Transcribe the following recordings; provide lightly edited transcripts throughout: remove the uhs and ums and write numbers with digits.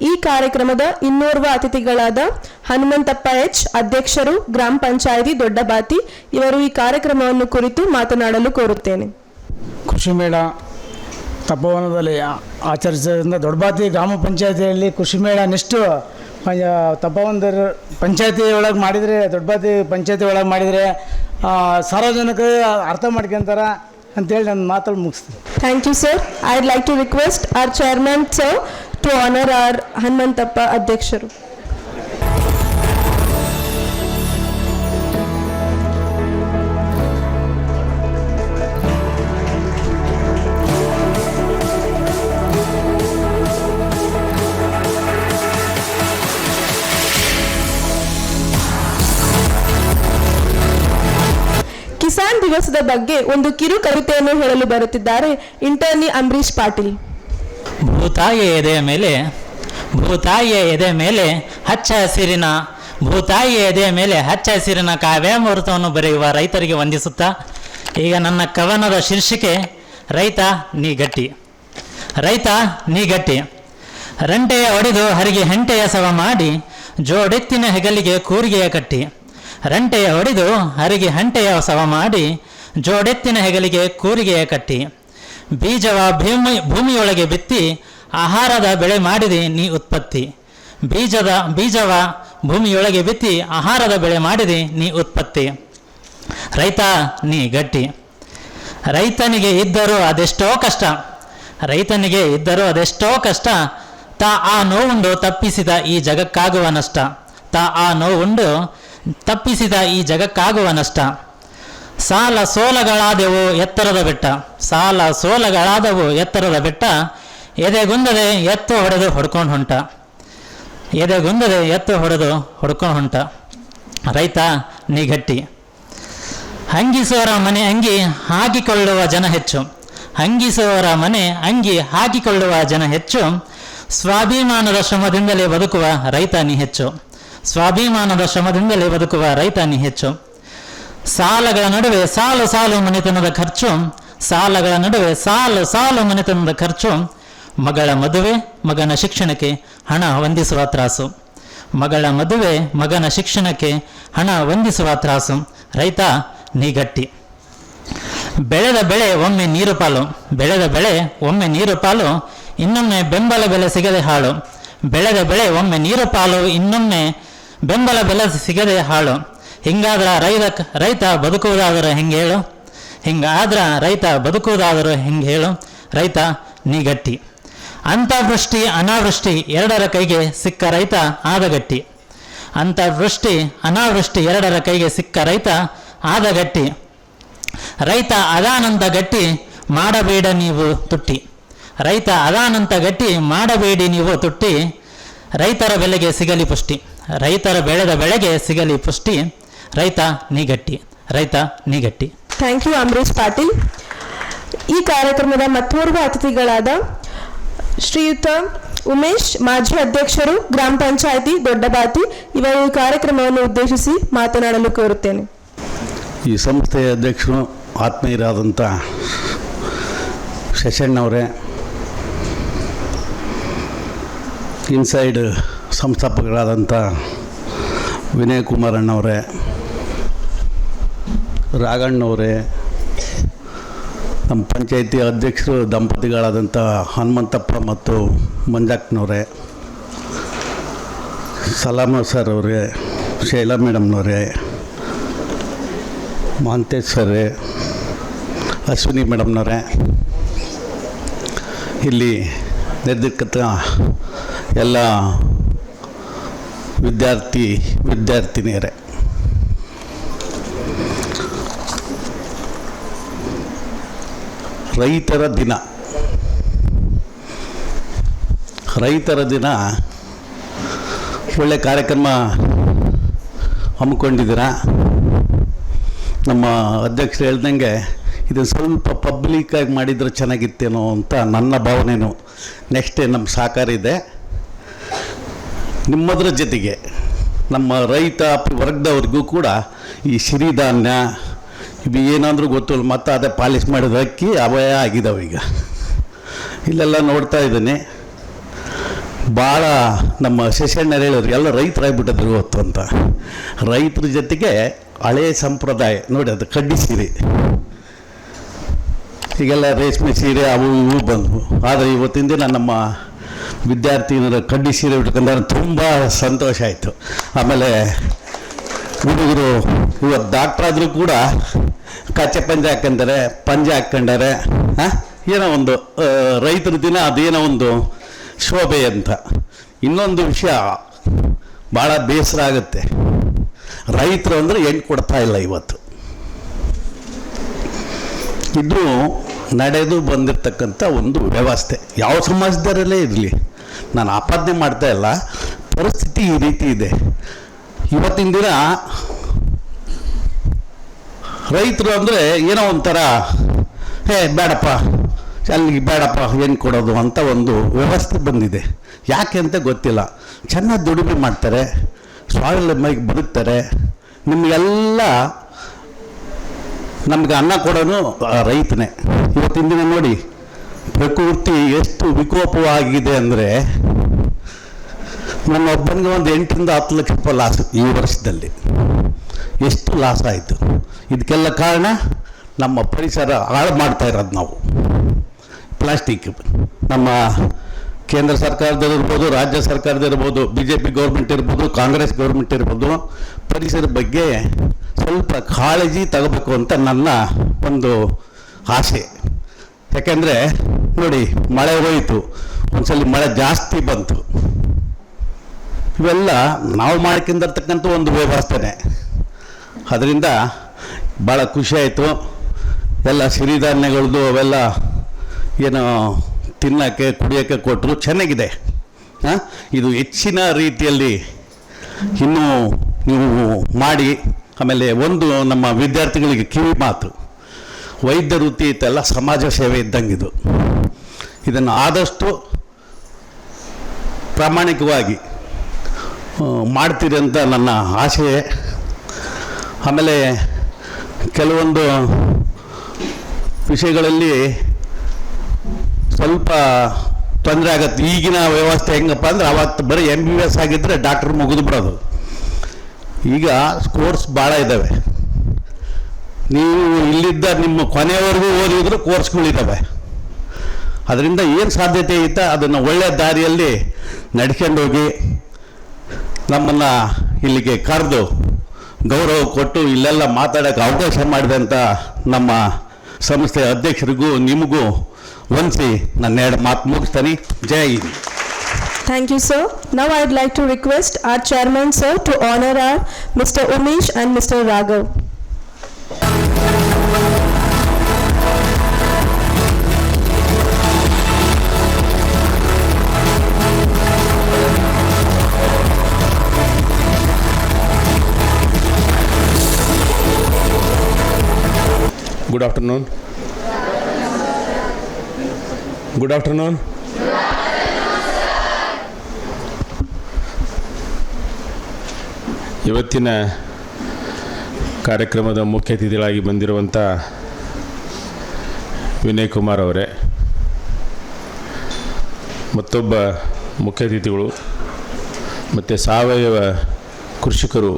ಈ ಕಾರ್ಯಕ್ರಮದ ಇನ್ನೋರ್ವ ಅತಿಥಿಗಳಾದ ಹನುಮಂತಪ್ಪ ಎಚ್, ಅಧ್ಯಕ್ಷರು, ಗ್ರಾಮ ಪಂಚಾಯಿತಿ ದೊಡ್ಡಬಾತಿ, ಇವರು ಈ ಕಾರ್ಯಕ್ರಮವನ್ನು ಕುರಿತು ಮಾತನಾಡಲು ಕೋರುತ್ತೇನೆ. ಕೃಷಿ ಮೇಳ ತಪೋವನದಲ್ಲಿ ಆಚರಿಸೋದ್ರಿಂದ ದೊಡ್ಡಬಾತಿ ಗ್ರಾಮ ಪಂಚಾಯಿತಿಯಲ್ಲಿ ಕೃಷಿ ಮೇಳ ನೆಕ್ಸ್ಟು ತಪೋವನದ ಪಂಚಾಯತಿ ಒಳಗೆ ಮಾಡಿದರೆ, ದೊಡ್ಡಬಾತಿ ಪಂಚಾಯತಿ ಒಳಗೆ ಮಾಡಿದರೆ ಸಾರ್ವಜನಿಕರು ಅರ್ಥ ಮಾಡ್ಕೊಂತಾರೆ ಅಂತೇಳಿ ನನ್ನ ಮಾತಲ್ಲಿ ಮುಗಿಸ್ತೀನಿ. Thank you sir. I'd like to request our chairman sir to honour our Hanumanthappa ಅಧ್ಯಕ್ಷರು. ಕಿಸಾನ್ ದಿವಸದ ಬಗ್ಗೆ ಒಂದು ಕಿರು ಕವಿತೆಯನ್ನು ಹೇಳಲು ಬರುತ್ತಿದ್ದಾರೆ ಇಂಟರ್ನಿ ಅಂಬರೀಶ್ ಪಾಟೀಲ್. ಭೂತಾಯಿಯ ಎದೆ ಮೇಲೆ ಹಚ್ಚ ಹಸಿರಿನ ಕಾವ್ಯಾಮೃತವನ್ನು ಬರೆಯುವ ರೈತರಿಗೆ ವಂದಿಸುತ್ತಾ, ಈಗ ನನ್ನ ಕವನದ ಶೀರ್ಷಿಕೆ ರೈತ ನೀ ಗಟ್ಟಿ. ರಂಟೆಯ ಒಡೆದು ಹರಿಗೆ ಹೆಂಟೆಯ ಸವ ಮಾಡಿ, ಜೋಡೆತ್ತಿನ ಹೆಗಲಿಗೆ ಕೂರಿಗೆಯ ಕಟ್ಟಿ. ರಂಟೆಯ ಹೊಡೆದು ಹರಿಗೆ ಹಂಟೆಯ ಸವ ಮಾಡಿ, ಜೋಡೆತ್ತಿನ ಹೆಗಲಿಗೆ ಕೂರಿಗೆಯ ಕಟ್ಟಿ. ಬೀಜವ ಭೂಮಿಯೊಳಗೆ ಬಿತ್ತಿ, ಆಹಾರದ ಬೆಳೆ ಮಾಡಿದೆ ನೀ ಉತ್ಪತ್ತಿ. ಬೀಜವ ಭೂಮಿಯೊಳಗೆ ಬಿತ್ತಿ, ಆಹಾರದ ಬೆಳೆ ಮಾಡಿದೆ ನೀ ಉತ್ಪತ್ತಿ. ರೈತ ನೀ ಗಟ್ಟಿ. ರೈತನಿಗೆ ಇದ್ದರೂ ಅದೆಷ್ಟೋ ಕಷ್ಟ, ತಾ ಆ ನೋವುಂಡು ತಪ್ಪಿಸಿದ ಈ ಜಗಕ್ಕಾಗುವ ನಷ್ಟ. ಸಾಲ ಸೋಲಗಳಾದವು ಎತ್ತರದ ಬೆಟ್ಟ, ಎದೆಗುಂದದೆ ಎತ್ತು ಹೊಡೆದು ಹೊಡ್ಕೊಂಡು ಹೊಂಟ. ರೈತ ನೀ ಗಟ್ಟಿ. ಹಂಗಿಸೋರ ಮನೆ ಅಂಗಿ ಹಾಕಿಕೊಳ್ಳುವ ಜನ ಹೆಚ್ಚು, ಸ್ವಾಭಿಮಾನದ ಶ್ರಮದಿಂದಲೇ ಬದುಕುವ ರೈತ ನೀ ಹೆಚ್ಚು. ಸಾಲಗಳ ನಡುವೆ ಸಾಲು ಮನೆತನದ ಖರ್ಚು, ಮಗಳ ಮದುವೆ ಮಗನ ಶಿಕ್ಷಣಕ್ಕೆ ಹಣ ಹೊಂದಿಸುವ ತ್ರಾಸು. ರೈತ ನೀ ಗಟ್ಟಿ. ಬೆಳೆದ ಬೆಳೆ ಒಮ್ಮೆ ನೀರು ಪಾಲು, ಇನ್ನೊಮ್ಮೆ ಬೆಂಬಲ ಬೆಲೆ ಸಿಗದೆ ಹಾಳು. ಹಿಂಗಾದ್ರ ರೈತ ಬದುಕುವುದಾದರೂ ಹೆಂಗೆ ಹೇಳು. ರೈತ ನೀ ಗಟ್ಟಿ. ಅಂತರ್ವೃಷ್ಟಿ ಅನಾವೃಷ್ಟಿ ಎರಡರ ಕೈಗೆ ಸಿಕ್ಕ ರೈತ ಆದಗಟ್ಟಿ. ರೈತ ಅದಾನಂತ ಗಟ್ಟಿ ಮಾಡಬೇಡ ನೀವು ತುಟ್ಟಿ. ರೈತರ ಬೆಳೆಗೆ ಸಿಗಲಿ ಪುಷ್ಟಿ. ರೈತ ನೀ ಗಟ್ಟಿ. Thank you Ambareesh Patil. ಈ ಕಾರ್ಯಕ್ರಮದ ಮತ್ತೋರ್ವ ಅತಿಥಿಗಳಾದ ಶ್ರೀಯುತ ಉಮೇಶ್, ಮಾಜಿ ಅಧ್ಯಕ್ಷರು, ಗ್ರಾಮ ಪಂಚಾಯಿತಿ ದೊಡ್ಡಬಾತಿ, ಇವರು ಈ ಕಾರ್ಯಕ್ರಮವನ್ನು ಉದ್ದೇಶಿಸಿ ಮಾತನಾಡಲು ಕೋರುತ್ತೇನೆ. ಈ ಸಂಸ್ಥೆಯ ಅಧ್ಯಕ್ಷರು ಆತ್ಮೀಯರಾದಂಥ ಶಶಣ್ಣವರೇ, ಇನ್ಸೈಡ್ ಸಂಸ್ಥಾಪಕರಾದಂಥ ವಿನಯ್ ಕುಮಾರ್ ಅಣ್ಣವರೇ, ರಾಘಣ್ಣವರೇ, ನಮ್ಮ ಪಂಚಾಯಿತಿ ಅಧ್ಯಕ್ಷರು ದಂಪತಿಗಳಾದಂಥ ಹನುಮಂತಪ್ಪ ಮತ್ತು ಮಂಜಾಕ್ನವರೇ, ಸಲಾಮ ಸರ್ ಅವರೇ, ಶೈಲಾ ಮೇಡಮ್ನವರೇ, ಮಹಾಂತೇಶ್ ಸರ್ರೇ, ಅಶ್ವಿನಿ ಮೇಡಮ್ನವರೇ, ಇಲ್ಲಿ ನೆರೆದಿರ್ತಕ್ಕಂಥ ಎಲ್ಲ ವಿದ್ಯಾರ್ಥಿನಿಯರೇ, ರೈತರ ದಿನ ಒಳ್ಳೆ ಕಾರ್ಯಕ್ರಮ ಹಮ್ಮಿಕೊಂಡಿದ್ದೀರಾ. ನಮ್ಮ ಅಧ್ಯಕ್ಷರು ಹೇಳ್ದಂಗೆ ಇದನ್ನು ಸ್ವಲ್ಪ ಪಬ್ಲಿಕ್ಕಾಗಿ ಮಾಡಿದರೆ ಚೆನ್ನಾಗಿತ್ತೇನೋ ಅಂತ ನನ್ನ ಭಾವನೆಯೂ. ನೆಕ್ಸ್ಟ್ ನಮ್ಮ ಸಹಕಾರ ಇದೆ. ನಿಮ್ಮದ್ರ ಜೊತೆಗೆ ನಮ್ಮ ರೈತ ವರ್ಗದವ್ರಿಗೂ ಕೂಡ ಈ ಸಿರಿಧಾನ್ಯ ಇವು ಏನಾದರೂ ಗೊತ್ತಿಲ್ಲ, ಮತ್ತು ಅದೇ ಪಾಲಿಶ್ ಮಾಡಿದ ಅಕ್ಕಿ ಅವಯ ಆಗಿದ್ದಾವೆ. ಈಗ ಇಲ್ಲೆಲ್ಲ ನೋಡ್ತಾ ಇದ್ದೀನಿ. ಭಾಳ ನಮ್ಮ ಶಶಣ್ಣರು ಹೇಳಿದ್ರು ಎಲ್ಲ ರೈತರಾಗ್ಬಿಟ್ಟಿದ್ರು ಇವತ್ತು ಅಂತ. ರೈತರ ಜೊತೆಗೆ ಹಳೆಯ ಸಂಪ್ರದಾಯ ನೋಡಿ, ಅದು ಕಡ್ಡಿ ಸೀರೆ, ಈಗೆಲ್ಲ ರೇಷ್ಮೆ ಸೀರೆ ಅವು ಇವು ಬಂದವು. ಆದರೆ ಇವತ್ತಿನ ದಿನ ನಮ್ಮ ವಿದ್ಯಾರ್ಥಿನಿಯರ ಕಡ್ಡಿ ಸೀರೆ ಉಟ್ಕೊಂಡ್ರೆ ತುಂಬ ಸಂತೋಷ ಆಯಿತು. ಆಮೇಲೆ ಹುಡುಗರು ಇವತ್ತು ಡಾಕ್ಟ್ರಾದರೂ ಕೂಡ ಕಚ್ಚೆ ಪಂಜೆ ಹಾಕ್ಕೊಂಡಾರೆ, ಪಂಜೆ ಹಾಕ್ಕೊಂಡಾರೆ. ಏನೋ ಒಂದು ರೈತರ ದಿನ ಅದೇನೋ ಒಂದು ಶೋಭೆ ಅಂತ. ಇನ್ನೊಂದು ವಿಷಯ ಭಾಳ ಬೇಸರ ಆಗುತ್ತೆ, ರೈತರು ಅಂದರೆ ಹೆಣ್ಣು ಕೊಡ್ತಾ ಇಲ್ಲ ಇವತ್ತು. ಇದು ನಡೆದು ಬಂದಿರತಕ್ಕಂಥ ಒಂದು ವ್ಯವಸ್ಥೆ, ಯಾವ ಸಮಾಜದಲ್ಲೇ ಇರಲಿ. ನಾನು ಆಪಾದನೆ ಮಾಡ್ತಾ ಇಲ್ಲ, ಪರಿಸ್ಥಿತಿ ಈ ರೀತಿ ಇದೆ. ಇವತ್ತಿನ ದಿನ ರೈತರು ಅಂದರೆ ಏನೋ ಒಂಥರ ಬೇಡಪ್ಪ, ಅಲ್ಲಿಗೆ ಬೇಡಪ್ಪ ಹೆಣ್ಣು ಕೊಡೋದು ಅಂತ ಒಂದು ವ್ಯವಸ್ಥೆ ಬಂದಿದೆ. ಯಾಕೆ ಅಂತ ಗೊತ್ತಿಲ್ಲ. ಚೆನ್ನಾಗಿ ದುಡಿಮೆ ಮಾಡ್ತಾರೆ, ಸ್ವಾವಲಂಬಿಯಾಗಿ ಬದುಕ್ತಾರೆ. ನಿಮಗೆಲ್ಲ ನಮಗೆ ಅನ್ನ ಕೊಡೋನು ರೈತನೇ. ಇವತ್ತಿನ ದಿನ ನೋಡಿ, ಪ್ರಕೃತಿ ಎಷ್ಟು ವಿಕೋಪವಾಗಿದೆ ಅಂದರೆ, ನನ್ನ ಒಬ್ಬನಿಗೆ ಒಂದು 8 ರಿಂದ 10 ಲಕ್ಷ ರೂಪಾಯಿ ಲಾಸ್ ಈ ವರ್ಷದಲ್ಲಿ. ಎಷ್ಟು ಲಾಸ್ ಆಯಿತು. ಇದಕ್ಕೆಲ್ಲ ಕಾರಣ ನಮ್ಮ ಪರಿಸರ ಹಾಳು ಮಾಡ್ತಾ ಇರೋದು ನಾವು. ಪ್ಲಾಸ್ಟಿಕ್ ನಮ್ಮ ಕೇಂದ್ರ ಸರ್ಕಾರದಲ್ಲಿರ್ಬೋದು, ರಾಜ್ಯ ಸರ್ಕಾರದಿರ್ಬೋದು, BJP ಗೌರ್ಮೆಂಟ್ ಇರ್ಬೋದು, ಕಾಂಗ್ರೆಸ್ ಗೌರ್ಮೆಂಟ್ ಇರ್ಬೋದು, ಪರಿಸರ ಬಗ್ಗೆ ಸ್ವಲ್ಪ ಕಾಳಜಿ ತಗೋಬೇಕು ಅಂತ ನನ್ನ ಒಂದು ಆಸೆ. ಯಾಕೆಂದರೆ ನೋಡಿ, ಮಳೆ ಹೋಯಿತು, ಒಂದ್ಸಲಿ ಮಳೆ ಜಾಸ್ತಿ ಬಂತು. ಇವೆಲ್ಲ ನಾವು ಮಾಡ್ಕೊಂಡಿರ್ತಕ್ಕಂಥ ಒಂದು ವ್ಯವಸ್ಥೆನೇ. ಅದರಿಂದ ಭಾಳ ಖುಷಿಯಾಯಿತು. ಎಲ್ಲ ಸಿರಿಧಾನ್ಯಗಳದ್ದು ಅವೆಲ್ಲ ಏನು ತಿನ್ನೋಕ್ಕೆ ಕುಡಿಯೋಕ್ಕೆ ಕೊಟ್ಟರು, ಚೆನ್ನಾಗಿದೆ. ಇದು ಹೆಚ್ಚಿನ ರೀತಿಯಲ್ಲಿ ಇನ್ನೂ ನೀವು ಮಾಡಿ. ಆಮೇಲೆ ಒಂದು ನಮ್ಮ ವಿದ್ಯಾರ್ಥಿಗಳಿಗೆ ಕಿವಿ ಮಾತು, ವೈದ್ಯ ವೃತ್ತಿ ಇತ್ತೆಲ್ಲ ಸಮಾಜ ಸೇವೆ ಇದ್ದಂಗಿದು. ಇದನ್ನು ಆದಷ್ಟು ಪ್ರಾಮಾಣಿಕವಾಗಿ ಮಾಡ್ತೀರಿ ಅಂತ ನನ್ನ ಆಶೆ. ಆಮೇಲೆ ಕೆಲವೊಂದು ವಿಷಯಗಳಲ್ಲಿ ಸ್ವಲ್ಪ ತೊಂದರೆ ಆಗುತ್ತೆ. ಈಗಿನ ವ್ಯವಸ್ಥೆ ಹೆಂಗಪ್ಪ ಅಂದರೆ, ಅವತ್ತು ಬರೀ MBBS ಆಗಿದ್ದರೆ ಡಾಕ್ಟ್ರ್ ಮುಗಿದು ಬಿಡೋದು. ಈಗ ಕೋರ್ಸ್ ಭಾಳ ಇದ್ದಾವೆ. ನೀವು ಇಲ್ಲಿದ್ದ ನಿಮ್ಮ ಕೊನೆಯವರೆಗೂ ಓದಿದ್ರು ಕೋರ್ಸ್ಗಳಿದ್ದಾವೆ. ಅದರಿಂದ ಏನು ಸಾಧ್ಯತೆ ಐತೆ ಅದನ್ನು ಒಳ್ಳೆಯ ದಾರಿಯಲ್ಲಿ ನಡ್ಕೊಂಡೋಗಿ ನಮ್ಮನ್ನು ಇಲ್ಲಿಗೆ ಕರೆದು ಗೌರವ ಕೊಟ್ಟು ಇಲ್ಲೆಲ್ಲ ಮಾತಾಡೋಕ್ಕೆ ಅವಕಾಶ ಮಾಡಿದಂಥ ನಮ್ಮ ಸಂಸ್ಥೆಯ ಅಧ್ಯಕ್ಷರಿಗೂ ನಿಮಗೂ ವಂದಿಸಿ ನನ್ನ 2 ಮಾತು ಮುಗಿಸ್ತಾನೆ. ಜೈ Hind. Thank you, sir. Now I'd like to request our chairman, sir, to honor our Mr. Umesh and Mr. Raghav. Good afternoon. Good afternoon. ಇವತ್ತಿನ ಕಾರ್ಯಕ್ರಮದ ಮುಖ್ಯ ಅತಿಥಿಗಳಾಗಿ ಬಂದಿರುವಂಥ ವಿನಯ್ ಕುಮಾರ್ ಅವರೇ, ಮತ್ತೊಬ್ಬ ಮುಖ್ಯ ಅತಿಥಿಗಳು ಮತ್ತು ಸಾವಯವ ಕೃಷಿಕರು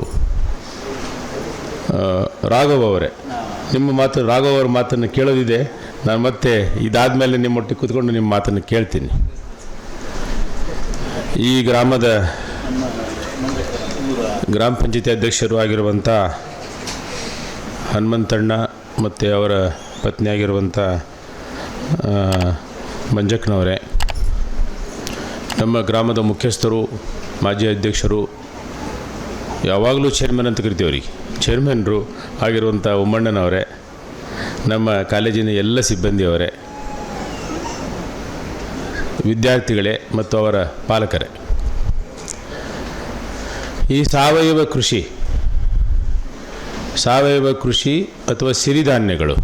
ರಾಘವ್ ಅವರೇ. ನಿಮ್ಮ ಮಾತು, ರಾಘವ್ ಅವರ ಮಾತನ್ನು ಕೇಳೋದಿದೆ. ನಾನು ಮತ್ತೆ ಇದಾದ ಮೇಲೆ ನಿಮ್ಮೊಟ್ಟಿಗೆ ಕೂತ್ಕೊಂಡು ನಿಮ್ಮ ಮಾತನ್ನು ಕೇಳ್ತೀನಿ. ಈ ಗ್ರಾಮದ ಗ್ರಾಮ ಪಂಚಾಯತಿ ಅಧ್ಯಕ್ಷರು ಆಗಿರುವಂಥ ಹನುಮಂತಣ್ಣ ಮತ್ತು ಅವರ ಪತ್ನಿಯಾಗಿರುವಂಥ ಮಂಜಕ್ಕನವರೇ, ನಮ್ಮ ಗ್ರಾಮದ ಮುಖ್ಯಸ್ಥರು, ಮಾಜಿ ಅಧ್ಯಕ್ಷರು, ಯಾವಾಗಲೂ ಚೇರ್ಮನ್ ಅಂತ ಕರಿತೀವಿ ಅವರಿಗೆ, ಚೇರ್ಮನ್ರು ಆಗಿರುವಂಥ ಉಮ್ಮಣ್ಣನವರೇ, ನಮ್ಮ ಕಾಲೇಜಿನ ಎಲ್ಲ ಸಿಬ್ಬಂದಿಯವರೇ, ವಿದ್ಯಾರ್ಥಿಗಳೇ ಮತ್ತು ಅವರ ಪಾಲಕರೇ, ಈ ಸಾವಯವ ಕೃಷಿ ಅಥವಾ ಸಿರಿಧಾನ್ಯಗಳು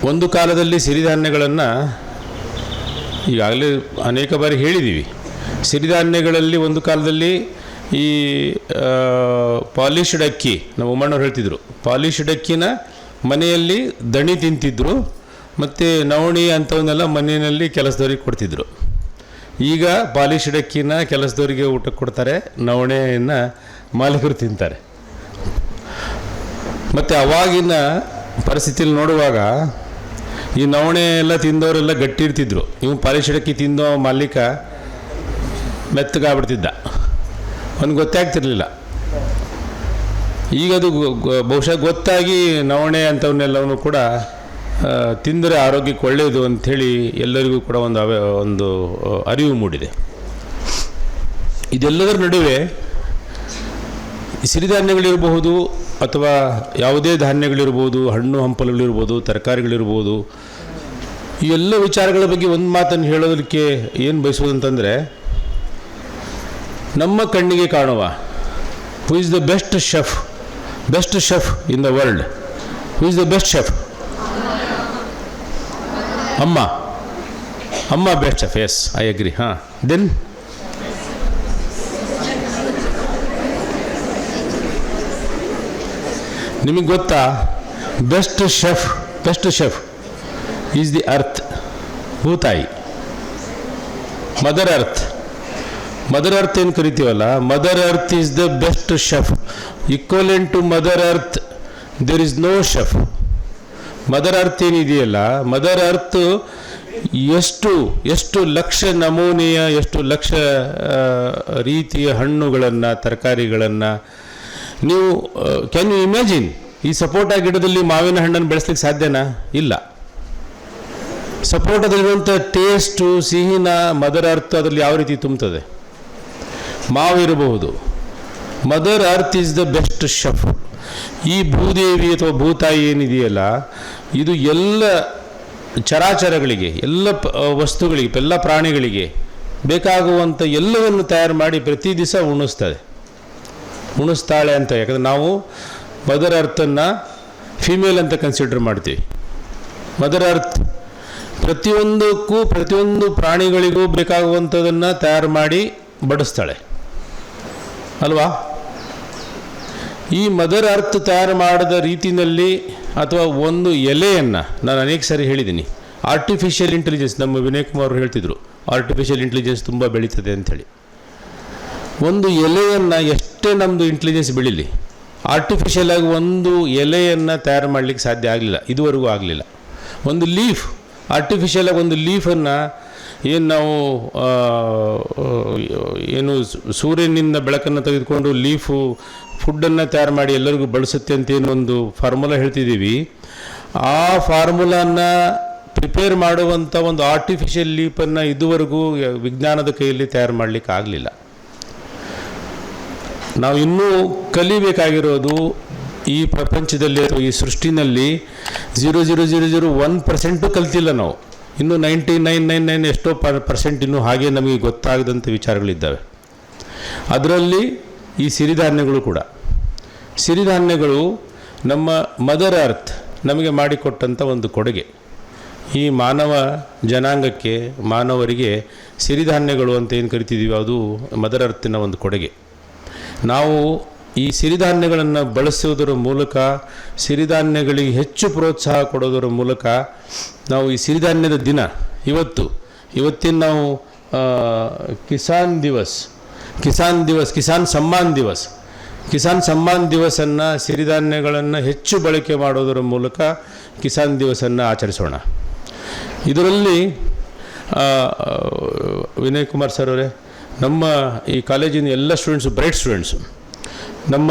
ಒಂದು ಕಾಲದಲ್ಲಿ ಸಿರಿಧಾನ್ಯಗಳನ್ನು ಈಗಾಗಲೇ ಅನೇಕ ಬಾರಿ ಹೇಳಿದ್ದೀವಿ. ಸಿರಿಧಾನ್ಯಗಳಲ್ಲಿ ಒಂದು ಕಾಲದಲ್ಲಿ ಈ ಪಾಲಿಶ್ಡ್ ಅಕ್ಕಿ, ನಮ್ಮ ಉಮ್ಮಣ್ಣವ್ರು ಹೇಳ್ತಿದ್ರು, ಪಾಲಿಶ್ಡ್ ಅಕ್ಕಿನ ಮನೆಯಲ್ಲಿ ದಣಿ ತಿಂತಿದ್ರು ಮತ್ತು ನವಣಿ ಅಂಥವನ್ನೆಲ್ಲ ಮನೆಯಲ್ಲಿ ಕೆಲಸದವ್ರಿಗೆ ಕೊಡ್ತಿದ್ರು. ಈಗ ಪಾಲಿಶ್ಡ್ ಅಕ್ಕಿನ ಕೆಲಸದವರಿಗೆ ಊಟಕ್ಕೆ ಕೊಡ್ತಾರೆ, ನವಣೆಯನ್ನು ಮಾಲೀಕರು ತಿಂತಾರೆ. ಮತ್ತು ಅವಾಗಿನ ಪರಿಸ್ಥಿತಿಯಲ್ಲಿ ನೋಡುವಾಗ ಈ ನವಣೆ ಎಲ್ಲ ತಿಂದವರೆಲ್ಲ ಗಟ್ಟಿ ಇರ್ತಿದ್ರು. ಇವು ಪಾಲಿಶ್ಡ್ ಅಕ್ಕಿ ತಿಂದೋ ಮಾಲೀಕ ಮೆತ್ತಗಾಗ್ಬಿಡ್ತಿದ್ದ, ಅವ್ನಿಗೆ ಗೊತ್ತಾಗ್ತಿರ್ಲಿಲ್ಲ. ಈಗ ಅದು ಬಹುಶಃ ಗೊತ್ತಾಗಿ ನವಣೆ ಅಂಥವನ್ನೆಲ್ಲವೂ ಕೂಡ ತಿಂದರೆ ಆರೋಗ್ಯಕ್ಕೆ ಒಳ್ಳೆಯದು ಅಂಥೇಳಿ ಎಲ್ಲರಿಗೂ ಕೂಡ ಒಂದು ಅರಿವು ಮೂಡಿದೆ. ಇದೆಲ್ಲದರ ನಡುವೆ ಸಿರಿಧಾನ್ಯಗಳಿರಬಹುದು ಅಥವಾ ಯಾವುದೇ ಧಾನ್ಯಗಳಿರ್ಬೋದು, ಹಣ್ಣು ಹಂಪಲುಗಳಿರ್ಬೋದು, ತರಕಾರಿಗಳಿರ್ಬೋದು, ಈ ಎಲ್ಲ ವಿಚಾರಗಳ ಬಗ್ಗೆ ಒಂದು ಮಾತನ್ನು ಹೇಳೋದಕ್ಕೆ ಏನು ಬಯಸೋದಂತಂದರೆ, ನಮ್ಮ ಕಣ್ಣಿಗೆ ಕಾಣುವ who is the best chef in the world? Who is the best chef? ಅಮ್ಮ best chef. Yes, I agree. ಹಾಂ, ದೆನ್ ನಿಮಗೆ ಗೊತ್ತಾ, best chef is the earth, ಭೂತಾಯಿ, ಮದರ್ ಅರ್ತ್ ಏನು ಕರಿತೀವಲ್ಲ, mother earth is the best chef. Equivalent to mother earth there is no chef. Mother earth ಏನಿದೆಯಲ್ಲ, mother earth ಎಷ್ಟು ಲಕ್ಷ ನಮೂನೆಯ, ಎಷ್ಟು ಲಕ್ಷ ರೀತಿಯ ಹಣ್ಣುಗಳನ್ನು, ತರಕಾರಿಗಳನ್ನು ನೀವು ಕ್ಯಾನ್ ಯು ಇಮ್ಯಾಜಿನ್? ಈ ಸಪೋಟ ಗಿಡದಲ್ಲಿ ಮಾವಿನ ಹಣ್ಣನ್ನು ಬೆಳೆಸ್ಲಿಕ್ಕೆ ಸಾಧ್ಯನಾ? ಇಲ್ಲ. ಸಪೋಟದಲ್ಲಿರುವಂಥ ಟೇಸ್ಟು, ಸಿಹಿನ ಮದರ್ ಅರ್ತ್ ಅದರಲ್ಲಿ ಯಾವ ರೀತಿ ತುಂಬುತ್ತದೆ? ಮಾವು ಇರಬಹುದು. Mother earth is the best chef. ಈ ಭೂದೇವಿ ಅಥವಾ ಭೂತಾಯಿ ಏನಿದೆಯಲ್ಲ, ಇದು ಎಲ್ಲ ಚರಾಚರಗಳಿಗೆ, ಎಲ್ಲ ವಸ್ತುಗಳಿಗೆ, ಎಲ್ಲ ಪ್ರಾಣಿಗಳಿಗೆ ಬೇಕಾಗುವಂಥ ಎಲ್ಲವನ್ನು ತಯಾರು ಮಾಡಿ ಪ್ರತಿ ದಿವಸ ಉಣಿಸ್ತಾಳೆ ಅಂತ. ಯಾಕಂದರೆ ನಾವು ಮದರ್ ಅರ್ಥನ್ನು ಫಿಮೇಲ್ ಅಂತ ಕನ್ಸಿಡರ್ ಮಾಡ್ತೀವಿ. ಮದರ್ ಅರ್ತ್ ಪ್ರತಿಯೊಂದು ಪ್ರಾಣಿಗಳಿಗೂ ಬೇಕಾಗುವಂಥದ್ದನ್ನು ತಯಾರು ಮಾಡಿ ಬಡಿಸ್ತಾಳೆ ಅಲ್ವಾ? ಈ ಮದರ್ ಅರ್ತ್ ತಯಾರು ಮಾಡಿದ ರೀತಿಯಲ್ಲಿ, ಅಥವಾ ಒಂದು ಎಲೆಯನ್ನು, ನಾನು ಅನೇಕ ಸಾರಿ ಹೇಳಿದ್ದೀನಿ, ಆರ್ಟಿಫಿಷಿಯಲ್ ಇಂಟೆಲಿಜೆನ್ಸ್, ನಮ್ಮ ವಿನಯ್ ಕುಮಾರ್ ಅವರು ಹೇಳ್ತಿದ್ರು, ಆರ್ಟಿಫಿಷಿಯಲ್ ಇಂಟೆಲಿಜೆನ್ಸ್ ತುಂಬ ಬೆಳೀತದೆ ಅಂಥೇಳಿ. ಒಂದು ಎಲೆಯನ್ನು ಎಷ್ಟೇ ನಮ್ಮದು ಇಂಟೆಲಿಜೆನ್ಸ್ ಬೆಳೀಲಿ, ಆರ್ಟಿಫಿಷಿಯಲ್ ಆಗಿ ಒಂದು ಎಲೆಯನ್ನು ತಯಾರು ಮಾಡಲಿಕ್ಕೆ ಸಾಧ್ಯ ಆಗಲಿಲ್ಲ, ಇದುವರೆಗೂ ಆಗಲಿಲ್ಲ. ಒಂದು ಲೀಫ್, ಆರ್ಟಿಫಿಷಿಯಲ್ ಆಗಿ ಒಂದು ಲೀಫನ್ನು ಏನು ನಾವು ಸೂರ್ಯನಿಂದ ಬೆಳಕನ್ನು ತೆಗೆದುಕೊಂಡು ಲೀಫು ಫುಡ್ಡನ್ನು ತಯಾರು ಮಾಡಿ ಎಲ್ಲರಿಗೂ ಬಳಸುತ್ತೆ ಅಂತ ಏನೊಂದು ಫಾರ್ಮುಲಾ ಹೇಳ್ತಿದ್ದೀವಿ, ಆ ಫಾರ್ಮುಲಾನ ಪ್ರಿಪೇರ್ ಮಾಡುವಂಥ ಒಂದು ಆರ್ಟಿಫಿಷಿಯಲ್ ಲೀಫನ್ನು ಇದುವರೆಗೂ ವಿಜ್ಞಾನದ ಕೈಯಲ್ಲಿ ತಯಾರು ಮಾಡಲಿಕ್ಕೆ ಆಗಲಿಲ್ಲ. ನಾವು ಇನ್ನೂ ಕಲಿಬೇಕಾಗಿರೋದು ಈ ಪ್ರಪಂಚದಲ್ಲಿ ಅಥವಾ ಈ ಸೃಷ್ಟಿನಲ್ಲಿ 0.00001% ಕಲ್ತಿಲ್ಲ ನಾವು. ಇನ್ನೂ 99.99 ಎಷ್ಟೋ % ಇನ್ನೂ ಹಾಗೆ ನಮಗೆ ಗೊತ್ತಾಗದಂಥ ವಿಚಾರಗಳಿದ್ದಾವೆ. ಅದರಲ್ಲಿ ಈ ಸಿರಿಧಾನ್ಯಗಳು ಕೂಡ. ಸಿರಿಧಾನ್ಯಗಳು ನಮ್ಮ ಮದರ್ ಅರ್ತ್ ನಮಗೆ ಮಾಡಿಕೊಟ್ಟಂಥ ಒಂದು ಕೊಡುಗೆ. ಈ ಮಾನವ ಜನಾಂಗಕ್ಕೆ, ಮಾನವರಿಗೆ ಸಿರಿಧಾನ್ಯಗಳು ಅಂತ ಏನು ಕರಿತಿದ್ದೀವಿ, ಅದು ಮದರ್ ಅರ್ತಿನ ಒಂದು ಕೊಡುಗೆ. ನಾವು ಈ ಸಿರಿಧಾನ್ಯಗಳನ್ನು ಬಳಸುವುದರ ಮೂಲಕ, ಸಿರಿಧಾನ್ಯಗಳಿಗೆ ಹೆಚ್ಚು ಪ್ರೋತ್ಸಾಹ ಕೊಡೋದರ ಮೂಲಕ, ನಾವು ಈ ಸಿರಿಧಾನ್ಯದ ದಿನ ಇವತ್ತಿನ ನಾವು ಕಿಸಾನ್ ಸಮ್ಮಾನ್ ದಿವಸನ್ನು, ಸಿರಿಧಾನ್ಯಗಳನ್ನು ಹೆಚ್ಚು ಬಳಕೆ ಮಾಡೋದರ ಮೂಲಕ ಕಿಸಾನ್ ದಿವಸನ್ನು ಆಚರಿಸೋಣ. ಇದರಲ್ಲಿ ವಿನಯ್ ಕುಮಾರ್ ಸರ್ ಅವರೇ, ನಮ್ಮ ಈ ಕಾಲೇಜಿನ ಎಲ್ಲ ಸ್ಟೂಡೆಂಟ್ಸು ಬ್ರೈಟ್ ಸ್ಟೂಡೆಂಟ್ಸು. ನಮ್ಮ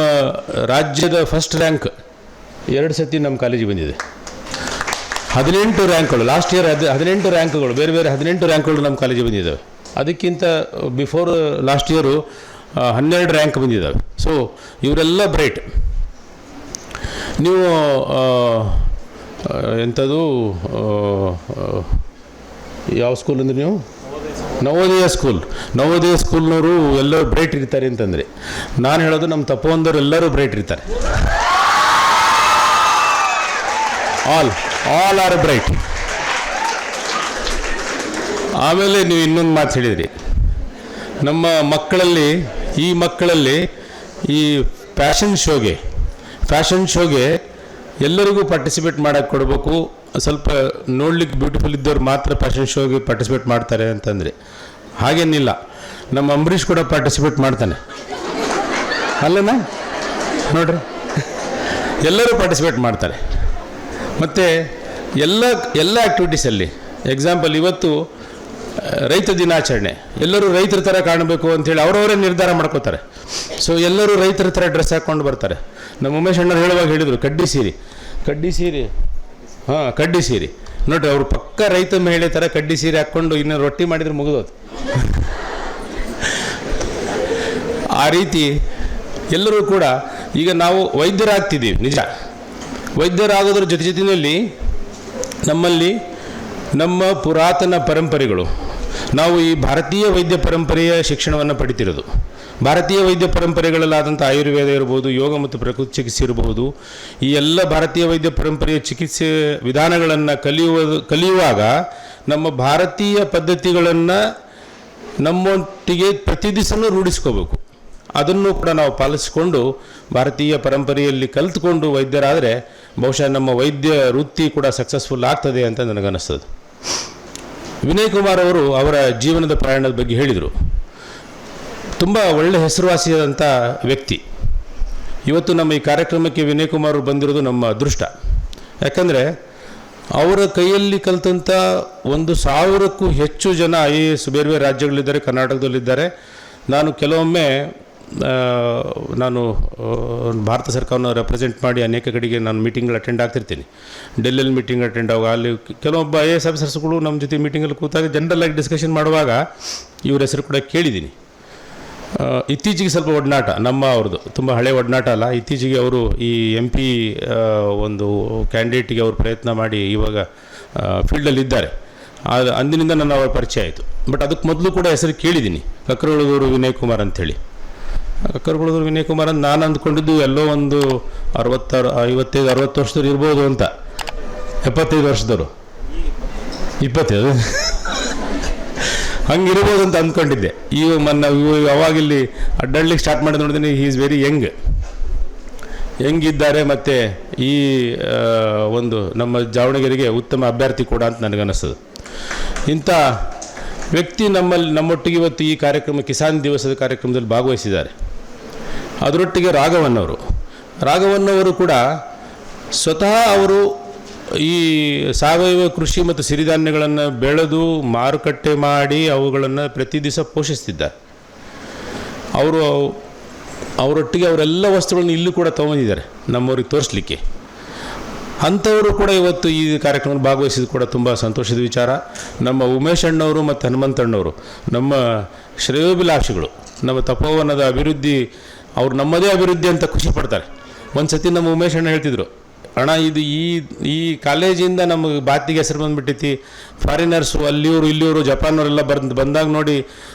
ರಾಜ್ಯದ ಫಸ್ಟ್ ರ್ಯಾಂಕ್ 2 ಸತಿ ನಮ್ಮ ಕಾಲೇಜಿಗೆ ಬಂದಿದೆ. 18 ರ್ಯಾಂಕ್ಗಳು, ಲಾಸ್ಟ್ ಇಯರ್ 18 ರ್ಯಾಂಕ್ಗಳು, ಬೇರೆ 18 ರ್ಯಾಂಕ್ಗಳು ನಮ್ಮ ಕಾಲೇಜಿಗೆ ಬಂದಿದ್ದಾವೆ. ಅದಕ್ಕಿಂತ ಬಿಫೋರ್ ಲಾಸ್ಟ್ ಇಯರು 12 ರ್ಯಾಂಕ್ ಬಂದಿದ್ದಾವೆ. ಸೊ ಇವರೆಲ್ಲ ಬ್ರೈಟ್. ನೀವು ಎಂಥದ್ದು ಯಾವ ಸ್ಕೂಲ್ ಅಂದರೆ ನೀವು ನವೋದಯ ಸ್ಕೂಲ್ನವರು ಎಲ್ಲರೂ ಬ್ರೈಟ್ ಇರ್ತಾರೆ ಅಂತಂದರೆ, ನಾನು ಹೇಳೋದು ನಮ್ಮ ತಪೋವಂದವರು ಎಲ್ಲರೂ ಬ್ರೈಟ್ ಇರ್ತಾರೆ. All are bright. ಆಮೇಲೆ ನೀವು ಇನ್ನೊಂದು ಮಾತು ಹೇಳಿದ್ರಿ, ನಮ್ಮ ಮಕ್ಕಳಲ್ಲಿ ಈ ಫ್ಯಾಷನ್ ಶೋಗೆ ಎಲ್ಲರಿಗೂ ಪಾರ್ಟಿಸಿಪೇಟ್ ಮಾಡೋಕ್ಕೆ ಕೊಡಬೇಕು. ಸ್ವಲ್ಪ ನೋಡ್ಲಿಕ್ಕೆ ಬ್ಯೂಟಿಫುಲ್ ಇದ್ದವ್ರು ಮಾತ್ರ ಫ್ಯಾಷನ್ ಶೋಗೆ ಪಾರ್ಟಿಸಿಪೇಟ್ ಮಾಡ್ತಾರೆ ಅಂತಂದರೆ ಹಾಗೇನಿಲ್ಲ. ನಮ್ಮ ಅಂಬರೀಷ್ ಕೂಡ ಪಾರ್ಟಿಸಿಪೇಟ್ ಮಾಡ್ತಾನೆ ಅಲ್ಲನಾ? ನೋಡ್ರಿ, ಎಲ್ಲರೂ ಪಾರ್ಟಿಸಿಪೇಟ್ ಮಾಡ್ತಾರೆ. ಮತ್ತು ಎಲ್ಲ ಆ್ಯಕ್ಟಿವಿಟೀಸಲ್ಲಿ ಎಕ್ಸಾಂಪಲ್ ಇವತ್ತು ರೈತ ದಿನಾಚರಣೆ, ಎಲ್ಲರೂ ರೈತರ ಥರ ಕಾಣಬೇಕು ಅಂಥೇಳಿ ಅವರವರೇ ನಿರ್ಧಾರ ಮಾಡ್ಕೋತಾರೆ. ಸೊ ಎಲ್ಲರೂ ರೈತರ ಥರ ಡ್ರೆಸ್ ಹಾಕ್ಕೊಂಡು ಬರ್ತಾರೆ. ನಮ್ಮ ಉಮೇಶ್ ಅಣ್ಣರು ಹೇಳುವಾಗ ಹೇಳಿದರು ಕಡ್ಡಿ ಸೀರೆ ಹಾಂ, ಕಡ್ಡಿ ಸೀರೆ ನೋಡ್ರಿ, ಅವರು ಪಕ್ಕ ರೈತ ಮಹಿಳೆ ಥರ ಕಡ್ಡಿ ಸೀರೆ ಹಾಕ್ಕೊಂಡು ಇನ್ನು ರೊಟ್ಟಿ ಮಾಡಿದ್ರೆ ಮುಗಿದೋದು. ಆ ರೀತಿ ಎಲ್ಲರೂ ಕೂಡ ಈಗ ನಾವು ವೈದ್ಯರಾಗ್ತಿದ್ದೀವಿ, ನಿಜ. ವೈದ್ಯರಾಗೋದ್ರ ಜೊತೆಯಲ್ಲಿ ನಮ್ಮಲ್ಲಿ ನಮ್ಮ ಪುರಾತನ ಪರಂಪರೆಗಳು, ನಾವು ಈ ಭಾರತೀಯ ವೈದ್ಯ ಪರಂಪರೆಯ ಶಿಕ್ಷಣವನ್ನು ಪಡಿತಿರೋದು. ಭಾರತೀಯ ವೈದ್ಯ ಪರಂಪರೆಗಳಲ್ಲಾದಂಥ ಆಯುರ್ವೇದ ಇರ್ಬೋದು, ಯೋಗ ಮತ್ತು ಪ್ರಕೃತಿ ಚಿಕಿತ್ಸೆ ಇರಬಹುದು, ಈ ಎಲ್ಲ ಭಾರತೀಯ ವೈದ್ಯ ಪರಂಪರೆಯ ಚಿಕಿತ್ಸೆ ವಿಧಾನಗಳನ್ನು ಕಲಿಯುವಾಗ ನಮ್ಮ ಭಾರತೀಯ ಪದ್ಧತಿಗಳನ್ನು ನಮ್ಮೊಟ್ಟಿಗೆ ಪ್ರತಿ ದಿವಸನೂ ರೂಢಿಸ್ಕೋಬೇಕು. ಅದನ್ನು ಕೂಡ ನಾವು ಪಾಲಿಸಿಕೊಂಡು ಭಾರತೀಯ ಪರಂಪರೆಯಲ್ಲಿ ಕಲಿತುಕೊಂಡು ವೈದ್ಯರಾದರೆ ಬಹುಶಃ ನಮ್ಮ ವೈದ್ಯ ವೃತ್ತಿ ಕೂಡ ಸಕ್ಸಸ್ಫುಲ್ ಆಗ್ತದೆ ಅಂತ ನನಗನ್ನಿಸ್ತದೆ. ವಿನಯ್ ಕುಮಾರ್ ಅವರು ಅವರ ಜೀವನದ ಪ್ರಯಾಣದ ಬಗ್ಗೆ ಹೇಳಿದರು. ತುಂಬ ಒಳ್ಳೆ ಹೆಸರುವಾಸಿಯಾದಂಥ ವ್ಯಕ್ತಿ. ಇವತ್ತು ನಮ್ಮ ಈ ಕಾರ್ಯಕ್ರಮಕ್ಕೆ ವಿನಯ್ ಕುಮಾರ್ ಅವರು ಬಂದಿರೋದು ನಮ್ಮ ಅದೃಷ್ಟ. ಯಾಕಂದರೆ ಅವರ ಕೈಯಲ್ಲಿ ಕಲಿತಂಥ 1,000ಕ್ಕೂ ಹೆಚ್ಚು ಜನ IAS ಬೇರೆ ಬೇರೆ ರಾಜ್ಯಗಳಿದ್ದಾರೆ, ಕರ್ನಾಟಕದಲ್ಲಿದ್ದಾರೆ. ನಾನು ಕೆಲವೊಮ್ಮೆ ಭಾರತ ಸರ್ಕಾರವನ್ನು ರೆಪ್ರೆಸೆಂಟ್ ಮಾಡಿ ಅನೇಕ ಕಡೆಗೆ ನಾನು ಮೀಟಿಂಗ್ಗಳು ಅಟೆಂಡ್ ಆಗ್ತಿರ್ತೀನಿ. ಡೆಲ್ಲಿಯಲ್ಲಿ ಮೀಟಿಂಗ್ ಅಟೆಂಡ್ ಆಗುವಾಗ ಅಲ್ಲಿ ಕೆಲವೊಬ್ಬ IAS ಆಫೀಸರ್ಸ್ಗಳು ನಮ್ಮ ಜೊತೆ ಮೀಟಿಂಗಲ್ಲಿ ಕೂತಾಗ ಜನರಲ್ಲಾಗಿ ಡಿಸ್ಕಷನ್ ಮಾಡುವಾಗ ಇವ್ರ ಹೆಸರು ಕೂಡ ಕೇಳಿದ್ದೀನಿ. ಇತ್ತೀಚೆಗೆ ಸ್ವಲ್ಪ ಒಡನಾಟ ಅವ್ರದ್ದು ತುಂಬ ಹಳೆ ಒಡನಾಟ ಅಲ್ಲ, ಇತ್ತೀಚೆಗೆ ಅವರು ಈ MP ಒಂದು ಕ್ಯಾಂಡಿಡೇಟಿಗೆ ಅವರು ಪ್ರಯತ್ನ ಮಾಡಿ ಇವಾಗ ಫೀಲ್ಡಲ್ಲಿದ್ದಾರೆ. ಅಂದಿನಿಂದ ನನ್ನ ಅವರ ಪರಿಚಯ ಆಯಿತು. ಬಟ್ ಅದಕ್ಕೆ ಮೊದಲು ಕೂಡ ಹೆಸರು ಕೇಳಿದ್ದೀನಿ, ಕಕ್ಕರಗೊಳದೂರು ವಿನಯ್ ಕುಮಾರ್ ಅಂಥೇಳಿ. ಕಕ್ಕರಗೊಳದೂರು ವಿನಯ್ ಕುಮಾರ್ ಅಂತ ನಾನು ಅಂದ್ಕೊಂಡಿದ್ದು ಎಲ್ಲೋ ಒಂದು 55-60 ವರ್ಷದವ್ರು ಇರ್ಬೋದು ಅಂತ. 75 ವರ್ಷದವರು, 25 ಹಂಗಿರ್ಬೋದು ಅಂತ ಅಂದ್ಕೊಂಡಿದ್ದೆ. ಅವಾಗಿಲ್ಲಿ ಅಡ್ಡಾಡ್ಲಿಕ್ಕೆ ಸ್ಟಾರ್ಟ್ ಮಾಡಿದ ನೋಡಿದ್ರೆ ಹಿ ಈಸ್ ವೆರಿ ಯಂಗ್ ಇದ್ದಾರೆ. ಮತ್ತು ಈ ಒಂದು ನಮ್ಮ ದಾವಣಗೆರೆಗೆ ಉತ್ತಮ ಅಭ್ಯರ್ಥಿ ಕೂಡ ಅಂತ ನನಗನ್ನಿಸ್ತದೆ. ಇಂಥ ವ್ಯಕ್ತಿ ನಮ್ಮೊಟ್ಟಿಗೆ ಇವತ್ತು ಈ ಕಾರ್ಯಕ್ರಮ ಕಿಸಾನ್ ದಿವಸದ ಕಾರ್ಯಕ್ರಮದಲ್ಲಿ ಭಾಗವಹಿಸಿದ್ದಾರೆ. ಅದರೊಟ್ಟಿಗೆ ರಾಘವನ್ನವರು ಕೂಡ ಸ್ವತಃ ಅವರು ಈ ಸಾವಯವ ಕೃಷಿ ಮತ್ತು ಸಿರಿಧಾನ್ಯಗಳನ್ನು ಬೆಳೆದು ಮಾರುಕಟ್ಟೆ ಮಾಡಿ ಅವುಗಳನ್ನು ಪ್ರತಿ ದಿವಸ ಪೋಷಿಸ್ತಿದ್ದಾರೆ. ಅವರೊಟ್ಟಿಗೆ ಅವರೆಲ್ಲ ವಸ್ತುಗಳನ್ನು ಇಲ್ಲೂ ಕೂಡ ತೊಗೊಂಡಿದ್ದಾರೆ ನಮ್ಮವ್ರಿಗೆ ತೋರಿಸ್ಲಿಕ್ಕೆ. ಅಂಥವರು ಕೂಡ ಇವತ್ತು ಈ ಕಾರ್ಯಕ್ರಮದಲ್ಲಿ ಭಾಗವಹಿಸಿದ್ದು ಕೂಡ ತುಂಬ ಸಂತೋಷದ ವಿಚಾರ. ನಮ್ಮ ಉಮೇಶ್ ಅಣ್ಣವರು ಮತ್ತು ಹನುಮಂತಣ್ಣವರು ನಮ್ಮ ಶ್ರೇಯೋಭಿಲಾಷಿಗಳು. ನಮ್ಮ ತಪೋವನದ ಅಭಿವೃದ್ಧಿ, ಅವರು ನಮ್ಮದೇ ಅಭಿವೃದ್ಧಿ ಅಂತ ಖುಷಿ ಪಡ್ತಾರೆ. ಒಂದು ಸತಿ ನಮ್ಮ ಉಮೇಶ್ ಅಣ್ಣ ಹೇಳ್ತಿದ್ರು, ಅಣ್ಣ ಇದು ಈ ಕಾಲೇಜಿಂದ ನಮಗೆ ಬಾತಿಗೆ ಹೆಸರು ಬಂದುಬಿಟ್ಟೈತಿ, ಫಾರಿನರ್ಸು ಇಲ್ಲಿಯವರು ಜಪಾನವರೆಲ್ಲ ಬಂದಾಗ ನೋಡಿ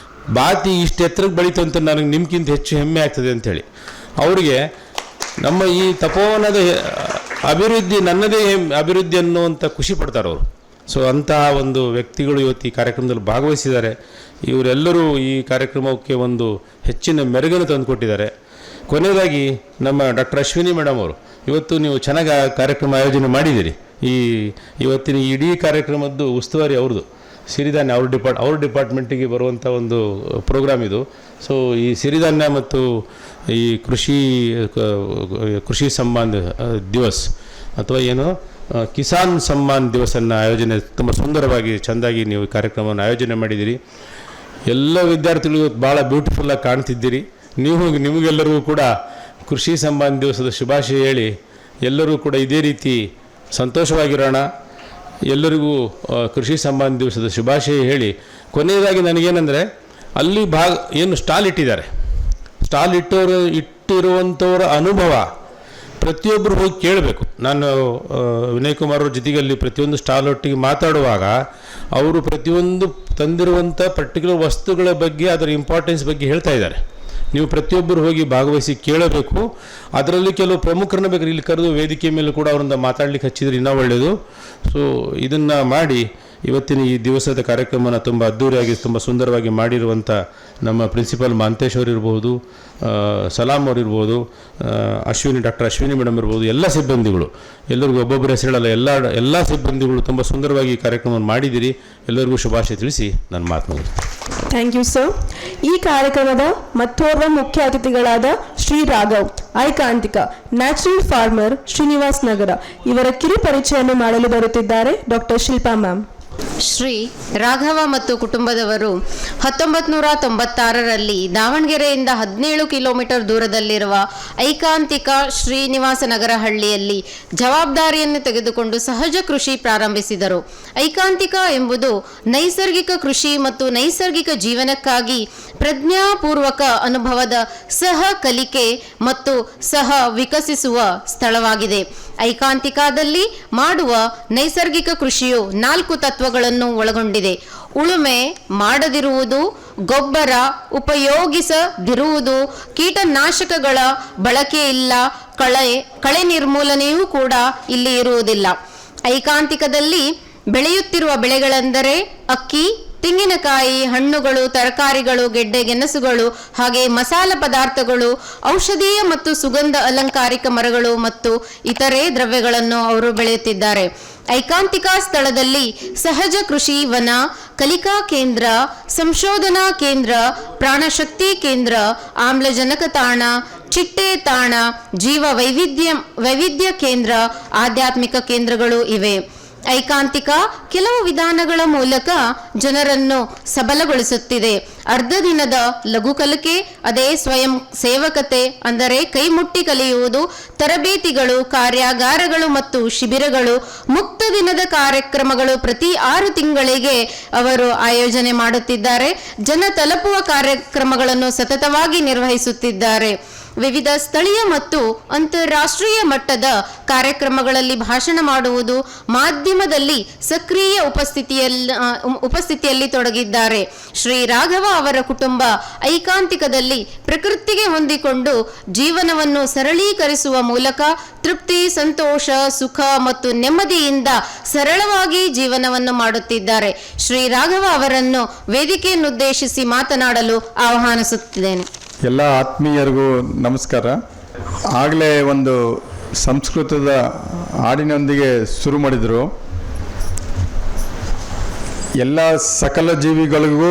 ಬಾತಿ ಇಷ್ಟು ಎತ್ತರಕ್ಕೆ ಬೆಳೀತು ಅಂತ ನನಗೆ ನಿಮ್ಗಿಂತ ಹೆಚ್ಚು ಹೆಮ್ಮೆ ಆಗ್ತದೆ ಅಂಥೇಳಿ. ಅವರಿಗೆ ನಮ್ಮ ಈ ತಪೋವನದ ಅಭಿವೃದ್ಧಿ ನನ್ನದೇ ಅಭಿವೃದ್ಧಿ ಅನ್ನುವಂಥ ಖುಷಿ ಪಡ್ತಾರೆ ಅವರು. ಸೊ ಅಂತಹ ಒಂದು ವ್ಯಕ್ತಿಗಳು ಇವತ್ತು ಈ ಕಾರ್ಯಕ್ರಮದಲ್ಲಿ ಭಾಗವಹಿಸಿದ್ದಾರೆ. ಇವರೆಲ್ಲರೂ ಈ ಕಾರ್ಯಕ್ರಮಕ್ಕೆ ಒಂದು ಹೆಚ್ಚಿನ ಮೆರುಗನ್ನು ತಂದುಕೊಟ್ಟಿದ್ದಾರೆ. ಕೊನೆಯದಾಗಿ ನಮ್ಮ ಡಾಕ್ಟರ್ ಅಶ್ವಿನಿ ಮೇಡಮ್ ಅವರು, ಇವತ್ತು ನೀವು ಚೆನ್ನಾಗಿ ಕಾರ್ಯಕ್ರಮ ಆಯೋಜನೆ ಮಾಡಿದ್ದೀರಿ. ಇವತ್ತಿನ ಇಡೀ ಕಾರ್ಯಕ್ರಮದ್ದು ಉಸ್ತುವಾರಿ ಅವ್ರದ್ದು, ಸಿರಿಧಾನ್ಯ ಅವ್ರ ಡಿಪಾರ್ಟ್ಮೆಂಟಿಗೆ ಬರುವಂಥ ಒಂದು ಪ್ರೋಗ್ರಾಮ್ ಇದು. ಸೊ ಈ ಸಿರಿಧಾನ್ಯ ಮತ್ತು ಈ ಕೃಷಿ ಸಮ್ಮಾನ್ ದಿವಸ್ ಅಥವಾ ಏನು ಕಿಸಾನ್ ಸಮ್ಮಾನ್ ದಿವಸನ್ನು ಆಯೋಜನೆ ತುಂಬ ಸುಂದರವಾಗಿ ಚೆಂದಾಗಿ ನೀವು ಕಾರ್ಯಕ್ರಮವನ್ನು ಆಯೋಜನೆ ಮಾಡಿದ್ದೀರಿ. ಎಲ್ಲ ವಿದ್ಯಾರ್ಥಿಗಳು ಇವತ್ತು ಭಾಳ ಬ್ಯೂಟಿಫುಲ್ಲಾಗಿ ಕಾಣ್ತಿದ್ದೀರಿ. ನಿಮಗೆಲ್ಲರಿಗೂ ಕೂಡ ಕೃಷಿ ಸಮ್ಮಾನ್ ದಿವಸದ ಶುಭಾಶಯ ಹೇಳಿ ಎಲ್ಲರೂ ಕೂಡ ಇದೇ ರೀತಿ ಸಂತೋಷವಾಗಿರೋಣ. ಎಲ್ಲರಿಗೂ ಕೃಷಿ ಸಮ್ಮಾನ್ ದಿವಸದ ಶುಭಾಶಯ ಹೇಳಿ ಕೊನೆಯದಾಗಿ ನನಗೇನೆಂದರೆ ಅಲ್ಲಿ ಏನು ಸ್ಟಾಲ್ ಇಟ್ಟಿದ್ದಾರೆ, ಸ್ಟಾಲ್ ಇಟ್ಟಿರುವಂಥವರ ಅನುಭವ ಪ್ರತಿಯೊಬ್ಬರು ಹೋಗಿ ಕೇಳಬೇಕು. ನಾನು ವಿನಯ್ ಕುಮಾರ್ ಅವ್ರ ಜೊತೆಗೆ ಅಲ್ಲಿ ಪ್ರತಿಯೊಂದು ಸ್ಟಾಲ್ ಒಟ್ಟಿಗೆ ಮಾತಾಡುವಾಗ ಅವರು ಪ್ರತಿಯೊಂದು ತಂದಿರುವಂಥ ಪರ್ಟಿಕ್ಯುಲರ್ ವಸ್ತುಗಳ ಬಗ್ಗೆ ಅದರ ಇಂಪಾರ್ಟೆನ್ಸ್ ಬಗ್ಗೆ ಹೇಳ್ತಾ ಇದ್ದಾರೆ. ನೀವು ಪ್ರತಿಯೊಬ್ಬರು ಹೋಗಿ ಭಾಗವಹಿಸಿ ಕೇಳಬೇಕು. ಅದರಲ್ಲಿ ಕೆಲವು ಪ್ರಮುಖರನ್ನ ಬೇಕಾದ್ರೆ ಇಲ್ಲಿ ಕರೆದು ವೇದಿಕೆ ಮೇಲೆ ಕೂಡ ಅವರಿಂದ ಮಾತಾಡ್ಲಿಕ್ಕೆ ಹಚ್ಚಿದ್ರೆ ಇನ್ನೂ ಒಳ್ಳೆಯದು. ಸೊ ಇದನ್ನು ಮಾಡಿ ಇವತ್ತಿನ ಈ ದಿವಸದ ಕಾರ್ಯಕ್ರಮನ ತುಂಬ ಅದ್ಧೂರಿಯಾಗಿ ತುಂಬ ಸುಂದರವಾಗಿ ಮಾಡಿರುವಂಥ ನಮ್ಮ ಪ್ರಿನ್ಸಿಪಾಲ್ ಮಾಂತೇಶ್ ಅವರು ಇರ್ಬೋದು, ಸಲಾಮ್ ಅವರು ಇರ್ಬೋದು, ಡಾಕ್ಟರ್ ಅಶ್ವಿನಿ ಮೇಡಮ್ ಇರ್ಬೋದು, ಎಲ್ಲ ಸಿಬ್ಬಂದಿಗಳು, ಎಲ್ಲರಿಗೂ ಒಬ್ಬೊಬ್ಬರ ಹೆಸರಲ್ಲ, ಎಲ್ಲ ಸಿಬ್ಬಂದಿಗಳು ತುಂಬ ಸುಂದರವಾಗಿ ಈ ಕಾರ್ಯಕ್ರಮವನ್ನು ಮಾಡಿದ್ದೀರಿ. ಎಲ್ಲರಿಗೂ ಶುಭಾಶಯ ತಿಳಿಸಿ ನನ್ನ ಮಾತು ಮುಗಿಸ್ತೇನೆ. Thank you sir. ಈ ಕಾರ್ಯಕ್ರಮದ ಮತ್ತೋರ್ವ ಮುಖ್ಯ ಅತಿಥಿಗಳಾದ ಶ್ರೀ ರಾಘವ್, ಐಕಾಂತಿಕ, ನ್ಯಾಚುರಲ್ ಫಾರ್ಮರ್, ಶ್ರೀನಿವಾಸ್ ನಗರ ಇವರ ಕಿರು ಪರಿಚಯವನ್ನು ಮಾಡಲು ಬರುತ್ತಿದ್ದಾರೆ ಡಾಕ್ಟರ್ ಶಿಲ್ಪಾ ಮ್ಯಾಮ್. ಶ್ರೀ ರಾಘವ ಮತ್ತು ಕುಟುಂಬದವರು 1996ರಲ್ಲಿ ದಾವಣಗೆರೆಯಿಂದ 17 ಕಿಲೋಮೀಟರ್ ದೂರದಲ್ಲಿರುವ ಐಕಾಂತಿಕ ಶ್ರೀನಿವಾಸ ನಗರ ಹಳ್ಳಿಯಲ್ಲಿ ಜವಾಬ್ದಾರಿಯನ್ನು ತೆಗೆದುಕೊಂಡು ಸಹಜ ಕೃಷಿ ಪ್ರಾರಂಭಿಸಿದರು. ಐಕಾಂತಿಕ ಎಂಬುದು ನೈಸರ್ಗಿಕ ಕೃಷಿ ಮತ್ತು ನೈಸರ್ಗಿಕ ಜೀವನಕ್ಕಾಗಿ ಪ್ರಜ್ಞಾಪೂರ್ವಕ ಅನುಭವದ ಸಹ ಕಲಿಕೆ ಮತ್ತು ಸಹ ವಿಕಸಿಸುವ ಸ್ಥಳವಾಗಿದೆ. ಐಕಾಂತಿಕದಲ್ಲಿ ಮಾಡುವ ನೈಸರ್ಗಿಕ ಕೃಷಿಯು 4 ತತ್ವಗಳನ್ನು ಒಳಗೊಂಡಿದೆ. ಉಳುಮೆ ಮಾಡದಿರುವುದು, ಗೊಬ್ಬರ ಉಪಯೋಗಿಸದಿರುವುದು, ಕೀಟನಾಶಕಗಳ ಬಳಕೆ ಇಲ್ಲ, ಕಳೆ ನಿರ್ಮೂಲನೆಯೂ ಕೂಡ ಇಲ್ಲಿ ಇರುವುದಿಲ್ಲ. ಐಕಾಂತಿಕದಲ್ಲಿ ಬೆಳೆಯುತ್ತಿರುವ ಬೆಳೆಗಳೆಂದರೆ ಅಕ್ಕಿ, ತೆಂಗಿನಕಾಯಿ, ಹಣ್ಣುಗಳು, ತರಕಾರಿಗಳು, ಗೆಡ್ಡೆ ಗೆಣಸುಗಳು, ಹಾಗೆ ಮಸಾಲ ಪದಾರ್ಥಗಳು, ಔಷಧೀಯ ಮತ್ತು ಸುಗಂಧ ಅಲಂಕಾರಿಕ ಮರಗಳು ಮತ್ತು ಇತರೆ ದ್ರವ್ಯಗಳನ್ನು ಅವರು ಬೆಳೆಯುತ್ತಿದ್ದಾರೆ. ಐಕಾಂತಿಕ ಸ್ಥಳದಲ್ಲಿ ಸಹಜ ಕೃಷಿ ವನ, ಕಲಿಕಾ ಕೇಂದ್ರ, ಸಂಶೋಧನಾ ಕೇಂದ್ರ, ಪ್ರಾಣಶಕ್ತಿ ಕೇಂದ್ರ, ಆಮ್ಲಜನಕ ತಾಣ, ಚಿಟ್ಟೆ ತಾಣ, ಜೀವ ವೈವಿಧ್ಯ ಕೇಂದ್ರ, ಆಧ್ಯಾತ್ಮಿಕ ಕೇಂದ್ರಗಳು ಇವೆ. ಐಕಾಂತಿಕ ಕೆಲವು ವಿಧಾನಗಳ ಮೂಲಕ ಜನರನ್ನು ಸಬಲಗೊಳಿಸುತ್ತಿದೆ. ಅರ್ಧ ದಿನದ ಲಘು ಕಲಿಕೆ, ಅದೇ ಸ್ವಯಂ ಸೇವಕತೆ ಅಂದರೆ ಕೈಮುಟ್ಟಿ ಕಲಿಯುವುದು, ತರಬೇತಿಗಳು, ಕಾರ್ಯಾಗಾರಗಳು ಮತ್ತು ಶಿಬಿರಗಳು, ಮುಕ್ತ ದಿನದ ಕಾರ್ಯಕ್ರಮಗಳು ಪ್ರತಿ 6 ತಿಂಗಳಿಗೆ ಅವರು ಆಯೋಜನೆ ಮಾಡುತ್ತಿದ್ದಾರೆ. ಜನ ತಲುಪುವ ಕಾರ್ಯಕ್ರಮಗಳನ್ನು ಸತತವಾಗಿ ನಿರ್ವಹಿಸುತ್ತಿದ್ದಾರೆ. ವಿವಿಧ ಸ್ಥಳೀಯ ಮತ್ತು ಅಂತಾರಾಷ್ಟ್ರೀಯ ಮಟ್ಟದ ಕಾರ್ಯಕ್ರಮಗಳಲ್ಲಿ ಭಾಷಣ ಮಾಡುವುದು, ಮಾಧ್ಯಮದಲ್ಲಿ ಸಕ್ರಿಯ ಉಪಸ್ಥಿತಿಯಲ್ಲಿ ತೊಡಗಿದ್ದಾರೆ. ಶ್ರೀ ರಾಘವ ಅವರ ಕುಟುಂಬ ಐಕಾಂತಿಕದಲ್ಲಿ ಪ್ರಕೃತಿಗೆ ಹೊಂದಿಕೊಂಡು ಜೀವನವನ್ನು ಸರಳೀಕರಿಸುವ ಮೂಲಕ ತೃಪ್ತಿ, ಸಂತೋಷ, ಸುಖ ಮತ್ತು ನೆಮ್ಮದಿಯಿಂದ ಸರಳವಾಗಿ ಜೀವನವನ್ನು ಮಾಡುತ್ತಿದ್ದಾರೆ. ಶ್ರೀ ರಾಘವ ಅವರನ್ನು ವೇದಿಕೆಯನ್ನುದ್ದೇಶಿಸಿ ಮಾತನಾಡಲು ಆಹ್ವಾನಿಸುತ್ತಿದ್ದೇನೆ. ಎಲ್ಲ ಆತ್ಮೀಯರಿಗೂ ನಮಸ್ಕಾರ. ಆಗಲೇ ಒಂದು ಸಂಸ್ಕೃತದ ಹಾಡಿನೊಂದಿಗೆ ಶುರು ಮಾಡಿದರು. ಎಲ್ಲ ಸಕಲ ಜೀವಿಗಳಿಗೂ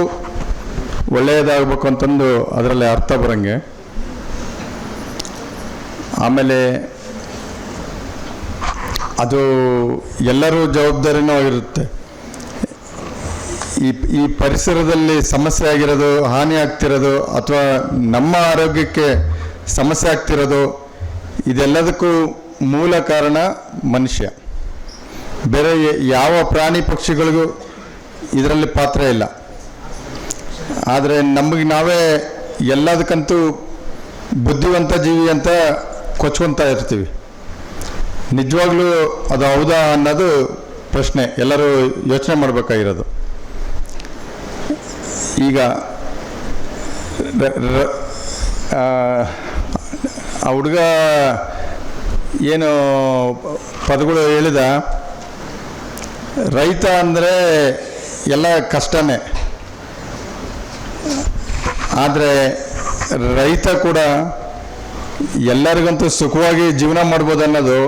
ಒಳ್ಳೆಯದಾಗಬೇಕು ಅಂತಂದು ಅದರಲ್ಲಿ ಅರ್ಥ ಬರಂಗೆ. ಆಮೇಲೆ ಅದು ಎಲ್ಲರೂ ಜವಾಬ್ದಾರಿನೂ ಆಗಿರುತ್ತೆ. ಈ ಪರಿಸರದಲ್ಲಿ ಸಮಸ್ಯೆ ಆಗಿರೋದು, ಹಾನಿ ಆಗ್ತಿರೋದು ಅಥವಾ ನಮ್ಮ ಆರೋಗ್ಯಕ್ಕೆ ಸಮಸ್ಯೆ ಆಗ್ತಿರೋದು, ಇದೆಲ್ಲದಕ್ಕೂ ಮೂಲ ಕಾರಣ ಮನುಷ್ಯ. ಬೇರೆ ಯಾವ ಪ್ರಾಣಿ ಪಕ್ಷಿಗಳಿಗೂ ಇದರಲ್ಲಿ ಪಾತ್ರ ಇಲ್ಲ. ಆದರೆ ನಮಗೆ ನಾವೇ ಎಲ್ಲದಕ್ಕಂತೂ ಬುದ್ಧಿವಂತ ಜೀವಿ ಅಂತ ಕೊಚ್ಕೊತಾ ಇರ್ತೀವಿ. ನಿಜವಾಗ್ಲೂ ಅದು ಹೌದಾ ಅನ್ನೋದು ಪ್ರಶ್ನೆ ಎಲ್ಲರೂ ಯೋಚನೆ ಮಾಡಬೇಕಾಗಿರೋದು. ಈಗ ಆ ಹುಡುಗ ಏನು ಪದಗಳು ಹೇಳಿದ, ರೈತ ಅಂದರೆ ಎಲ್ಲ ಕಷ್ಟನೇ. ಆದರೆ ರೈತ ಕೂಡ ಎಲ್ಲರಿಗಂತೂ ಸುಖವಾಗಿ ಜೀವನ ಮಾಡ್ಬೋದು ಅನ್ನೋದು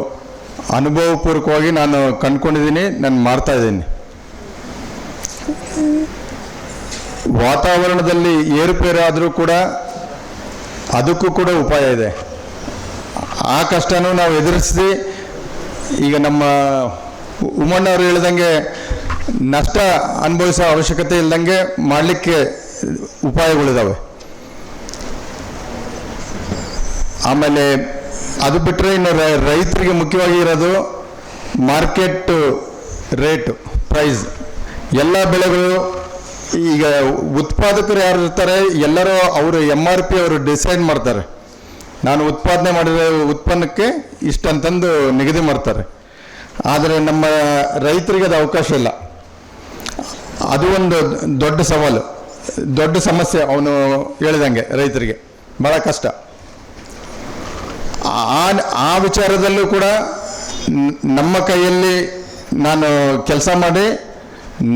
ಅನುಭವಪೂರ್ವಕವಾಗಿ ನಾನು ಕಂಡುಕೊಂಡಿದ್ದೀನಿ, ನಾನು ಮಾಡ್ತಾಯಿದ್ದೀನಿ. ವಾತಾವರಣದಲ್ಲಿ ಏರುಪೇರಾದರೂ ಕೂಡ ಅದಕ್ಕೂ ಕೂಡ ಉಪಾಯ ಇದೆ. ಆ ಕಷ್ಟನೂ ನಾವು ಎದುರಿಸಿ ಈಗ ನಮ್ಮ ಉಮ್ಮಣ್ಣವರು ಹೇಳ್ದಂಗೆ ನಷ್ಟ ಅನುಭವಿಸೋ ಅವಶ್ಯಕತೆ ಇಲ್ದಂಗೆ ಮಾಡಲಿಕ್ಕೆ ಉಪಾಯಗಳಿದ್ದಾವೆ. ಆಮೇಲೆ ಅದು ಬಿಟ್ಟರೆ ಇನ್ನು ರೈತರಿಗೆ ಮುಖ್ಯವಾಗಿ ಇರೋದು ಮಾರ್ಕೆಟ್ ರೇಟ್, ಪ್ರೈಸ್. ಎಲ್ಲ ಬೆಳೆಗಳು ಈಗ ಉತ್ಪಾದಕರು ಯಾರು ಇರ್ತಾರೆ ಎಲ್ಲರೂ ಅವರು MRP ಅವರು ಡಿಸೈಡ್ ಮಾಡ್ತಾರೆ. ನಾನು ಉತ್ಪಾದನೆ ಮಾಡಿರೋ ಉತ್ಪನ್ನಕ್ಕೆ ಇಷ್ಟಂತಂದು ನಿಗದಿ ಮಾಡ್ತಾರೆ. ಆದರೆ ನಮ್ಮ ರೈತರಿಗೆ ಅದು ಅವಕಾಶ ಇಲ್ಲ. ಅದು ಒಂದು ದೊಡ್ಡ ಸವಾಲು, ದೊಡ್ಡ ಸಮಸ್ಯೆ ಅವನು ಹೇಳಿದಂಗೆ ರೈತರಿಗೆ. ಭಾಳ ಕಷ್ಟ. ಆ ವಿಚಾರದಲ್ಲೂ ಕೂಡ ನಮ್ಮ ಕೈಯಲ್ಲಿ ನಾನು ಕೆಲಸ ಮಾಡಿ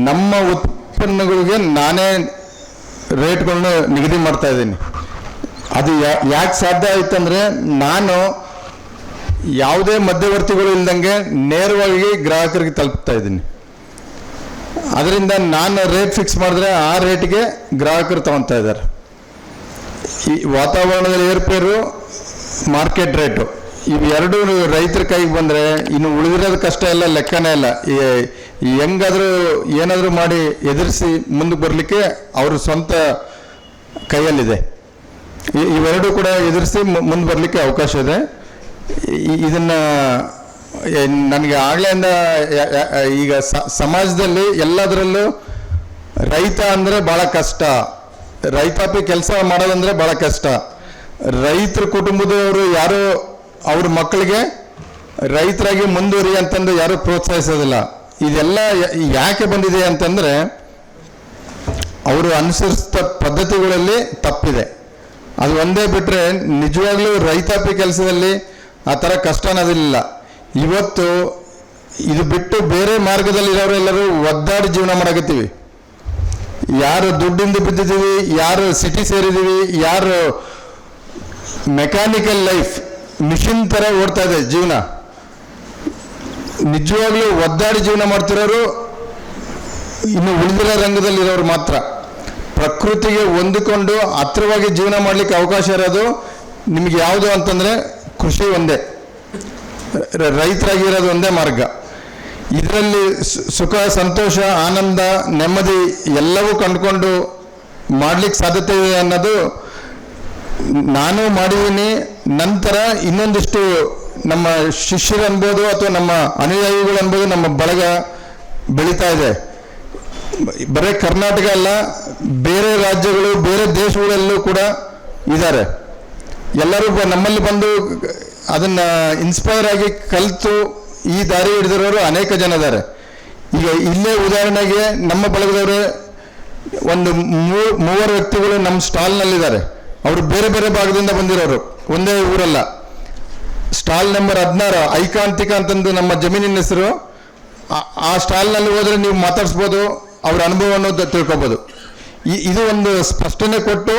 ನಮ್ಮ ಉತ್ಪನ್ನಗಳಿಗೆ ನಾನೇ ರೇಟ್ಗಳನ್ನ ನಿಗದಿ ಮಾಡ್ತಾ ಇದ್ದೀನಿ. ಅದು ಯಾಕೆ ಸಾಧ್ಯ ಆಯ್ತಂದರೆ ನಾನು ಯಾವುದೇ ಮಧ್ಯವರ್ತಿಗಳು ಇಲ್ದಂಗೆ ನೇರವಾಗಿ ಗ್ರಾಹಕರಿಗೆ ತಲುಪ್ತಾ ಇದ್ದೀನಿ. ಅದರಿಂದ ನಾನು ರೇಟ್ ಫಿಕ್ಸ್ ಮಾಡಿದ್ರೆ ಆ ರೇಟ್ಗೆ ಗ್ರಾಹಕರು ತಗೊತಾ ಇದ್ದಾರೆ. ಈ ವಾತಾವರಣದಲ್ಲಿ ಏರ್ಪೇರು, ಮಾರ್ಕೆಟ್ ರೇಟು ಇವೆರಡೂ ರೈತರ ಕೈಗೆ ಬಂದರೆ ಇನ್ನು ಉಳಿದಿರೋದು ಕಷ್ಟ ಎಲ್ಲ ಲೆಕ್ಕನೇ ಇಲ್ಲ. ಹೆಂಗಾದರೂ ಏನಾದರೂ ಮಾಡಿ ಎದುರಿಸಿ ಮುಂದಕ್ಕೆ ಬರಲಿಕ್ಕೆ ಅವ್ರ ಸ್ವಂತ ಕೈಯಲ್ಲಿದೆ. ಇವೆರಡೂ ಕೂಡ ಎದುರಿಸಿ ಮುಂದೆ ಬರಲಿಕ್ಕೆ ಅವಕಾಶ ಇದೆ. ಇದನ್ನು ನನಗೆ ಆಗಲಿಂದ ಈಗ ಸಮಾಜದಲ್ಲಿ ಎಲ್ಲದರಲ್ಲೂ ರೈತ ಅಂದರೆ ಭಾಳ ಕಷ್ಟ, ರೈತಾಪಿ ಕೆಲಸ ಮಾಡೋದಂದರೆ ಭಾಳ ಕಷ್ಟ. ರೈತರ ಕುಟುಂಬದವರು ಯಾರು ಅವ್ರ ಮಕ್ಕಳಿಗೆ ರೈತರಾಗಿ ಮುಂದುವರಿ ಅಂತಂದು ಯಾರೂ ಪ್ರೋತ್ಸಾಹಿಸೋದಿಲ್ಲ. ಇದೆಲ್ಲ ಯಾಕೆ ಬಂದಿದೆ ಅಂತಂದರೆ ಅವರು ಅನುಸರಿಸಿದ ಪದ್ಧತಿಗಳಲ್ಲಿ ತಪ್ಪಿದೆ. ಅದು ಒಂದೇ ಬಿಟ್ಟರೆ ನಿಜವಾಗ್ಲೂ ರೈತಾಪಿ ಕೆಲಸದಲ್ಲಿ ಆ ಥರ ಕಷ್ಟ ಅನ್ನೋದಿಲ್ಲ. ಇವತ್ತು ಇದು ಬಿಟ್ಟು ಬೇರೆ ಮಾರ್ಗದಲ್ಲಿರೋರೆಲ್ಲರೂ ಒದ್ದಾಡಿ ಜೀವನ ಮಾಡಕತ್ತೀವಿ. ಯಾರು ದುಡ್ಡಿಂದ ಬಿದ್ದಿದ್ದೀವಿ, ಯಾರು ಸಿಟಿ ಸೇರಿದ್ದೀವಿ, ಯಾರು ಮೆಕ್ಯಾನಿಕಲ್ ಲೈಫ್ ಮಿಷಿನ್ ಥರ ಓಡ್ತಾ ಇದೆ ಜೀವನ. ನಿಜವಾಗ್ಲೂ ಒದ್ದಾಡಿ ಜೀವನ ಮಾಡ್ತಿರೋರು ಇನ್ನು ಉಳಿದಿರೋ ರಂಗದಲ್ಲಿರೋರು ಮಾತ್ರ. ಪ್ರಕೃತಿಗೆ ಹೊಂದಿಕೊಂಡು ಹತ್ತಿರವಾಗಿ ಜೀವನ ಮಾಡಲಿಕ್ಕೆ ಅವಕಾಶ ಇರೋದು ನಿಮಗೆ ಯಾವುದು ಅಂತಂದರೆ ಕೃಷಿ ಒಂದೇ, ರೈತರಾಗಿರೋದು ಒಂದೇ ಮಾರ್ಗ. ಇದರಲ್ಲಿ ಸುಖ, ಸಂತೋಷ, ಆನಂದ, ನೆಮ್ಮದಿ ಎಲ್ಲವೂ ಕಂಡುಕೊಂಡು ಮಾಡಲಿಕ್ಕೆ ಸಾಧ್ಯತೆ ಇದೆ ಅನ್ನೋದು ನಾನು ಮಾಡಿದ್ದೀನಿ. ನಂತರ ಇನ್ನೊಂದಿಷ್ಟು ನಮ್ಮ ಶಿಷ್ಯರು ಅನ್ಬೋದು ಅಥವಾ ನಮ್ಮ ಅನುಯಾಯಿಗಳು ಅನ್ಬೋದು, ನಮ್ಮ ಬಳಗ ಬೆಳೀತಾ ಇದೆ. ಬರೀ ಕರ್ನಾಟಕ ಅಲ್ಲ, ಬೇರೆ ರಾಜ್ಯಗಳು, ಬೇರೆ ದೇಶಗಳಲ್ಲೂ ಕೂಡ ಇದ್ದಾರೆ. ಎಲ್ಲರೂ ನಮ್ಮಲ್ಲಿ ಬಂದು ಅದನ್ನು ಇನ್ಸ್ಪೈರ್ ಆಗಿ ಕಲಿತು ಈ ದಾರಿ ಹಿಡಿದಿರೋರು ಅನೇಕ ಜನ ಇದ್ದಾರೆ. ಈಗ ಇಲ್ಲೇ ಉದಾಹರಣೆಗೆ ನಮ್ಮ ಬಳಗದವರು ಒಂದು ಮೂವರು ವ್ಯಕ್ತಿಗಳು ನಮ್ಮ ಸ್ಟಾಲ್ನಲ್ಲಿದ್ದಾರೆ. ಅವರು ಬೇರೆ ಬೇರೆ ಭಾಗದಿಂದ ಬಂದಿರೋರು, ಒಂದೇ ಊರಲ್ಲ. ಸ್ಟಾಲ್ ನಂಬರ್ 16 ಐಕಾಂತಿಕ ಅಂತಂದು ನಮ್ಮ ಜಮೀನಿನ ಹೆಸರು. ಆ ಸ್ಟಾಲ್ನಲ್ಲಿ ಹೋದರೆ ನೀವು ಮಾತಾಡಿಸ್ಬೋದು, ಅವ್ರ ಅನುಭವವನ್ನು ತಿಳ್ಕೊಬೋದು. ಇದು ಒಂದು ಸ್ಪಷ್ಟನೆ ಕೊಟ್ಟು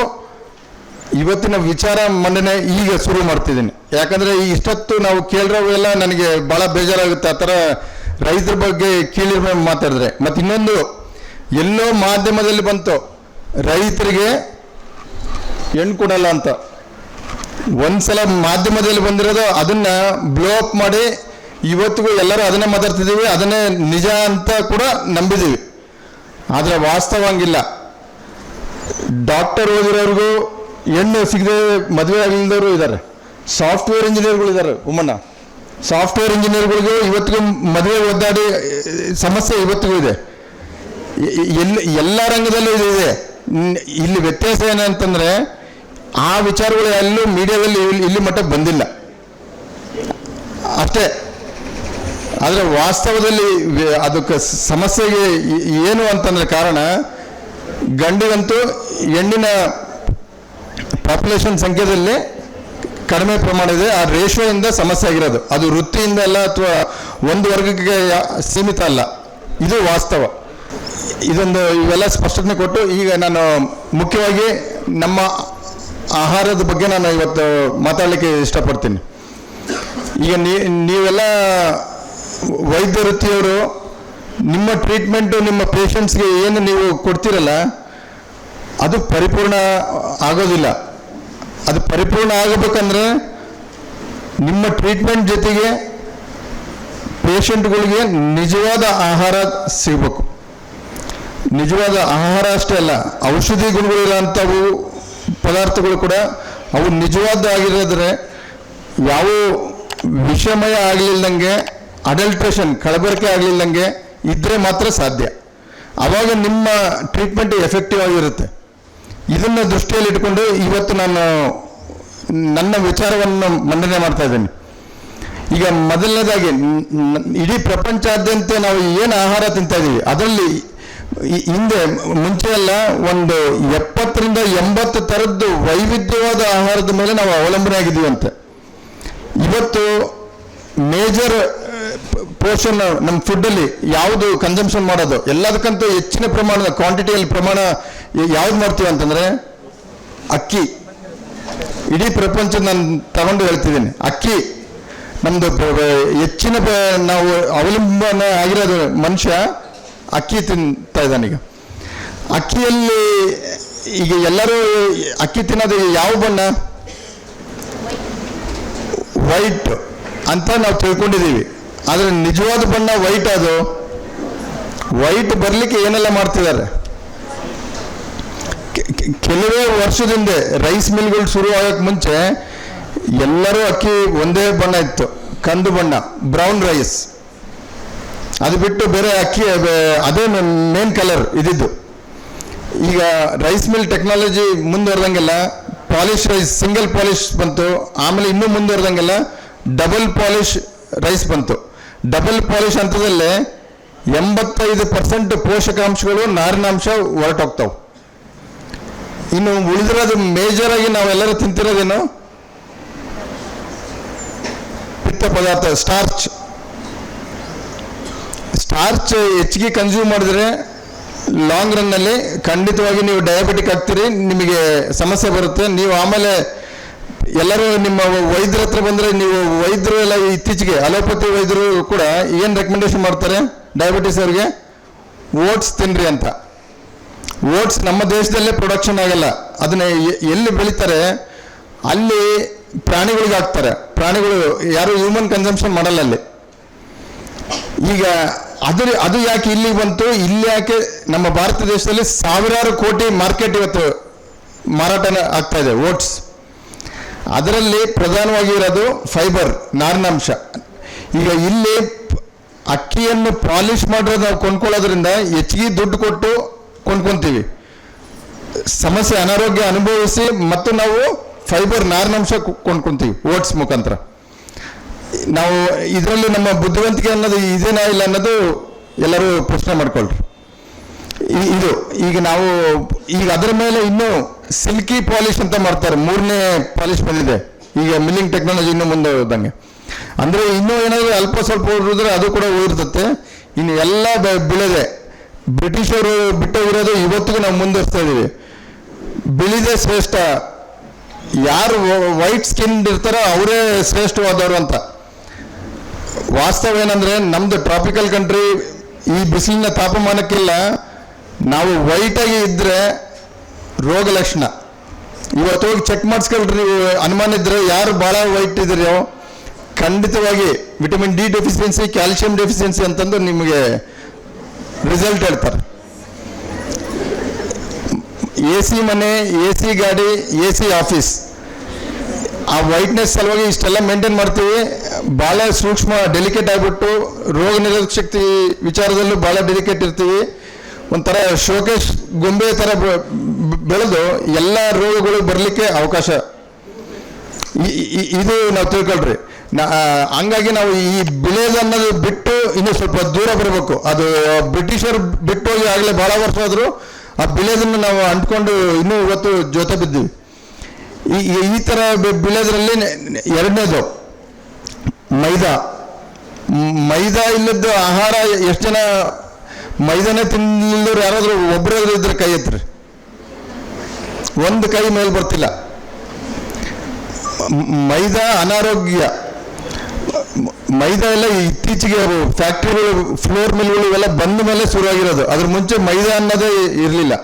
ಇವತ್ತಿನ ವಿಚಾರ ಮಂಡನೆ ಈಗ ಶುರು ಮಾಡ್ತಿದ್ದೀನಿ. ಯಾಕಂದರೆ ಇಷ್ಟೊತ್ತು ನಾವು ಕೇಳಿರೋವೆಲ್ಲ ನನಗೆ ಭಾಳ ಬೇಜಾರಾಗುತ್ತೆ. ಆ ಥರ ರೈತರ ಬಗ್ಗೆ ಕೀಳಿರ ಮಾತಾಡಿದ್ರೆ. ಮತ್ತು ಇನ್ನೊಂದು ಎಲ್ಲೋ ಮಾಧ್ಯಮದಲ್ಲಿ ಬಂತು, ರೈತರಿಗೆ ಹೆಣ್ಣು ಕೊಡಲ್ಲ ಅಂತ. ಒಂದ್ಸಲ ಮಾಧ್ಯಮದಲ್ಲಿ ಬಂದಿರೋದು ಅದನ್ನು ಬ್ಲೋ ಅಪ್ ಮಾಡಿ ಇವತ್ತಿಗೂ ಎಲ್ಲರೂ ಅದನ್ನೇ ಮಾತಾಡ್ತಿದ್ದೀವಿ, ಅದನ್ನೇ ನಿಜ ಅಂತ ಕೂಡ ನಂಬಿದ್ದೀವಿ. ಆದರೆ ವಾಸ್ತವ ಹಂಗಿಲ್ಲ. ಡಾಕ್ಟರ್ ಓದಿರೋರಿಗೂ ಹೆಣ್ಣು ಸಿಗದೆ ಮದುವೆ ಆಗಿಲ್ಲದವರು ಇದ್ದಾರೆ. ಸಾಫ್ಟ್ವೇರ್ ಇಂಜಿನಿಯರ್ಗಳಿದ್ದಾರೆ ಉಮ್ಮಣ್ಣ. ಸಾಫ್ಟ್ವೇರ್ ಇಂಜಿನಿಯರ್ಗಳಿಗೂ ಇವತ್ತಿಗೂ ಮದುವೆ ಒದ್ದಾಡಿ ಸಮಸ್ಯೆ ಇವತ್ತಿಗೂ ಇದೆ. ಎಲ್ಲ ರಂಗದಲ್ಲೂ ಇದೆ. ಇಲ್ಲಿ ವ್ಯತ್ಯಾಸ ಏನಂತಂದರೆ ಆ ವಿಚಾರಗಳು ಎಲ್ಲೂ ಮೀಡಿಯಾದಲ್ಲಿ ಇಲ್ಲಿ ಮಟ್ಟಕ್ಕೆ ಬಂದಿಲ್ಲ ಅಷ್ಟೇ. ಆದರೆ ವಾಸ್ತವದಲ್ಲಿ ಅದಕ್ಕೆ ಸಮಸ್ಯೆಗೆ ಏನು ಅಂತಂದರೆ ಕಾರಣ, ಗಂಡಿಗಂತೂ ಹೆಣ್ಣಿನ ಪಾಪ್ಯುಲೇಷನ್ ಸಂಖ್ಯೆಯಲ್ಲಿ ಕಡಿಮೆ ಪ್ರಮಾಣ ಇದೆ. ಆ ರೇಷೋಯಿಂದ ಸಮಸ್ಯೆ ಆಗಿರೋದು. ಅದು ವೃತ್ತಿಯಿಂದ ಅಲ್ಲ ಅಥವಾ ಒಂದು ವರ್ಗಕ್ಕೆ ಸೀಮಿತ ಅಲ್ಲ, ಇದು ವಾಸ್ತವ. ಇದೊಂದು ಇವೆಲ್ಲ ಸ್ಪಷ್ಟನೆ ಕೊಟ್ಟು ಈಗ ನಾನು ಮುಖ್ಯವಾಗಿ ನಮ್ಮ ಆಹಾರದ ಬಗ್ಗೆ ನಾನು ಇವತ್ತು ಮಾತಾಡಲಿಕ್ಕೆ ಇಷ್ಟಪಡ್ತೀನಿ. ಈಗ ನೀವೆಲ್ಲ ವೈದ್ಯ ವೃತ್ತಿಯವರು, ನಿಮ್ಮ ಟ್ರೀಟ್ಮೆಂಟು ನಿಮ್ಮ ಪೇಷಂಟ್ಸ್ಗೆ ಏನು ನೀವು ಕೊಡ್ತೀರಲ್ಲ ಅದು ಪರಿಪೂರ್ಣ ಆಗೋದಿಲ್ಲ. ಅದು ಪರಿಪೂರ್ಣ ಆಗಬೇಕಂದ್ರೆ ನಿಮ್ಮ ಟ್ರೀಟ್ಮೆಂಟ್ ಜೊತೆಗೆ ಪೇಷಂಟ್ಗಳಿಗೆ ನಿಜವಾದ ಆಹಾರ ಸಿಗಬೇಕು. ನಿಜವಾದ ಆಹಾರ ಅಷ್ಟೇ ಅಲ್ಲ, ಔಷಧಿ ಗುಣಗಳಿರೋಂಥವು ಪದಾರ್ಥಗಳು ಕೂಡ ಅವು ನಿಜವಾದ ಆಗಿರೋದ್ರೆ, ಯಾವ ವಿಷಮಯ ಆಗಲಿಲ್ಲದಂಗೆ, ಅಡಲ್ಟ್ರೇಷನ್ ಕಲಬೆರಕೆ ಆಗಲಿಲ್ಲದಂಗೆ ಇದ್ದರೆ ಮಾತ್ರ ಸಾಧ್ಯ. ಆವಾಗ ನಿಮ್ಮ ಟ್ರೀಟ್ಮೆಂಟ್ ಎಫೆಕ್ಟಿವ್ ಆಗಿರುತ್ತೆ. ಇದನ್ನು ದೃಷ್ಟಿಯಲ್ಲಿ ಇಟ್ಕೊಂಡು ಇವತ್ತು ನಾನು ನನ್ನ ವಿಚಾರವನ್ನು ಮಂಡನೆ ಮಾಡ್ತಾ ಇದ್ದೀನಿ. ಈಗ ಮೊದಲನೇದಾಗಿ ಇಡೀ ಪ್ರಪಂಚಾದ್ಯಂತ ನಾವು ಏನು ಆಹಾರ ತಿಂತಾ ಇದ್ದೀವಿ ಅದರಲ್ಲಿ ಹಿಂದೆ ಮುಂಚೆ ಎಲ್ಲ ಒಂದು 70% 50 ಥರದ್ದು ವೈವಿಧ್ಯವಾದ ಆಹಾರದ ಮೇಲೆ ನಾವು ಅವಲಂಬನೆ ಆಗಿದ್ದೀವಿ ಅಂತ. ಇವತ್ತು ಮೇಜರ್ ಪೋರ್ಷನ್ ನಮ್ಮ ಫುಡ್ಡಲ್ಲಿ ಯಾವುದು ಕನ್ಸಂಪ್ಷನ್ ಮಾಡೋದು, ಎಲ್ಲದಕ್ಕಂತೂ ಹೆಚ್ಚಿನ ಪ್ರಮಾಣದ ಕ್ವಾಂಟಿಟಿಯಲ್ಲಿ ಪ್ರಮಾಣ ಯಾವ್ದು ಮಾಡ್ತೀವಿ ಅಂತಂದರೆ ಅಕ್ಕಿ. ಇಡೀ ಪ್ರಪಂಚ ನಾನು ತಗೊಂಡು ಹೇಳ್ತಿದ್ದೀನಿ, ಅಕ್ಕಿ ನಮ್ಮದು ಹೆಚ್ಚಿನ ನಾವು ಅವಲಂಬನೆ ಆಗಿರೋದು ಮನುಷ್ಯ ಅಕ್ಕಿ ತಿಂತಾ ಇದ್ದಾನೀಗ. ಅಕ್ಕಿಯಲ್ಲಿ ಈಗ ಎಲ್ಲರೂ ಅಕ್ಕಿ ತಿನ್ನೋದು ಯಾವ ಬಣ್ಣ? ವೈಟ್ ಅಂತ ನಾವು ತಿಳ್ಕೊಂಡಿದ್ದೀವಿ. ಆದರೆ ನಿಜವಾದ ಬಣ್ಣ ವೈಟ್. ಅದು ವೈಟ್ ಬರಲಿಕ್ಕೆ ಏನೆಲ್ಲ ಮಾಡ್ತಿದ್ದಾರೆ? ಕೆಲವೇ ವರ್ಷದಿಂದ ರೈಸ್ ಮಿಲ್ಗಳು ಶುರು ಆಗೋಕ್ಕೆ ಮುಂಚೆ ಎಲ್ಲರೂ ಅಕ್ಕಿ ಒಂದೇ ಬಣ್ಣ ಇತ್ತು, ಕಂದು ಬಣ್ಣ, ಬ್ರೌನ್ ರೈಸ್. ಅದು ಬಿಟ್ಟು ಬೇರೆ ಅಕ್ಕಿ ಅದೇ ಮೇನ್ ಕಲರ್ ಇದ್ದಿದ್ದು. ಈಗ ರೈಸ್ ಮಿಲ್ ಟೆಕ್ನಾಲಜಿ ಮುಂದುವರೆದಂಗೆಲ್ಲ ಪಾಲಿಶ್ ರೈಸ್, ಸಿಂಗಲ್ ಪಾಲಿಶ್ ಬಂತು. ಆಮೇಲೆ ಇನ್ನೂ ಮುಂದುವರೆದಂಗೆಲ್ಲ ಡಬಲ್ ಪಾಲಿಶ್ ರೈಸ್ ಬಂತು. ಡಬಲ್ ಪಾಲಿಶ್ ಹಂತದಲ್ಲೇ 85% ಪೋಷಕಾಂಶಗಳು, ನಾರಿನಾಂಶ ಹೊರಟೋಗ್ತಾವೆ. ಇನ್ನು ಉಳಿದಿರೋದು ಮೇಜರ್ ಆಗಿ ನಾವೆಲ್ಲರೂ ತಿಂತಿರೋದೇನು? ಪಿತ್ತ ಪದಾರ್ಥ, ಸ್ಟಾರ್ಚ್. ಸ್ಟಾರ್ಚ್ ಹೆಚ್ಚಿಗೆ ಕನ್ಸ್ಯೂಮ್ ಮಾಡಿದ್ರೆ ಲಾಂಗ್ ರನ್ನಲ್ಲಿ ಖಂಡಿತವಾಗಿ ನೀವು ಡಯಾಬಿಟಿಕ್ ಆಗ್ತೀರಿ, ನಿಮಗೆ ಸಮಸ್ಯೆ ಬರುತ್ತೆ. ನೀವು ಆಮೇಲೆ ಎಲ್ಲರೂ ನಿಮ್ಮ ವೈದ್ಯರ ಹತ್ರ ಬಂದರೆ, ನೀವು ವೈದ್ಯರು ಎಲ್ಲ ಇತ್ತೀಚೆಗೆ ಅಲೋಪತಿ ವೈದ್ಯರು ಕೂಡ ಏನು ರೆಕಮೆಂಡೇಶನ್ ಮಾಡ್ತಾರೆ ಡಯಾಬಿಟಿಸ್ ಅವರಿಗೆ? ಓಟ್ಸ್ ತಿನ್ನಿರಿ ಅಂತ. ಓಟ್ಸ್ ನಮ್ಮ ದೇಶದಲ್ಲೇ ಪ್ರೊಡಕ್ಷನ್ ಆಗಲ್ಲ, ಅದನ್ನ ಎಲ್ಲಿ ಬೆಳೀತಾರೆ ಅಲ್ಲಿ ಪ್ರಾಣಿಗಳಿಗೆ ಹಾಕ್ತಾರೆ. ಪ್ರಾಣಿಗಳು ಯಾರು ಹ್ಯೂಮನ್ ಕನ್ಸಂಪ್ಷನ್ ಮಾಡಲ್ಲ ಅಲ್ಲಿ. ಈಗ ಅದು ಯಾಕೆ ಇಲ್ಲಿಗೆ ಬಂತು? ಇಲ್ಲಿ ಯಾಕೆ ನಮ್ಮ ಭಾರತ ದೇಶದಲ್ಲಿ ಸಾವಿರಾರು ಕೋಟಿ ಮಾರ್ಕೆಟ್ ಇವತ್ತು ಮಾರಾಟ ಆಗ್ತಾ ಇದೆ ಓಟ್ಸ್. ಅದರಲ್ಲಿ ಪ್ರಧಾನವಾಗಿ ಇರೋದು ಫೈಬರ್, ನಾರಿನಾಂಶ. ಈಗ ಇಲ್ಲಿ ಅಕ್ಕಿಯನ್ನು ಪಾಲಿಶ್ ಮಾಡಿರೋದು ನಾವು ಕೊಂಡ್ಕೊಳ್ಳೋದ್ರಿಂದ ಹೆಚ್ಚಿಗೆ ದುಡ್ಡು ಕೊಟ್ಟು ಕೊಂಡ್ಕೊತೀವಿ, ಸಮಸ್ಯೆ ಅನಾರೋಗ್ಯ ಅನುಭವಿಸಿ, ಮತ್ತು ನಾವು ಫೈಬರ್, ನಾರಿನಾಂಶ ಕೊಂಡ್ಕೊತೀವಿ ಓಟ್ಸ್ ಮುಖಾಂತರ. ನಾವು ಇದರಲ್ಲಿ ನಮ್ಮ ಬುದ್ಧಿವಂತಿಕೆ ಅನ್ನೋದು ಇದೇನಾ ಇಲ್ಲ ಅನ್ನೋದು ಎಲ್ಲರೂ ಪ್ರಶ್ನೆ ಮಾಡ್ಕೊಳ್ರಿ. ಇದು ಈಗ ನಾವು ಈಗ ಅದರ ಮೇಲೆ ಇನ್ನೂ ಸಿಲ್ಕಿ ಪಾಲಿಶ್ ಅಂತ ಮಾಡ್ತಾರೆ, 3ನೇ ಪಾಲಿಶ್ ಬಂದಿದೆ ಈಗ ಮಿಲ್ಲಿಂಗ್ ಟೆಕ್ನಾಲಜಿ ಇನ್ನೂ ಮುಂದೆ ಹೋದಂಗೆ. ಅಂದರೆ ಇನ್ನೂ ಏನಾದರೂ ಅಲ್ಪ ಸ್ವಲ್ಪ ಉಳಿದ್ರೆ ಅದು ಕೂಡ ಉಳಿರ್ತತೆ. ಇನ್ನು ಎಲ್ಲ ಬಿಳದೆ ಬ್ರಿಟಿಷರು ಬಿಟ್ಟೋಗಿರೋದು ಇವತ್ತಿಗೂ ನಾವು ಮುಂದುವರಿಸ್ತಾ ಇದ್ದೀವಿ. ಬಿಳಿದೆ ಶ್ರೇಷ್ಠ, ಯಾರು ವೈಟ್ ಸ್ಕಿನ್ ಇರ್ತಾರೋ ಅವರೇ ಶ್ರೇಷ್ಠವಾದವರು ಅಂತ. ವಾಸ್ತವ ಏನಂದರೆ ನಮ್ಮದು ಟ್ರಾಪಿಕಲ್ ಕಂಟ್ರಿ, ಈ ಬಿಸಿಲಿನ ತಾಪಮಾನಕ್ಕೆಲ್ಲ ನಾವು ವೈಟಾಗಿ ಇದ್ದರೆ ರೋಗ ಲಕ್ಷಣ. ಇವತ್ತು ಹೋಗಿ ಚೆಕ್ ಮಾಡಿಸ್ಕೊಳ್ರಿ, ನೀವು ಅನುಮಾನ ಇದ್ದರೆ ಯಾರು ಭಾಳ ವೈಟ್ ಇದ್ದೀರೋ ಖಂಡಿತವಾಗಿ vitamin D deficiency, calcium deficiency ಅಂತಂದು ನಿಮಗೆ ರಿಸಲ್ಟ್ ಹೇಳ್ತಾರೆ. AC ಮನೆ, AC ಗಾಡಿ, AC ಆಫೀಸ್, ಆ ವೈಟ್ನೆಸ್ ಸಲುವಾಗಿ ಇಷ್ಟೆಲ್ಲ ಮೇಂಟೈನ್ ಮಾಡ್ತೀವಿ. ಭಾಳ ಸೂಕ್ಷ್ಮ, ಡೆಲಿಕೇಟ್ ಆಗಿಬಿಟ್ಟು ರೋಗ ನಿರೋಧಕ ಶಕ್ತಿ ವಿಚಾರದಲ್ಲೂ ಭಾಳ ಡೆಲಿಕೇಟ್ ಇರ್ತೀವಿ. ಒಂಥರ ಶೋಕೇಶ್ ಗೊಂಬೆ ಥರ ಬೆಳೆದು ಎಲ್ಲ ರೋಗಗಳು ಬರಲಿಕ್ಕೆ ಅವಕಾಶ. ಇದು ನಾವು ತಿಳ್ಕೊಳ್ರಿ. ಹಂಗಾಗಿ ನಾವು ಈ ಬಿಳೆದು ಅನ್ನೋದು ಬಿಟ್ಟು ಇನ್ನೂ ಸ್ವಲ್ಪ ದೂರ ಬರಬೇಕು. ಅದು ಬ್ರಿಟಿಷರು ಬಿಟ್ಟು ಹೋಗಿ ಆಗಲೇ ಭಾಳ ವರ್ಷ ಆದರೂ ಆ ಬಿಳೆದನ್ನು ನಾವು ಅಂಟ್ಕೊಂಡು ಇನ್ನೂ ಇವತ್ತು ಜೊತೆ ಬಿದ್ದೀವಿ. ಈ ಥರ ಬಿಳೆದ್ರಲ್ಲಿ ಎರಡನೇದು ಮೈದಾ ಇಲ್ಲದ್ದು ಆಹಾರ. ಎಷ್ಟು ಜನ ಮೈದಾನೇ ತಿನ್ನಲಿಲ್ಲವ್ರು ಯಾರಾದರೂ ಒಬ್ಬರಾದ್ರೂ ಇದ್ರೆ ಕೈ ಎತ್ತರಿ. ಒಂದು ಕೈ ಮೇಲೆ ಬರ್ತಿಲ್ಲ. ಮೈದಾ ಅನಾರೋಗ್ಯ. ಮೈದಾ ಎಲ್ಲ ಇತ್ತೀಚೆಗೆ ಫ್ಯಾಕ್ಟ್ರಿಗಳು, ಫ್ಲೋರ್ ಮಿಲ್ಗಳು ಇವೆಲ್ಲ ಬಂದ ಮೇಲೆ ಶುರುವಾಗಿರೋದು. ಅದ್ರ ಮುಂಚೆ ಮೈದಾ ಅನ್ನೋದೇ ಇರಲಿಲ್ಲ.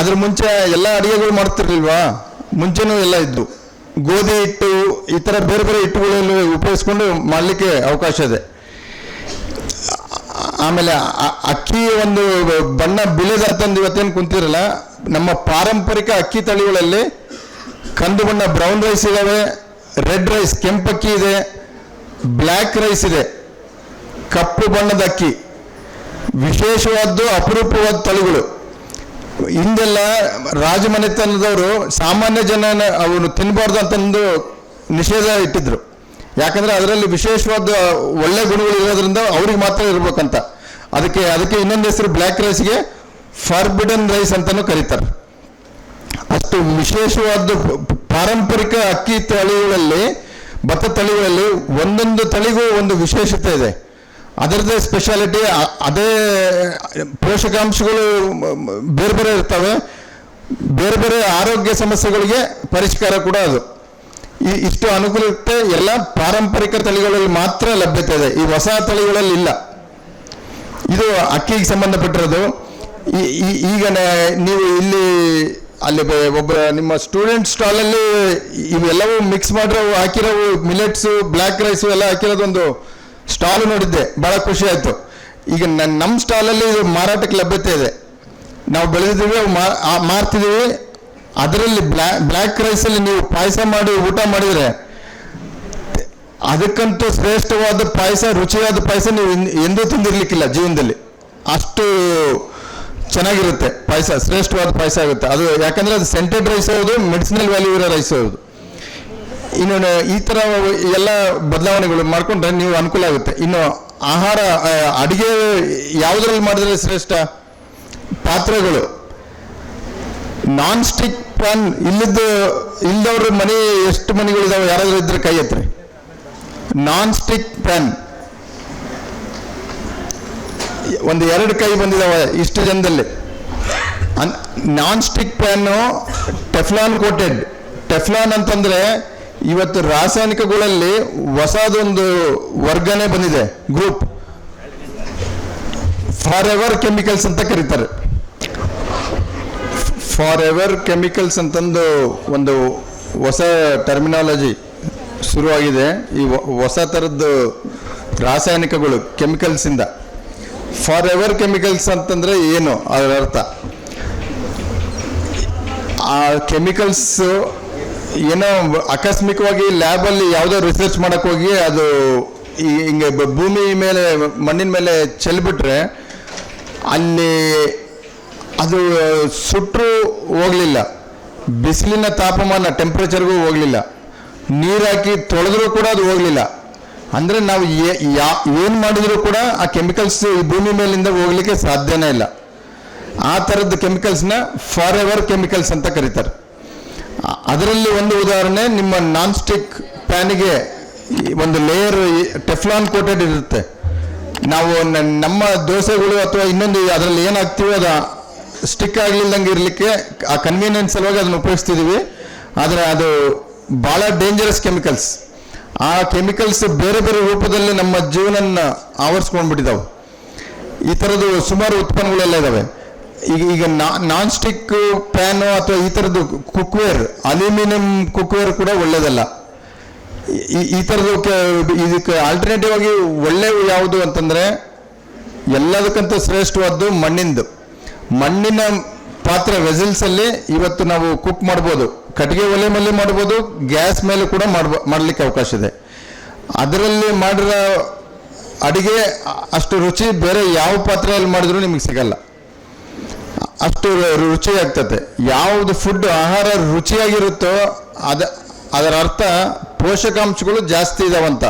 ಅದ್ರ ಮುಂಚೆ ಎಲ್ಲ ಅಡುಗೆಗಳು ಮಾಡ್ತಿರ್ಲಿಲ್ವಾ? ಮುಂಚೆನೂ ಎಲ್ಲ ಇದ್ದು ಗೋಧಿ ಹಿಟ್ಟು, ಈ ಥರ ಬೇರೆ ಬೇರೆ ಹಿಟ್ಟುಗಳನ್ನು ಉಪಯೋಗಿಸ್ಕೊಂಡು ಮಾಡಲಿಕ್ಕೆ ಅವಕಾಶ ಇದೆ. ಆಮೇಲೆ ಅಕ್ಕಿ ಒಂದು ಬಣ್ಣ ಬಿಳೆದಂತಂದು ಇವತ್ತೇನು ಕುಂತಿರಲ್ಲ, ನಮ್ಮ ಪಾರಂಪರಿಕ ಅಕ್ಕಿ ತಳಿಗಳಲ್ಲಿ ಕಂದು ಬಣ್ಣ ಬ್ರೌನ್ ರೈಸ್ ಇದ್ದಾವೆ, ರೆಡ್ ರೈಸ್ ಕೆಂಪಕ್ಕಿ ಇದೆ, ಬ್ಲ್ಯಾಕ್ ರೈಸ್ ಇದೆ, ಕಪ್ಪು ಬಣ್ಣದ ಅಕ್ಕಿ, ವಿಶೇಷವಾದ್ದು ಅಪರೂಪವಾದ ತಳಿಗಳು. ಹಿಂದೆಲ್ಲ ರಾಜಮನೆತನದವರು ಸಾಮಾನ್ಯ ಜನ ಅವನು ತಿನ್ನಬಾರ್ದು ಅಂತಂದು ನಿಷೇಧ ಇಟ್ಟಿದ್ರು. ಯಾಕಂದರೆ ಅದರಲ್ಲಿ ವಿಶೇಷವಾದ ಒಳ್ಳೆ ಗುಣಗಳು ಇರೋದ್ರಿಂದ ಅವ್ರಿಗೆ ಮಾತ್ರ ಇರ್ಬೇಕಂತ. ಅದಕ್ಕೆ ಇನ್ನೊಂದು ಹೆಸರು ಬ್ಲ್ಯಾಕ್ ರೈಸ್ಗೆ ಫಾರ್ಬಿಡನ್ ರೈಸ್ ಅಂತಲೂ ಕರೀತಾರೆ. ಅಷ್ಟು ವಿಶೇಷವಾದ ಪಾರಂಪರಿಕ ಅಕ್ಕಿ ತಳಿಗಳಲ್ಲಿ, ಭತ್ತ ತಳಿಗಳಲ್ಲಿ ಒಂದೊಂದು ತಳಿಗೂ ಒಂದು ವಿಶೇಷತೆ ಇದೆ. ಅದರದ್ದೇ ಸ್ಪೆಷಾಲಿಟಿ, ಅದೇ ಪೋಷಕಾಂಶಗಳು ಬೇರೆ ಬೇರೆ ಇರ್ತವೆ. ಬೇರೆ ಬೇರೆ ಆರೋಗ್ಯ ಸಮಸ್ಯೆಗಳಿಗೆ ಪರಿಷ್ಕಾರ ಕೂಡ ಅದು. ಇಷ್ಟು ಅನುಕೂಲತೆ ಎಲ್ಲ ಪಾರಂಪರಿಕ ತಳಿಗಳಲ್ಲಿ ಮಾತ್ರ ಲಭ್ಯತೆ ಇದೆ, ಈ ಹೊಸ ತಳಿಗಳಲ್ಲಿ ಇಲ್ಲ. ಇದು ಅಕ್ಕಿಗೆ ಸಂಬಂಧಪಟ್ಟಿರೋದು. ಈಗ ನೀವು ಇಲ್ಲಿ ಅಲ್ಲಿ ಒಬ್ಬ ನಿಮ್ಮ ಸ್ಟೂಡೆಂಟ್ ಸ್ಟಾಲಲ್ಲಿ ಇವೆಲ್ಲವೂ ಮಿಕ್ಸ್ ಮಾಡಿರೋ ಹಾಕಿರೋವು ಮಿಲೆಟ್ಸು, ಬ್ಲ್ಯಾಕ್ ರೈಸು ಎಲ್ಲ ಹಾಕಿರೋದೊಂದು ಸ್ಟಾಲ್ ನೋಡಿದ್ದೆ, ಭಾಳ ಖುಷಿ ಆಯಿತು. ಈಗ ನಮ್ಮ ಸ್ಟಾಲಲ್ಲಿ ಇದು ಮಾರಾಟಕ್ಕೆ ಲಭ್ಯತೆ ಇದೆ. ನಾವು ಬೆಳೆದಿದ್ದೀವಿ, ಮಾರ್ತಿದ್ದೀವಿ. ಅದರಲ್ಲಿ ಬ್ಲ್ಯಾಕ್ ರೈಸಲ್ಲಿ ನೀವು ಪಾಯಸ ಮಾಡಿ ಊಟ ಮಾಡಿದರೆ ಅದಕ್ಕಂತೂ ಶ್ರೇಷ್ಠವಾದ ಪಾಯಸ, ರುಚಿಯಾದ ಪಾಯಸ ನೀವು ಎಂದೂ ತಿಂದಿರ್ಲಿಕ್ಕಿಲ್ಲ ಜೀವನದಲ್ಲಿ. ಅಷ್ಟು ಚೆನ್ನಾಗಿರುತ್ತೆ ಪಾಯಸ, ಶ್ರೇಷ್ಠವಾದ ಪಾಯಸ ಆಗುತ್ತೆ ಅದು. ಯಾಕಂದರೆ ಅದು ಸೆಂಟೆಡ್ ರೈಸ್ ಹೌದು, ಮೆಡಿಸಿನಲ್ ವ್ಯಾಲ್ಯೂ ಇರೋ ರೈಸ್ ಹೌದು. ಇನ್ನು ಈ ಥರ ಎಲ್ಲ ಬದಲಾವಣೆಗಳು ಮಾಡಿಕೊಂಡ್ರೆ ನೀವು ಅನುಕೂಲ ಆಗುತ್ತೆ. ಇನ್ನು ಆಹಾರ ಅಡುಗೆ ಯಾವುದ್ರಲ್ಲಿ ಮಾಡಿದ್ರೆ ಶ್ರೇಷ್ಠ? ಪಾತ್ರೆಗಳು. ನಾನ್ ಸ್ಟಿಕ್ ಪ್ಯಾನ್ ಇಲ್ಲದವ್ರ ಮನೆ ಎಷ್ಟು ಮನೆಗಳಿದಾವೆ? ಯಾರಾದರೂ ಇದ್ರೆ ಕೈ ಎತ್ತರಿ. ನಾನ್ ಸ್ಟಿಕ್ ಪ್ಯಾನ್ ಒಂದು 2 ಕೈ ಬಂದಿದ್ದಾವೆ ಇಷ್ಟು ಜನದಲ್ಲಿ. Non stick pan Teflon coated. Teflon ಅಂತಂದ್ರೆ ಇವತ್ತು ರಾಸಾಯನಿಕಗಳಲ್ಲಿ ಹೊಸದೊಂದು ವರ್ಗನೇ ಬಂದಿದೆ, ಗ್ರೂಪ್. ಫಾರ್ ಎವರ್ ಕೆಮಿಕಲ್ಸ್ ಅಂತ ಕರೀತಾರೆ. ಫಾರ್ ಎವರ್ ಕೆಮಿಕಲ್ಸ್ ಅಂತಂದು ಒಂದು ಹೊಸ ಟರ್ಮಿನಾಲಜಿ ಶುರುವಾಗಿದೆ. ಈ ಹೊಸ ಥರದ್ದು ರಾಸಾಯನಿಕಗಳು ಕೆಮಿಕಲ್ಸಿಂದ. ಫಾರ್ ಎವರ್ ಕೆಮಿಕಲ್ಸ್ ಅಂತಂದರೆ ಏನು ಅದರ ಅರ್ಥ? ಆ ಕೆಮಿಕಲ್ಸು ಏನೋ ಆಕಸ್ಮಿಕವಾಗಿ ಲ್ಯಾಬಲ್ಲಿ ಯಾವುದೋ ರಿಸರ್ಚ್ ಮಾಡೋಕ್ಕೆ ಹೋಗಿ ಅದು ಹಿಂಗೆ ಭೂಮಿ ಮೇಲೆ, ಮಣ್ಣಿನ ಮೇಲೆ ಚೆಲ್ಬಿಟ್ರೆ ಅಲ್ಲಿ ಅದು ಸುಟ್ಟರೂ ಹೋಗಲಿಲ್ಲ, ಬಿಸಿಲಿನ ತಾಪಮಾನ ಟೆಂಪ್ರೇಚರ್ಗೂ ಹೋಗಲಿಲ್ಲ, ನೀರು ಹಾಕಿ ತೊಳೆದ್ರೂ ಕೂಡ ಅದು ಹೋಗಲಿಲ್ಲ. ಅಂದರೆ ನಾವು ಏನು ಮಾಡಿದರೂ ಕೂಡ ಆ ಕೆಮಿಕಲ್ಸ್ ಈ ಭೂಮಿ ಮೇಲಿಂದ ಹೋಗ್ಲಿಕ್ಕೆ ಸಾಧ್ಯನೇ ಇಲ್ಲ. ಆ ಥರದ್ದು ಕೆಮಿಕಲ್ಸ್ನ ಫಾರ್ ಎವರ್ ಕೆಮಿಕಲ್ಸ್ ಅಂತ ಕರೀತಾರೆ. ಅದರಲ್ಲಿ ಒಂದು ಉದಾಹರಣೆ, ನಿಮ್ಮ ನಾನ್ ಸ್ಟಿಕ್ ಪ್ಯಾನಿಗೆ ಒಂದು ಲೇಯರ್ ಟೆಫ್ಲಾನ್ ಕೋಟೆಡ್ ಇರುತ್ತೆ. ನಾವು ನಮ್ಮ ದೋಸೆಗಳು ಅಥವಾ ಇನ್ನೊಂದು ಅದರಲ್ಲಿ ಏನು ಹಾಕ್ತೀವಿ ಅದು ಸ್ಟಿಕ್ ಆಗಲಿಲ್ಲದಂಗೆ ಇರಲಿಕ್ಕೆ ಆ ಕನ್ವೀನಿಯನ್ಸ್ ಸಲುವಾಗಿ ಅದನ್ನು ಉಪಯೋಗಿಸ್ತಿದ್ದೀವಿ. ಆದರೆ ಅದು ಭಾಳ ಡೇಂಜರಸ್ ಕೆಮಿಕಲ್ಸ್. ಆ ಕೆಮಿಕಲ್ಸ್ ಬೇರೆ ಬೇರೆ ರೂಪದಲ್ಲಿ ನಮ್ಮ ಜೀವನನ ಆವರಿಸ್ಕೊಂಡ್ಬಿಟ್ಟಿದ್ದಾವೆ. ಈ ಥರದ್ದು ಸುಮಾರು ಉತ್ಪನ್ನಗಳೆಲ್ಲ ಇದ್ದಾವೆ. ಈಗ ನಾನ್ ಸ್ಟಿಕ್ ಪ್ಯಾನು ಅಥವಾ ಈ ಥರದ್ದು ಕುಕ್ವೇರ್, ಅಲ್ಯೂಮಿನಿಯಂ ಕುಕ್ವೇರ್ ಕೂಡ ಒಳ್ಳೆಯದಲ್ಲ. ಈ ಥರದ್ದು ಇದಕ್ಕೆ ಆಲ್ಟರ್ನೇಟಿವ್ ಆಗಿ ಒಳ್ಳೆಯವು ಯಾವುದು ಅಂತಂದರೆ, ಎಲ್ಲದಕ್ಕಂತ ಶ್ರೇಷ್ಠವಾದ್ದು ಮಣ್ಣಿನ ಪಾತ್ರೆ ವೆಸಲ್ಸಲ್ಲಿ ಇವತ್ತು ನಾವು ಕುಕ್ ಮಾಡ್ಬೋದು. ಕಟ್ಟಿಗೆ ಒಲೆ ಮೇಲೆ ಮಾಡ್ಬೋದು, ಗ್ಯಾಸ್ ಮೇಲೆ ಕೂಡ ಮಾಡಲಿಕ್ಕೆ ಅವಕಾಶ ಇದೆ. ಅದರಲ್ಲಿ ಮಾಡಿರೋ ಅಡುಗೆ ಅಷ್ಟು ರುಚಿ ಬೇರೆ ಯಾವ ಪಾತ್ರೆಯಲ್ಲಿ ಮಾಡಿದ್ರೂ ನಿಮಗೆ ಸಿಗಲ್ಲ. ಅಷ್ಟು ರುಚಿ ಆಗ್ತದೆ. ಯಾವುದು ಫುಡ್ ಆಹಾರ ರುಚಿಯಾಗಿರುತ್ತೋ ಅದರ ಅರ್ಥ ಪೋಷಕಾಂಶಗಳು ಜಾಸ್ತಿ ಇದಾವಂತ.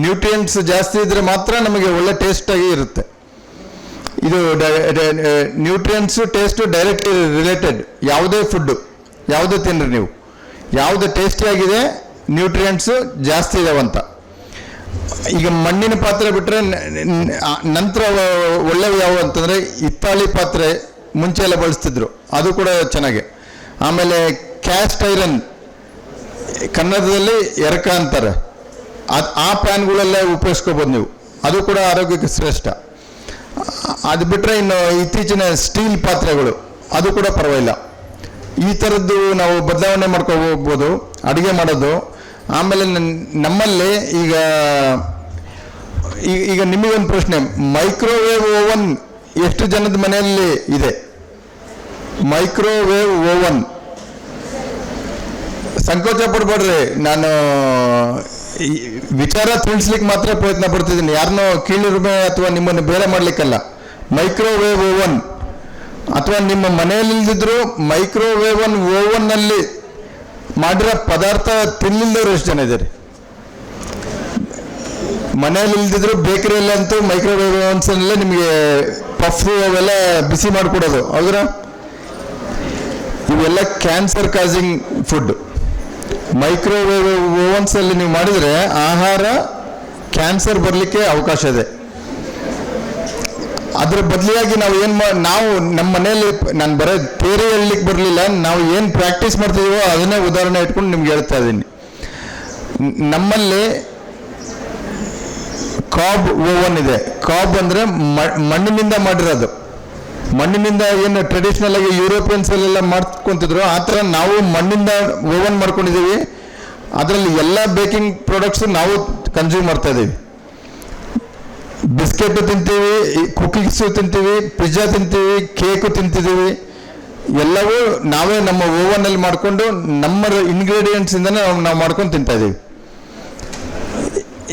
ನ್ಯೂಟ್ರಿಯೆಂಟ್ಸ್ ಜಾಸ್ತಿ ಇದ್ರೆ ಮಾತ್ರ ನಮಗೆ ಒಳ್ಳೆ ಟೇಸ್ಟಾಗಿ ಇರುತ್ತೆ. ಇದು ನ್ಯೂಟ್ರಿಯೆಂಟ್ಸು ಟೇಸ್ಟು ಡೈರೆಕ್ಟ್ ರಿಲೇಟೆಡ್. ಯಾವುದೇ ಫುಡ್ಡು ಯಾವುದೇ ತಿನ್ನಿರಿ ನೀವು, ಯಾವುದು ಟೇಸ್ಟಿಯಾಗಿದೆ ನ್ಯೂಟ್ರಿಯೆಂಟ್ಸು ಜಾಸ್ತಿ ಇದಾವಂತ. ಈಗ ಮಣ್ಣಿನ ಪಾತ್ರೆ ಬಿಟ್ಟರೆ ನಂತರ ಒಳ್ಳೆಯವು ಯಾವುವು ಅಂತಂದರೆ ಹಿತ್ತಾಳಿ ಪಾತ್ರೆ ಮುಂಚೆ ಎಲ್ಲ ಬಳಸ್ತಿದ್ರು, ಅದು ಕೂಡ ಚೆನ್ನಾಗೆ. ಆಮೇಲೆ ಕ್ಯಾಸ್ಟ್ ಐರನ್, ಕನ್ನಡದಲ್ಲಿ ಎರಕ ಅಂತಾರೆ, ಆ ಪ್ಯಾನ್ಗಳೆಲ್ಲ ಉಪಯೋಗಿಸ್ಕೋಬೋದು ನೀವು, ಅದು ಕೂಡ ಆರೋಗ್ಯಕ್ಕೆ ಶ್ರೇಷ್ಠ. ಅದು ಬಿಟ್ಟರೆ ಇನ್ನು ಇತ್ತೀಚಿನ ಸ್ಟೀಲ್ ಪಾತ್ರೆಗಳು, ಅದು ಕೂಡ ಪರವಾಗಿಲ್ಲ. ಈ ಥರದ್ದು ನಾವು ಬದಲಾವಣೆ ಮಾಡ್ಕೋಬೋದು ಅಡುಗೆ ಮಾಡೋದು. ಆಮೇಲೆ ನಮ್ಮಲ್ಲಿ ಈಗ ನಿಮಗೊಂದು ಪ್ರಶ್ನೆ, ಮೈಕ್ರೋವೇವ್ ಓವನ್ ಎಷ್ಟು ಜನದ ಮನೆಯಲ್ಲಿ ಇದೆ? ಮೈಕ್ರೋವೇವ್ ಓವನ್ ಸಂಕೋಚ ಪಡ್ಬೇಡ್ರಿ, ನಾನು ವಿಚಾರ ತಿಳಿಸ್ಲಿಕ್ಕೆ ಮಾತ್ರ ಪ್ರಯತ್ನ ಪಡ್ತಿದ್ದೀನಿ, ಯಾರನ್ನೋ ಕೀಳಿರುಮೆ ಅಥವಾ ನಿಮ್ಮನ್ನು ಬೇರೆ ಮಾಡಲಿಕ್ಕಲ್ಲ. ಮೈಕ್ರೋವೇವ್ ಓವನ್ ಅಥವಾ ನಿಮ್ಮ ಮನೆಯಲ್ಲಿದ್ದರೂ ಮೈಕ್ರೋವೇವ್ ಓವನ್ನಲ್ಲಿ ಮಾಡಿರೋ ಪದಾರ್ಥ ತಿನ್ನಲಿಲ್ಲದವ್ರು ಎಷ್ಟು ಜನ ಇದ್ದಾರೆ? ಮನೆಯಲ್ಲಿ ಇಲ್ದಿದ್ರು ಬೇಕರಿಯಲ್ಲಂತೂ ಮೈಕ್ರೋವೇವ್ ಓವನ್ಸಲ್ಲೇ ನಿಮಗೆ ಪಫ್ ಅವೆಲ್ಲ ಬಿಸಿ ಮಾಡಿಕೊಡೋದು, ಹೌದ್ರ? ಇವೆಲ್ಲ ಕ್ಯಾನ್ಸರ್ ಕಾಸಿಂಗ್ ಫುಡ್. ಮೈಕ್ರೋವೇವ್ ಓವನ್ಸಲ್ಲಿ ನೀವು ಮಾಡಿದರೆ ಆಹಾರ ಕ್ಯಾನ್ಸರ್ ಬರಲಿಕ್ಕೆ ಅವಕಾಶ ಇದೆ. ಅದರ ಬದಲಿಯಾಗಿ ನಾವು ನಾವು ನಮ್ಮ ಮನೆಯಲ್ಲಿ, ನಾನು ಬರೋ ಥಿಯರಿ ಹೇಳಲಿಕ್ಕೆ ಬರಲಿಲ್ಲ, ನಾವು ಏನು ಪ್ರಾಕ್ಟೀಸ್ ಮಾಡ್ತಿದ್ದೀವೋ ಅದನ್ನೇ ಉದಾಹರಣೆ ಇಟ್ಕೊಂಡು ನಿಮ್ಗೆ ಹೇಳ್ತಾ ಇದ್ದೀನಿ. ನಮ್ಮಲ್ಲಿ ಕಾಬ್ ಓವನ್ ಇದೆ. ಕಾಬ್ ಅಂದರೆ ಮಣ್ಣಿನಿಂದ ಮಾಡಿರೋದು. ಮಣ್ಣಿನಿಂದ ಏನು ಟ್ರೆಡಿಷ್ನಲ್ ಆಗಿ ಯುರೋಪಿಯನ್ಸ್ ಎಲ್ಲ ಮಾಡ್ಕೊಂತಿದ್ರು, ಆ ಥರ ನಾವು ಮಣ್ಣಿಂದ ಓವನ್ ಮಾಡ್ಕೊಂಡಿದ್ದೀವಿ. ಅದರಲ್ಲಿ ಎಲ್ಲ ಬೇಕಿಂಗ್ ಪ್ರಾಡಕ್ಟ್ಸು ನಾವು ಕನ್ಸ್ಯೂಮ್ ಮಾಡ್ತಾ ಇದ್ದೀವಿ. ಬಿಸ್ಕೆಟು ತಿಂತೀವಿ, ಕುಕೀಸು ತಿಂತೀವಿ, ಪಿಜ್ಜಾ ತಿಂತೀವಿ, ಕೇಕು ತಿಂತಿದ್ದೀವಿ. ಎಲ್ಲವೂ ನಾವೇ ನಮ್ಮ ಓವನಲ್ಲಿ ಮಾಡಿಕೊಂಡು ನಮ್ಮ ಇಂಗ್ರೀಡಿಯೆಂಟ್ಸಿಂದನೇ ನಾವು ಮಾಡ್ಕೊಂಡು ತಿಂತಾ ಇದ್ದೀವಿ.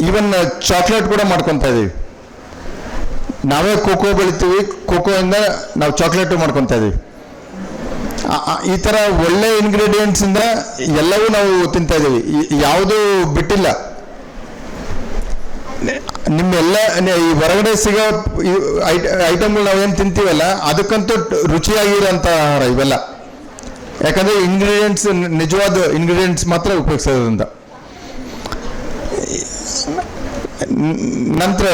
ಈವನ್ ಚಾಕ್ಲೇಟ್ ಕೂಡ ಮಾಡ್ಕೊತಾ ಇದ್ದೀವಿ. ನಾವೇ ಕೋಕೋ ಬೆಳಿತೀವಿ, ಕೋಕೋಯಿಂದ ನಾವು ಚಾಕ್ಲೇಟು ಮಾಡ್ಕೊತಾ ಇದ್ದೀವಿ. ಈ ಥರ ಒಳ್ಳೆ ಇಂಗ್ರೀಡಿಯೆಂಟ್ಸಿಂದ ಎಲ್ಲವೂ ನಾವು ತಿಂತಾ ಇದ್ದೀವಿ, ಯಾವುದೂ ಬಿಟ್ಟಿಲ್ಲ. ನಿಮ್ಮೆಲ್ಲ ಈ ಹೊರಗಡೆ ಸಿಗೋ ಐಟಮ್ಗಳು ನಾವೇನು ತಿಂತೀವಲ್ಲ ಅದಕ್ಕಂತೂ ರುಚಿಯಾಗಿರೋಂಥ ಆಹಾರ ಇವೆಲ್ಲ. ಯಾಕಂದರೆ ಇಂಗ್ರೀಡಿಯೆಂಟ್ಸ್ ನಿಜವಾದ ಇಂಗ್ರೀಡಿಯೆಂಟ್ಸ್ ಮಾತ್ರ ಉಪಯೋಗಿಸೋದ್ರಿಂದ. ನಂತರ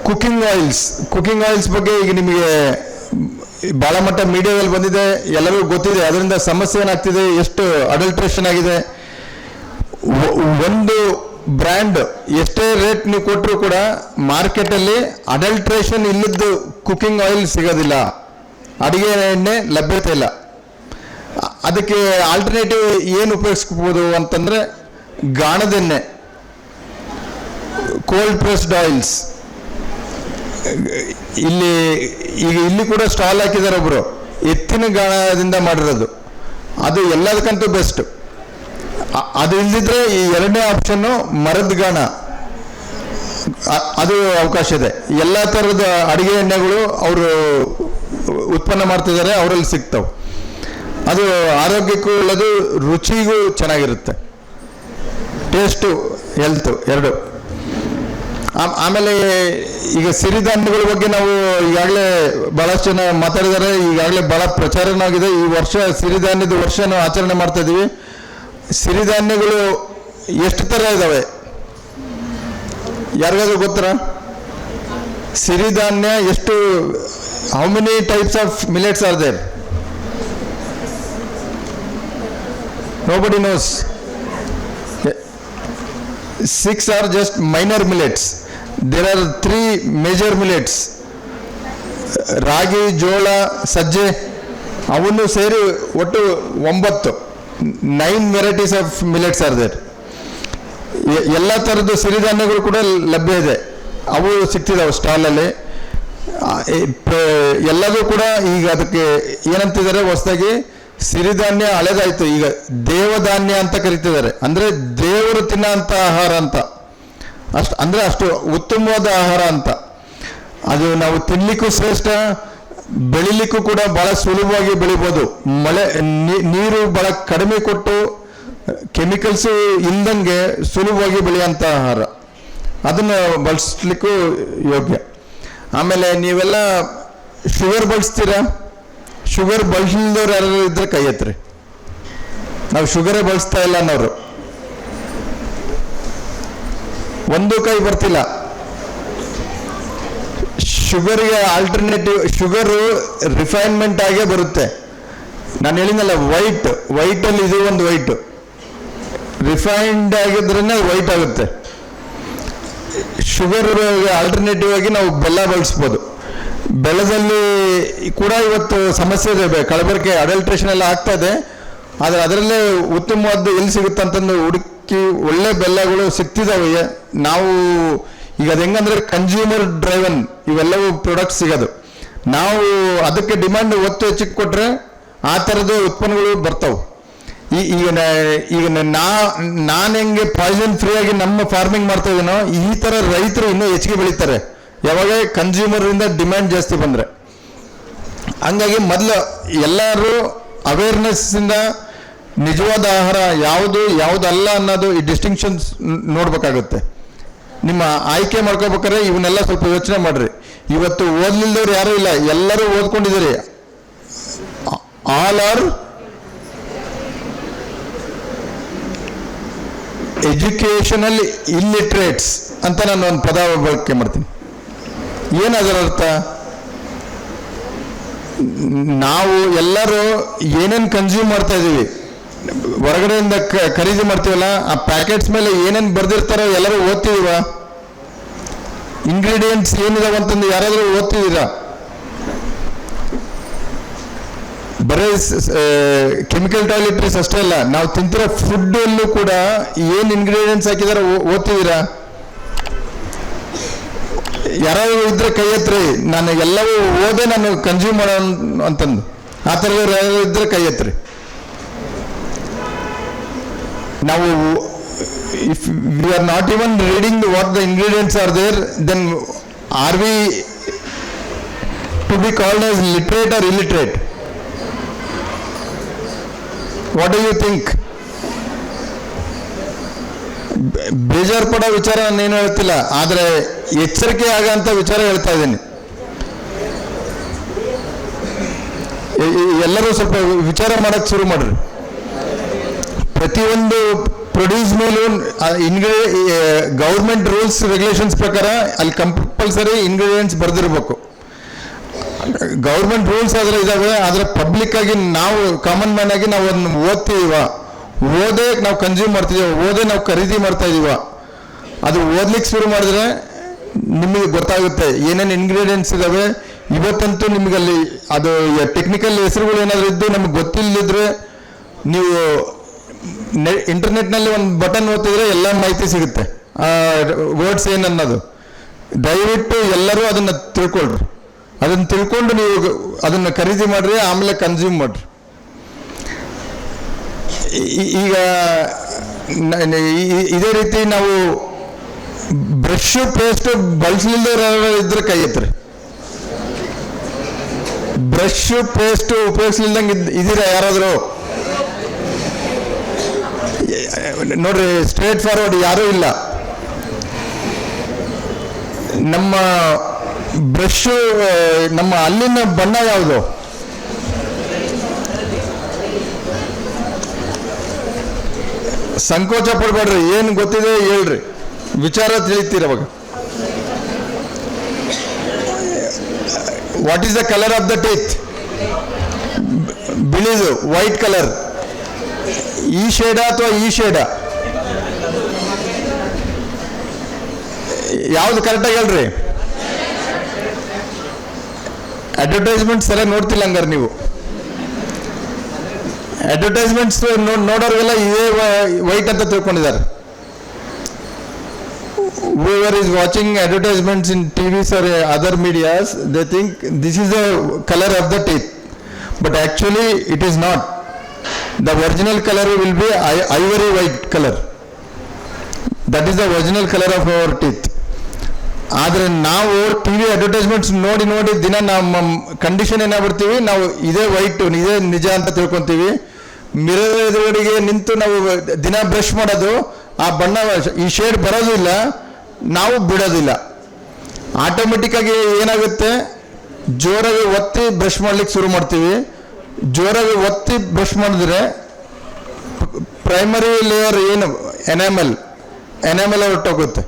ಕುಕಿಂಗ್ ಆಯಿಲ್ಸ್ ಬಗ್ಗೆ ಈಗ ನಿಮಗೆ ಭಾಳ ಮಟ್ಟ ಮೀಡಿಯಾದಲ್ಲಿ ಬಂದಿದೆ, ಎಲ್ಲರಿಗೂ ಗೊತ್ತಿದೆ. ಅದರಿಂದ ಸಮಸ್ಯೆ ಏನಾಗ್ತಿದೆ, ಎಷ್ಟು ಅಡಲ್ಟ್ರೇಷನ್ ಆಗಿದೆ. ಒಂದು ಬ್ರ್ಯಾಂಡ್ ಎಷ್ಟೇ ರೇಟ್ ನೀವು ಕೊಟ್ಟರು ಕೂಡ ಮಾರ್ಕೆಟಲ್ಲಿ ಅಡಲ್ಟ್ರೇಷನ್ ಇಲ್ಲದ್ದು ಕುಕಿಂಗ್ ಆಯಿಲ್ ಸಿಗೋದಿಲ್ಲ, ಅಡುಗೆ ಎಣ್ಣೆ ಲಭ್ಯತೆ ಇಲ್ಲ. ಅದಕ್ಕೆ ಆಲ್ಟರ್ನೇಟಿವ್ ಏನು ಉಪಯೋಗಿಸ್ಬೋದು ಅಂತಂದರೆ ಗಾಣದೆಣ್ಣೆ, ಕೋಲ್ಡ್ ಪ್ರೆಸ್ಡ್ ಆಯಿಲ್ಸ್. ಇಲ್ಲಿ ಕೂಡ ಸ್ಟಾಲ್ ಹಾಕಿದ್ದಾರೆ ಒಬ್ಬರು, ಎತ್ತಿನ ಗಾಣದಿಂದ ಮಾಡಿರೋದು. ಅದು ಎಲ್ಲದಕ್ಕಂತೂ ಬೆಸ್ಟ್. ಅದು ಇಲ್ದಿದ್ರೆ ಈ ಎರಡನೇ ಆಪ್ಷನ್ನು ಮರದ ಗಾಣ, ಅದು ಅವಕಾಶ ಇದೆ. ಎಲ್ಲ ಥರದ ಅಡುಗೆ ಎಣ್ಣೆಗಳು ಅವರು ಉತ್ಪನ್ನ ಮಾಡ್ತಿದ್ದಾರೆ, ಅವರಲ್ಲಿ ಸಿಗ್ತವೆ. ಅದು ಆರೋಗ್ಯಕ್ಕೂ ಒಳ್ಳೆಯದು, ರುಚಿಗೂ ಚೆನ್ನಾಗಿರುತ್ತೆ, ಟೇಸ್ಟು ಹೆಲ್ತು ಎರಡು. ಆಮೇಲೆ ಈಗ ಸಿರಿಧಾನ್ಯಗಳ ಬಗ್ಗೆ ನಾವು ಈಗಾಗಲೇ ಭಾಳಷ್ಟು ಜನ ಮಾತಾಡಿದ್ದಾರೆ, ಈಗಾಗಲೇ ಭಾಳ ಪ್ರಚಾರನೂ ಆಗಿದೆ. ಈ ವರ್ಷ ಸಿರಿಧಾನ್ಯದ ವರ್ಷ ನಾವು ಆಚರಣೆ ಮಾಡ್ತಾ ಇದ್ದೀವಿ. ಸಿರಿಧಾನ್ಯಗಳು ಎಷ್ಟು ಥರ ಇದ್ದಾವೆ ಯಾರಿಗಾದ್ರೂ ಗೊತ್ತಾ? ಸಿರಿಧಾನ್ಯ ಎಷ್ಟು, how many types of millets are there? Nobody knows. 6 are just minor millets. There are 3 major millets. ರಾಗಿ, ಜೋಳ, ಸಜ್ಜೆ ಅವನ್ನು ಸೇರಿ ಒಟ್ಟು 9 varieties of millets are there. ಎಲ್ಲ ಥರದ್ದು ಸಿರಿಧಾನ್ಯಗಳು ಕೂಡ ಲಭ್ಯ ಇದೆ, ಅವು ಸಿಗ್ತಿದ್ದಾವೆ ಸ್ಟಾಲಲ್ಲಿ. ಎಲ್ಲದೂ ಕೂಡ ಈಗ ಅದಕ್ಕೆ ಏನಂತಿದ್ದಾರೆ ಹೊಸದಾಗಿ, ಸಿರಿಧಾನ್ಯ ಹಳೆದಾಯ್ತು, ಈಗ ದೇವಧಾನ್ಯ ಅಂತ ಕರಿತಿದ್ದಾರೆ. ಅಂದರೆ ದೇವರು ತಿನ್ನೋಂಥ ಆಹಾರ ಅಂತ, ಅಷ್ಟು ಉತ್ತಮವಾದ ಆಹಾರ ಅಂತ. ಅದು ನಾವು ತಿನ್ನಲಿಕ್ಕೂ ಶ್ರೇಷ್ಠ, ಬೆಳಿಲಿಕ್ಕೂ ಕೂಡ ಭಾಳ ಸುಲಭವಾಗಿ ಬೆಳಿಬೋದು. ನೀರು ಭಾಳ ಕಡಿಮೆ ಕೊಟ್ಟು ಕೆಮಿಕಲ್ಸು ಇಲ್ದಂಗೆ ಸುಲಭವಾಗಿ ಬೆಳೆಯೋಂಥ ಆಹಾರ, ಅದನ್ನು ಬಳಸಲಿಕ್ಕೂ ಯೋಗ್ಯ. ಆಮೇಲೆ ನೀವೆಲ್ಲ ಶುಗರ್ ಬಳಸ್ತೀರಾ? ಶುಗರ್ ಬಳಸಿಲ್ದವ್ರು ಯಾರು ಇದ್ರೆ ಕೈ ಎತ್ತರಿ. ನಾವು ಶುಗರೇ ಬಳಸ್ತಾ ಇಲ್ಲ ಅನ್ನೋರು ಒಂದು ಕೈ ಬರ್ತಿಲ್ಲ. ಶುಗರ್ಗೆ ಆಲ್ಟರ್ನೇಟಿವ್, ಶುಗರು ರಿಫೈನ್ಮೆಂಟ್ ಆಗೇ ಬರುತ್ತೆ. ನಾನು ಹೇಳಿದ್ನಲ್ಲ, ವೈಟಲ್ಲಿ ಇದು ಒಂದು ವೈಟ್, ರಿಫೈನ್ಡ್ ಆಗಿದ್ರೇ ವೈಟ್ ಆಗುತ್ತೆ. ಶುಗರ್ ಆಲ್ಟರ್ನೇಟಿವ್ ಆಗಿ ನಾವು ಬೆಲ್ಲ ಬಳಸ್ಬೋದು. ಬೆಲ್ಲದಲ್ಲಿ ಕೂಡ ಇವತ್ತು ಸಮಸ್ಯೆ ಇದೆ, ಕಲಬೆರಕೆ, ಅಡಲ್ಟ್ರೇಷನ್ ಎಲ್ಲ ಆಗ್ತಾ ಇದೆ. ಆದರೆ ಅದರಲ್ಲೇ ಉತ್ತಮವಾದ್ದು ಎಲ್ಲಿ ಸಿಗುತ್ತೆ ಅಂತಂದು ಹುಡುಕಿ ಒಳ್ಳೆ ಬೆಲ್ಲಗಳು ಸಿಗ್ತಿದ್ದಾವೆ. ನಾವು ಈಗ ಅದು ಹೆಂಗಂದ್ರೆ ಕನ್ಸ್ಯೂಮರ್ ಡ್ರೈವನ್ ಇವೆಲ್ಲವೂ ಪ್ರಾಡಕ್ಟ್ಸ್ ಸಿಗೋದು. ನಾವು ಅದಕ್ಕೆ ಡಿಮ್ಯಾಂಡ್ ಒತ್ತು ಹೆಚ್ಚಿಗೆ ಕೊಟ್ಟರೆ ಆ ಥರದ ಉತ್ಪನ್ನಗಳು ಬರ್ತಾವೆ. ಈಗ ನಾನು ಹೆಂಗೆ ಪಾಯ್ಸನ್ ಫ್ರೀ ಆಗಿ ನಮ್ಮ ಫಾರ್ಮಿಂಗ್ ಮಾಡ್ತಾ ಇದ್ದೀನೋ, ಈ ಥರ ರೈತರು ಇನ್ನೂ ಹೆಚ್ಚಿಗೆ ಬೆಳೀತಾರೆ ಯಾವಾಗ ಕನ್ಸ್ಯೂಮರಿಂದ ಡಿಮ್ಯಾಂಡ್ ಜಾಸ್ತಿ ಬಂದರೆ. ಹಂಗಾಗಿ ಮೊದಲು ಎಲ್ಲರೂ ಅವೇರ್ನೆಸ್ಸಿಂದ ನಿಜವಾದ ಆಹಾರ ಯಾವುದಲ್ಲ ಅನ್ನೋದು ಈ ಡಿಸ್ಟಿಂಕ್ಷನ್ಸ್ ನೋಡ್ಬೇಕಾಗುತ್ತೆ. ನಿಮ್ಮ ಆಯ್ಕೆ ಮಾಡ್ಕೋಬೇಕಾದ್ರೆ ಇವನ್ನೆಲ್ಲ ಸ್ವಲ್ಪ ಯೋಚನೆ ಮಾಡಿರಿ. ಇವತ್ತು ಓದ್ಲಿಲ್ದವ್ರು ಯಾರೂ ಇಲ್ಲ, ಎಲ್ಲರೂ ಓದ್ಕೊಂಡಿದ್ದೀರಿ. ಆಲ್ ಆರ್ ಎಜುಕೇಷನಲ್ ಇಲ್ಲಿಟ್ರೇಟ್ಸ್ ಅಂತ ನಾನು ಒಂದು ಪದ ಬಳಕೆ ಮಾಡ್ತೀನಿ. ಏನದರ ಅರ್ಥ? ನಾವು ಎಲ್ಲರೂ ಏನೇನು ಕನ್ಸ್ಯೂಮ್ ಮಾಡ್ತಾ ಇದ್ದೀವಿ, ಹೊರಗಡೆಯಿಂದ ಖರೀದಿ ಮಾಡ್ತೀವಲ್ಲ, ಆ ಪ್ಯಾಕೆಟ್ಸ್ ಮೇಲೆ ಏನೇನು ಬರೆದಿರ್ತಾರೋ ಎಲ್ಲರೂ ಓದ್ತಿದೀವ? ಇಂಗ್ರೀಡಿಯೆಂಟ್ಸ್ ಏನಿದಾವೆ ಅಂತಂದು ಯಾರಾದರೂ ಓದ್ತಿದ್ದೀರಾ? ಬರೀ ಕೆಮಿಕಲ್ ಟಾಯ್ಲೆಟ್ರೀಸ್ ಅಷ್ಟೇ ಅಲ್ಲ, ನಾವು ತಿಂತಿರೋ ಫುಡ್ಡಲ್ಲೂ ಕೂಡ ಏನು ಇಂಗ್ರೀಡಿಯೆಂಟ್ಸ್ ಹಾಕಿದಾರೆ ಓದ್ತಿದ್ದೀರಾ? ಯಾರಾದರೂ ಇದ್ರೆ ಕೈ ಎತ್ರಿ, ನಾನು ಎಲ್ಲವೂ ಓದೇ ನಾನು ಕನ್ಸ್ಯೂಮ್ ಮಾಡೋ ಅಂತಂದು. ಆ ಥರದವ್ರು ಯಾರು ಇದ್ರೆ ಕೈ ಎತ್ರಿ. ನಾವು if we are not even reading what the ingredients are there, then are we to be called as literate or illiterate? What do you think? ಬೇಜಾರು ಪಡೋ ವಿಚಾರ ನಾನೇನು ಹೇಳ್ತಿಲ್ಲ, ಆದರೆ ಎಚ್ಚರಿಕೆ ಆಗೋಂಥ ವಿಚಾರ ಹೇಳ್ತಾ ಇದ್ದೀನಿ. ಎಲ್ಲರೂ ಸ್ವಲ್ಪ ವಿಚಾರ ಮಾಡೋಕ್ಕೆ ಶುರು ಮಾಡ್ರಿ. ಪ್ರತಿಯೊಂದು ಪ್ರೊಡ್ಯೂಸ್ ಮೇಲೂ ಗೌರ್ಮೆಂಟ್ ರೂಲ್ಸ್ ರೆಗ್ಯುಲೇಷನ್ಸ್ ಪ್ರಕಾರ ಅಲ್ಲಿ ಕಂಪಲ್ಸರಿ ಇಂಗ್ರೀಡಿಯೆಂಟ್ಸ್ ಬರೆದಿರ್ಬೇಕು. ಗೌರ್ಮೆಂಟ್ ರೂಲ್ಸ್ ಆದರೆ ಇದಾವೆ, ಆದರೆ ಪಬ್ಲಿಕ್ ಆಗಿ ನಾವು ಕಾಮನ್ ಮ್ಯಾನ್ ಆಗಿ ನಾವು ಅದನ್ನು ಓದ್ತೀವ, ಓದೇ ನಾವು ಕನ್ಸ್ಯೂಮ್ ಮಾಡ್ತಿದ್ದೀವ, ಓದೇ ನಾವು ಖರೀದಿ ಮಾಡ್ತಾ ಇದೀವ. ಅದು ಓದ್ಲಿಕ್ಕೆ ಶುರು ಮಾಡಿದ್ರೆ ನಿಮಗೆ ಗೊತ್ತಾಗುತ್ತೆ ಏನೇನು ಇಂಗ್ರೀಡಿಯೆಂಟ್ಸ್ ಇದಾವೆ. ಇವತ್ತಂತೂ ನಿಮಗಲ್ಲಿ ಅದು ಟೆಕ್ನಿಕಲ್ ಹೆಸರುಗಳು ಏನಾದರೂ ಇದ್ದು ನಮಗೆ ಗೊತ್ತಿಲ್ಲದಿದ್ರೆ ನೀವು ಇಂಟರ್ನೆಟ್ನಲ್ಲಿ ಒಂದು ಬಟನ್ ಓದ್ತಿದ್ರೆ ಎಲ್ಲ ಮಾಹಿತಿ ಸಿಗುತ್ತೆ, ಆ ವರ್ಡ್ಸ್ ಏನನ್ನೋದು. ದಯವಿಟ್ಟು ಎಲ್ಲರೂ ಅದನ್ನು ತಿಳ್ಕೊಳ್ರಿ. ಅದನ್ನು ತಿಳ್ಕೊಂಡು ನೀವು ಅದನ್ನು ಖರೀದಿ ಮಾಡ್ರಿ, ಆಮೇಲೆ ಕನ್ಸ್ಯೂಮ್ ಮಾಡ್ರಿ. ಈಗ ಇದೇ ರೀತಿ ನಾವು ಬ್ರಷ್ ಪೇಸ್ಟ್ ಬಳಸಲಿಲ್ಲದೆ ಇದ್ರೆ ಕೈ ಎತ್ರಿ. ಬ್ರಷ್ ಪೇಸ್ಟ್ ಉಪಯೋಗಿಸ್ಲಿಲ್ದಂಗೆ ಇದ್ದೀರಾ ಯಾರಾದರೂ? ನೋಡ್ರಿ, ಸ್ಟ್ರೇಟ್ ಫಾರ್ವರ್ಡ್ ಯಾರೂ ಇಲ್ಲ. ನಮ್ಮ ಬ್ರಷ್, ನಮ್ಮ ಹಲ್ಲಿನ ಬಣ್ಣ ಯಾವುದು? ಸಂಕೋಚ ಪಡಬೇಡ್ರಿ, ಏನು ಗೊತ್ತಿದೆ ಹೇಳ್ರಿ, ವಿಚಾರ ತಿಳಿತೀರವಾಗ. What is the colour of the teeth? ಬಿಳಿದು, ವೈಟ್ ಕಲರ್. ಈ ಶೇಡ ಅಥವಾ ಈ ಶೇಡ? ಯಾವ್ದು ಕರೆಕ್ಟಾಗಿ ಹೇಳ್ರಿ? ಅಡ್ವರ್ಟೈಸ್ಮೆಂಟ್ಸ್ ಎಲ್ಲ ನೋಡ್ತಿಲ್ಲ ಹಂಗಾರೆ ನೀವು. ಅಡ್ವರ್ಟೈಸ್ಮೆಂಟ್ಸ್ ನೋಡೋರಿಗೆಲ್ಲ ಇದೇ ವೈಟ್ ಅಂತ ತಿಳ್ಕೊಂಡಿದ್ದಾರೆ. whoever is watching advertisements in TVs or other medias, they think this is the color of the teeth, but actually it is not. The original color will be ivory white color. That is the original color of our teeth. ಆದರೆ ನಾವು T V advertisements ನೋಡಿ ನೋಡಿ ದಿನ ನಮ್ಮ condition ಏನಾಗ್ಬಿಡ್ತೀವಿ, ನಾವು ಇದೇ white, ಇದೇ ನಿಜ ಅಂತ ತಿಳ್ಕೊತೀವಿ. ಮಿರರ್ ಎದುರುಗಡೆಗೆ ನಿಂತು ನಾವು ದಿನ ಬ್ರಷ್ ಮಾಡೋದು, ಆ ಬಣ್ಣ ಈ ಶೇಡ್ ಬರೋದಿಲ್ಲ, ನಾವು ಬಿಡೋದಿಲ್ಲ. ಆಟೋಮೆಟಿಕ್ಕಾಗಿ ಏನಾಗುತ್ತೆ, ಜೋರಾಗಿ ಒತ್ತಿ ಬ್ರಷ್ ಮಾಡ್ಲಿಕ್ಕೆ ಶುರು ಮಾಡ್ತೀವಿ. ಜೋರಾಗಿ ಒತ್ತಿ ಬ್ರಷ್ ಮಾಡಿದ್ರೆ ಪ್ರೈಮರಿ ಲೇಯರ್ ಏನು ಎನಾಮೆಲ್ ಹೊರಟೋಗುತ್ತೆ.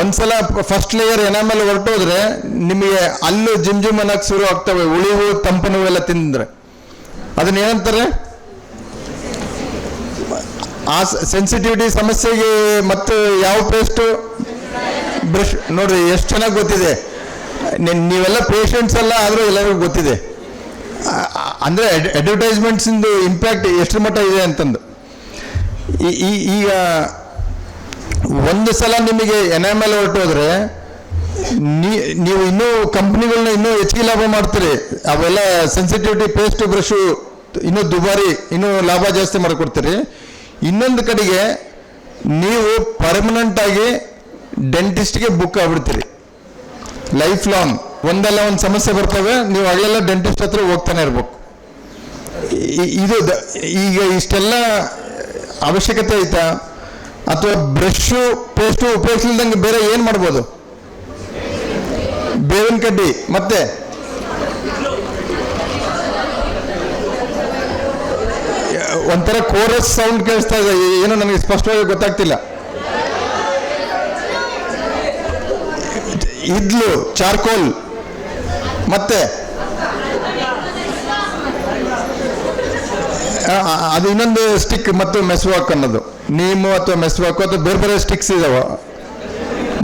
ಒಂದ್ಸಲ ಫಸ್ಟ್ ಲೇಯರ್ ಎನಾಮೆಲ್ ಹೊರಟೋದ್ರೆ ನಿಮಗೆ ಅಲ್ಲೂ ಜಿಮ್ ಅನ್ನೋಕ್ಕೆ ಶುರು ಆಗ್ತವೆ, ಉಳಿವು ತಂಪು ಎಲ್ಲ ತಿಂದ್ರೆ. ಅದನ್ನ ಏನಂತಾರೆ, ಆ ಸೆನ್ಸಿಟಿವಿಟಿ ಸಮಸ್ಯೆಗೆ ಮತ್ತು ಯಾವ ಪೇಸ್ಟು ಬ್ರಷ್ ನೋಡ್ರಿ ಎಷ್ಟು ಚೆನ್ನಾಗಿ ಗೊತ್ತಿದೆ. ನೀವೆಲ್ಲ ಪೇಷಂಟ್ಸ್ ಅಲ್ಲ, ಆದರೂ ಎಲ್ಲರಿಗೂ ಗೊತ್ತಿದೆ. ಅಂದರೆ ಅಡ್ವರ್ಟೈಸ್ಮೆಂಟ್ಸಿಂದು ಇಂಪ್ಯಾಕ್ಟ್ ಎಷ್ಟು ಮಟ್ಟ ಇದೆ ಅಂತಂದು. ಈಗ ಒಂದು ಸಲ ನಿಮಗೆ ಎನಾಮೆಲ್ ಹೊರಟೋದ್ರೆ ನೀವು ಇನ್ನೂ ಕಂಪ್ನಿಗಳನ್ನ ಇನ್ನೂ ಹೆಚ್ಚಿಗೆ ಲಾಭ ಮಾಡ್ತೀರಿ. ಅವೆಲ್ಲ ಸೆನ್ಸಿಟಿವಿಟಿ ಪೇಸ್ಟ್ ಬ್ರಷು ಇನ್ನೂ ದುಬಾರಿ, ಇನ್ನೂ ಲಾಭ ಜಾಸ್ತಿ ಮಾಡಿಕೊಡ್ತೀರಿ. ಇನ್ನೊಂದು ಕಡೆಗೆ ನೀವು ಪರ್ಮನೆಂಟ್ ಆಗಿ ಡೆಂಟಿಸ್ಟ್ಗೆ ಬುಕ್ ಆಗ್ಬಿಡ್ತೀರಿ. ಲೈಫ್ ಲಾಂಗ್ ಒಂದಲ್ಲ ಒಂದು ಸಮಸ್ಯೆ ಬರ್ತವೆ, ನೀವು ಅಲ್ಲೆಲ್ಲ ಡೆಂಟಿಸ್ಟ್ ಹತ್ರ ಹೋಗ್ತಾನೆ ಇರ್ಬೇಕು. ಇದು ಈಗ ಇಷ್ಟೆಲ್ಲ ಅವಶ್ಯಕತೆ ಐತಾ? ಅಥವಾ ಬ್ರಷು ಪೇಸ್ಟು ಉಪಯೋಗಿಸ್ಲಿಲ್ದಂಗೆ ಬೇರೆ ಏನು ಮಾಡ್ಬೋದು? ಬೇವಿನ ಕಡ್ಡಿ, ಮತ್ತೆ ಒಂಥರ ಕೋರಸ್ ಸೌಂಡ್ ಕೇಳಿಸ್ತಾ ಇದೆ, ಏನೋ ನನಗೆ ಸ್ಪಷ್ಟವಾಗಿ ಗೊತ್ತಾಗ್ತಿಲ್ಲ. ಇದ್ಲು, ಚಾರ್ಕೋಲ್, ಮತ್ತೆ ಅದು ಇನ್ನೊಂದು ಸ್ಟಿಕ್ ಮತ್ತು ಮೆಸ್ವಾಕ್ ಅನ್ನೋದು, ನೀಮು ಅಥವಾ ಮೆಸ್ವಾಕು ಅಥವಾ ಬೇರೆ ಬೇರೆ ಸ್ಟಿಕ್ಸ್ ಇದಾವೆ.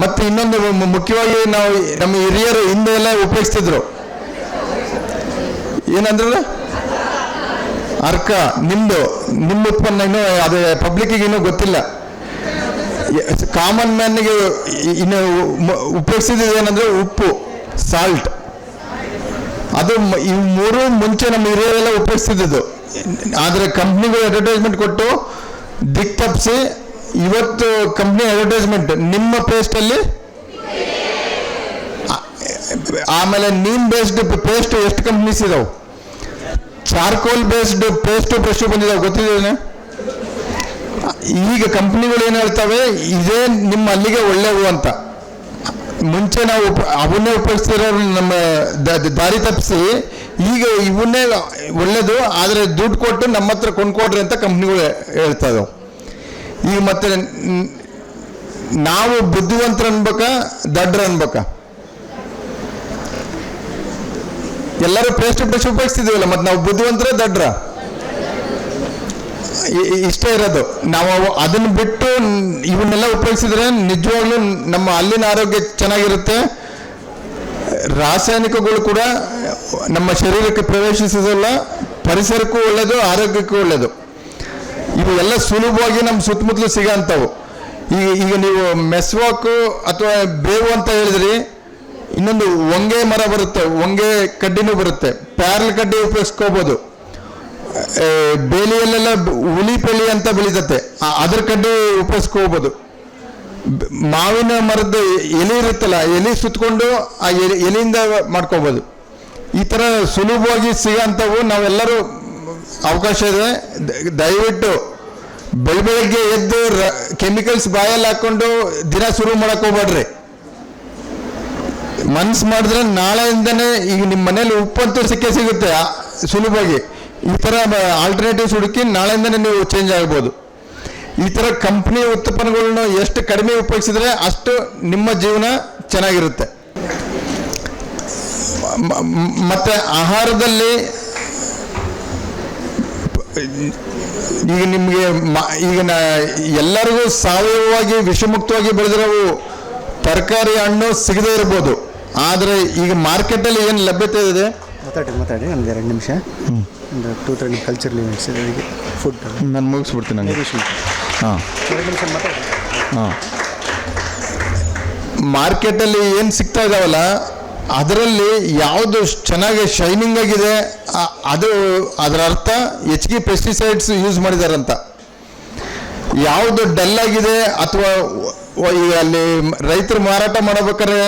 ಮತ್ತು ಇನ್ನೊಂದು ಮುಖ್ಯವಾಗಿ ನಾವು ನಮ್ಮ ಹಿರಿಯರು ಹಿಂದೆ ಎಲ್ಲ ಉಪಯೋಗಿಸ್ತಿದ್ರು, ಏನಂದ್ರೆ ಅರ್ಕ, ನಿಮ್ಮ ಉತ್ಪನ್ನ ಇನ್ನೂ ಅದು ಪಬ್ಲಿಕ್ಕಿಗೆ ಇನ್ನೂ ಗೊತ್ತಿಲ್ಲ. ಕಾಮನ್ ಮ್ಯಾನ್ಗೆ ಇನ್ನು ಉಪಯೋಗಿಸಿದ್ದು ಏನಂದ್ರೆ ಉಪ್ಪು, ಸಾಲ್ಟ್. ಅದು ಈ ಮೂರು ಮುಂಚೆ ನಮ್ಮ ಹಿರಿಯರೆಲ್ಲ ಉಪಯೋಗಿಸ್ತಿದ್ದು. ಆದರೆ ಕಂಪ್ನಿಗಳು ಅಡ್ವರ್ಟೈಸ್ಮೆಂಟ್ ಕೊಟ್ಟು ದಿಕ್ ತಪ್ಪಿಸಿ ಇವತ್ತು ಕಂಪ್ನಿ ಅಡ್ವರ್ಟೈಸ್ಮೆಂಟ್ ನಿಮ್ಮ ಪೇಸ್ಟಲ್ಲಿ, ಆಮೇಲೆ ನೀಮ್ ಬೇಸ್ಡ್ ಪೇಸ್ಟ್ ಎಷ್ಟು ಕಂಪ್ನೀಸ್ ಇದಾವೆ, ಚಾರ್ಕೋಲ್ ಬೇಸ್ಡ್ ಪೇಸ್ಟ್ ಬ್ರಷ್ ಬಂದಿದ್ದಾವೆ, ಗೊತ್ತಿದ್ದೇನೆ. ಈಗ ಕಂಪ್ನಿಗಳು ಏನು ಹೇಳ್ತವೆ, ಇದೇ ನಿಮ್ಮ ಅಲ್ಲಿಗೆ ಒಳ್ಳೆಯವು ಅಂತ. ಮುಂಚೆ ನಾವು ಅವನ್ನೇ ಉಪಯೋಗಿಸ್ತಿರೋರು ನಮ್ಮ ದಾರಿ ತಪ್ಪಿಸಿ ಈಗ ಇವನ್ನೇ ಒಳ್ಳೇದು, ಆದರೆ ದುಡ್ಡು ಕೊಟ್ಟು ನಮ್ಮ ಹತ್ರ ಕೊಂಡ್ಕೊಡ್ರಿ ಅಂತ ಕಂಪ್ನಿಗಳು ಹೇಳ್ತಾ ಇದಾವೆ. ಈಗ ಮತ್ತೆ ನಾವು ಬುದ್ಧಿವಂತರ ಅನ್ಬೇಕಾ ದಡ್ರ ಅನ್ಬೇಕಾ? ಎಲ್ಲರೂ ಪೇಸ್ಟ್ ಬ್ರಷ್ ಉಪಯೋಗಿಸ್ತಿದ್ದೀವಲ್ಲ, ಮತ್ತೆ ನಾವು ಬುದ್ಧಿವಂತರ ದಡ್ರ? ಇಷ್ಟೇ ಇರೋದು. ನಾವು ಅದನ್ನು ಬಿಟ್ಟು ಇವನ್ನೆಲ್ಲ ಉಪಯೋಗಿಸಿದ್ರೆ ನಿಜವಾಗ್ಲೂ ನಮ್ಮ ಅಲ್ಲಿನ ಆರೋಗ್ಯ ಚೆನ್ನಾಗಿರುತ್ತೆ. ರಾಸಾಯನಿಕಗಳು ಕೂಡ ನಮ್ಮ ಶರೀರಕ್ಕೆ ಪ್ರವೇಶಿಸೋದಿಲ್ಲ, ಪರಿಸರಕ್ಕೂ ಒಳ್ಳೆಯದು, ಆರೋಗ್ಯಕ್ಕೂ ಒಳ್ಳೆಯದು. ಇವು ಎಲ್ಲ ಸುಲಭವಾಗಿ ನಮ್ಮ ಸುತ್ತಮುತ್ತಲು ಸಿಗೋಂಥವು. ಈಗ ನೀವು ಮೆಸ್ವಾಕು ಅಥವಾ ಬೇವು ಅಂತ ಹೇಳಿದ್ರಿ, ಇನ್ನೊಂದು ಹೊಂಗೆ ಮರ ಬರುತ್ತೆ, ಹೊಂಗೆ ಕಡ್ಡಿನೂ ಬರುತ್ತೆ, ಪ್ಯಾರಲ್ ಕಡ್ಡಿ ಉಪಯೋಗಿಸ್ಕೋಬೋದು. ಬೇಲಿಯಲ್ಲೆಲ್ಲ ಹುಲಿ ಪೆಳಿ ಅಂತ ಬೆಳೀತತೆ, ಅದ್ರ ಕಡ್ಡಿ ಉಪಯೋಗಿಸ್ಕೋಬೋದು. ಮಾವಿನ ಮರದ ಎಲೆ ಇರುತ್ತಲ್ಲ, ಎಲೆ ಸುತ್ತಕೊಂಡು ಆ ಎಲೆಯಿಂದ ಮಾಡ್ಕೋಬೋದು. ಈ ಥರ ಸುಲಭವಾಗಿ ಸಿಗೋಂಥವು ನಾವೆಲ್ಲರೂ ಅವಕಾಶ ಇದೆ. ದಯವಿಟ್ಟು ಬೆಳಗ್ಗೆ ಎದ್ದು ಕೆಮಿಕಲ್ಸ್ ಬಾಯಲ್ಲಿ ಹಾಕ್ಕೊಂಡು ದಿನ ಶುರು ಮಾಡಕ್ಕೆ ಹೋಗ್ಬೇಡ್ರಿ. ಮನ್ಸು ಮಾಡಿದ್ರೆ ನಾಳೆಯಿಂದನೇ ಈಗ ನಿಮ್ಮ ಮನೇಲಿ ಉಪ್ಪಂತೂ ಸಿಕ್ಕೇ ಸಿಗುತ್ತೆ ಸುಲಭವಾಗಿ. ಈ ಥರ ಆಲ್ಟರ್ನೇಟಿವ್ಸ್ ಹುಡುಕಿ ನಾಳೆಯಿಂದನೇ ನೀವು ಚೇಂಜ್ ಆಗ್ಬೋದು. ಈ ಥರ ಕಂಪ್ನಿ ಉತ್ಪನ್ನಗಳನ್ನ ಎಷ್ಟು ಕಡಿಮೆ ಉಪಯೋಗಿಸಿದ್ರೆ ಅಷ್ಟು ನಿಮ್ಮ ಜೀವನ ಚೆನ್ನಾಗಿರುತ್ತೆ. ಮತ್ತೆ ಆಹಾರದಲ್ಲಿ ಈಗ ನಿಮಗೆ ಈಗ ಎಲ್ಲರಿಗೂ ಸಾವಯವವಾಗಿ ವಿಷಮುಕ್ತವಾಗಿ ಬೆಳೆದಿರೋವು ತರಕಾರಿ ಹಣ್ಣು ಸಿಗದೇ ಇರ್ಬೋದು, ಆದರೆ ಈಗ ಮಾರ್ಕೆಟಲ್ಲಿ ಏನು ಲಭ್ಯತೆ ಇದೆ. ಮಾತಾಡಿ ನಮ್ಗೆ 2 ನಿಮಿಷ. ಒಂದು 2-3 ಕಲ್ಚರಲ್ ಇವೆಂಟ್ಸ್ ಇದೆ, ಫುಡ್ ನಾನು ಮುಗಿಸ್ಬಿಡ್ತೀನಿ. ನನಗೆ ಹಾಂ 2 ನಿಮಿಷ ಮಾತಾಡಿ. ಹಾಂ, ಮಾರ್ಕೆಟಲ್ಲಿ ಏನು ಸಿಗ್ತಾ ಇದ್ದಾವಲ್ಲ ಅದರಲ್ಲಿ ಯಾವುದು ಚೆನ್ನಾಗಿ ಶೈನಿಂಗ್ ಆಗಿದೆ ಅದರ ಅರ್ಥ ಹೆಚ್ಚಿಗೆ ಪೆಸ್ಟಿಸೈಡ್ಸ್ ಯೂಸ್ ಮಾಡಿದಾರಂತ. ಯಾವುದು ಡಲ್ ಆಗಿದೆ ಅಥವಾ ಈಗ ಅಲ್ಲಿ ರೈತರು ಮಾರಾಟ ಮಾಡಬೇಕಾದ್ರೆ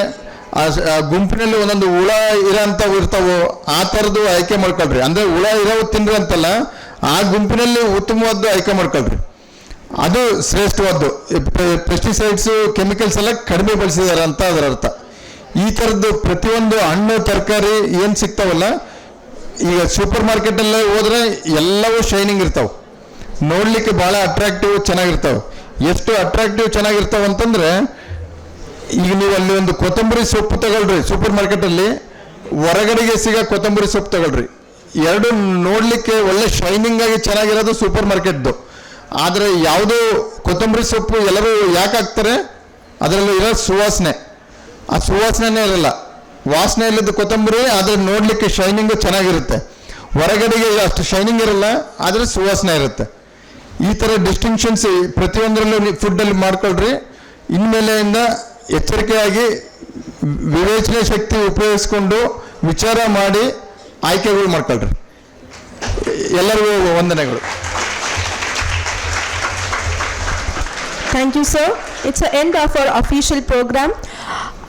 ಆ ಗುಂಪಿನಲ್ಲಿ ಒಂದೊಂದು ಹುಳ ಇರೋಂಥವು ಇರ್ತಾವೋ ಆ ಥರದ್ದು ಆಯ್ಕೆ ಮಾಡ್ಕೊಳ್ರಿ. ಅಂದರೆ ಹುಳ ಇರೋವು ತಿನ್ರಿ ಅಂತಲ್ಲ, ಆ ಗುಂಪಿನಲ್ಲಿ ಉತ್ತಮವಾದ್ದು ಆಯ್ಕೆ ಮಾಡ್ಕೊಳ್ರಿ, ಅದು ಶ್ರೇಷ್ಠವಾದ್ದು. ಪೆಸ್ಟಿಸೈಡ್ಸು ಕೆಮಿಕಲ್ಸ್ ಎಲ್ಲ ಕಡಿಮೆ ಬಳಸಿದ್ದಾರೆ ಅಂತ ಅದರ ಅರ್ಥ. ಈ ಥರದ್ದು ಪ್ರತಿಯೊಂದು ಹಣ್ಣು ತರಕಾರಿ ಏನು ಸಿಗ್ತಾವಲ್ಲ, ಈಗ ಸೂಪರ್ ಮಾರ್ಕೆಟಲ್ಲೇ ಹೋದರೆ ಎಲ್ಲವೂ ಶೈನಿಂಗ್ ಇರ್ತಾವೆ, ನೋಡಲಿಕ್ಕೆ ಭಾಳ ಅಟ್ರಾಕ್ಟಿವ್ ಚೆನ್ನಾಗಿರ್ತಾವೆ. ಎಷ್ಟು ಅಟ್ರಾಕ್ಟಿವ್ ಚೆನ್ನಾಗಿರ್ತಾವೆ ಅಂತಂದರೆ, ಈಗ ನೀವು ಅಲ್ಲಿ ಒಂದು ಕೊತ್ತಂಬರಿ ಸೊಪ್ಪು ತಗೊಳ್ರಿ ಸೂಪರ್ ಮಾರ್ಕೆಟಲ್ಲಿ, ಹೊರಗಡೆಗೆ ಸಿಗೋ ಕೊತ್ತಂಬರಿ ಸೊಪ್ಪು ತಗೊಳ್ರಿ, ಎರಡು ನೋಡಲಿಕ್ಕೆ ಒಳ್ಳೆ ಶೈನಿಂಗ್ ಆಗಿ ಚೆನ್ನಾಗಿರೋದು ಸೂಪರ್ ಮಾರ್ಕೆಟ್ದು. ಆದರೆ ಯಾವುದೋ ಕೊತ್ತಂಬರಿ ಸೊಪ್ಪು ಎಲ್ಲರೂ ಯಾಕೆ ಹಾಕ್ತಾರೆ, ಅದರಲ್ಲಿ ಇರೋ ಸುವಾಸನೆ, ಆ ಸುವಾಸನೆ ಇರಲ್ಲ, ವಾಸನೆ ಇಲ್ಲದ ಕೊತ್ತಂಬರಿ, ಆದರೆ ನೋಡಲಿಕ್ಕೆ ಶೈನಿಂಗು ಚೆನ್ನಾಗಿರುತ್ತೆ. ಹೊರಗಡೆಗೆ ಅಷ್ಟು ಶೈನಿಂಗ್ ಇರಲ್ಲ, ಆದರೆ ಸುವಾಸನೆ ಇರುತ್ತೆ. ಈ ಥರ ಡಿಸ್ಟಿಂಕ್ಷನ್ಸ್ ಪ್ರತಿಯೊಂದರಲ್ಲೂ ಫುಡ್ಡಲ್ಲಿ ಮಾಡ್ಕೊಳ್ರಿ. ಇನ್ಮೇಲೆಯಿಂದ ಎಚ್ಚರಿಕೆಯಾಗಿ ವಿವೇಚನೆ ಶಕ್ತಿ ಉಪಯೋಗಿಸ್ಕೊಂಡು ವಿಚಾರ ಮಾಡಿ ಆಯ್ಕೆಗಳು ಮಾಡ್ಕೊಳ್ರಿ. ಎಲ್ಲರಿಗೂ ವಂದನೆಗಳು. Thank you, sir. It's the end of our official program.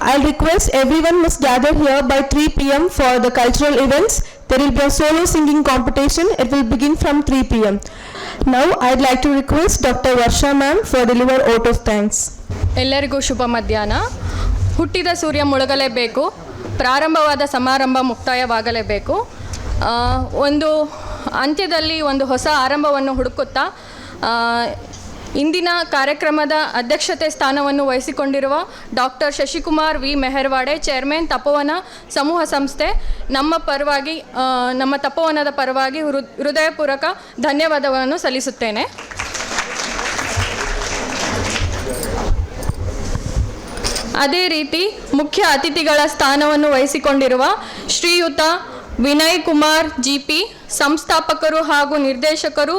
I'll request everyone must gather here by 3 p.m. for the cultural events. There will be a solo singing competition. It will begin from 3 p.m. Now, I'd like to request Dr. Varsha ma'am for deliver vote of thanks. ಎಲ್ಲರಿಗೂ ಶುಭ ಮಧ್ಯಾಹ್ನ. ಹುಟ್ಟಿದ ಸೂರ್ಯ ಮುಳುಗಲೇಬೇಕು, ಪ್ರಾರಂಭವಾದ ಸಮಾರಂಭ ಮುಕ್ತಾಯವಾಗಲೇಬೇಕು. ಒಂದು ಅಂತ್ಯದಲ್ಲಿ ಒಂದು ಹೊಸ ಆರಂಭವನ್ನು ಹುಡುಕುತ್ತಾ ಇಂದಿನ ಕಾರ್ಯಕ್ರಮದ ಅಧ್ಯಕ್ಷತೆ ಸ್ಥಾನವನ್ನು ವಹಿಸಿಕೊಂಡಿರುವ ಡಾಕ್ಟರ್ ಶಶಿಕುಮಾರ್ ವಿ ಮೆಹರ್ವಾಡೆ, ಚೇರ್ಮನ್ ತಪೋವನ ಸಮೂಹ ಸಂಸ್ಥೆ, ನಮ್ಮ ತಪೋವನದ ಪರವಾಗಿ ಹೃದಯಪೂರ್ವಕ ಧನ್ಯವಾದಗಳನ್ನು ಸಲ್ಲಿಸುತ್ತೇನೆ. ಅದೇ ರೀತಿ ಮುಖ್ಯ ಅತಿಥಿಗಳ ಸ್ಥಾನವನ್ನು ವಹಿಸಿಕೊಂಡಿರುವ ಶ್ರೀಯುತ ವಿನಯ್ ಕುಮಾರ್ ಜಿಪಿ, ಸಂಸ್ಥಾಪಕರು ಹಾಗೂ ನಿರ್ದೇಶಕರು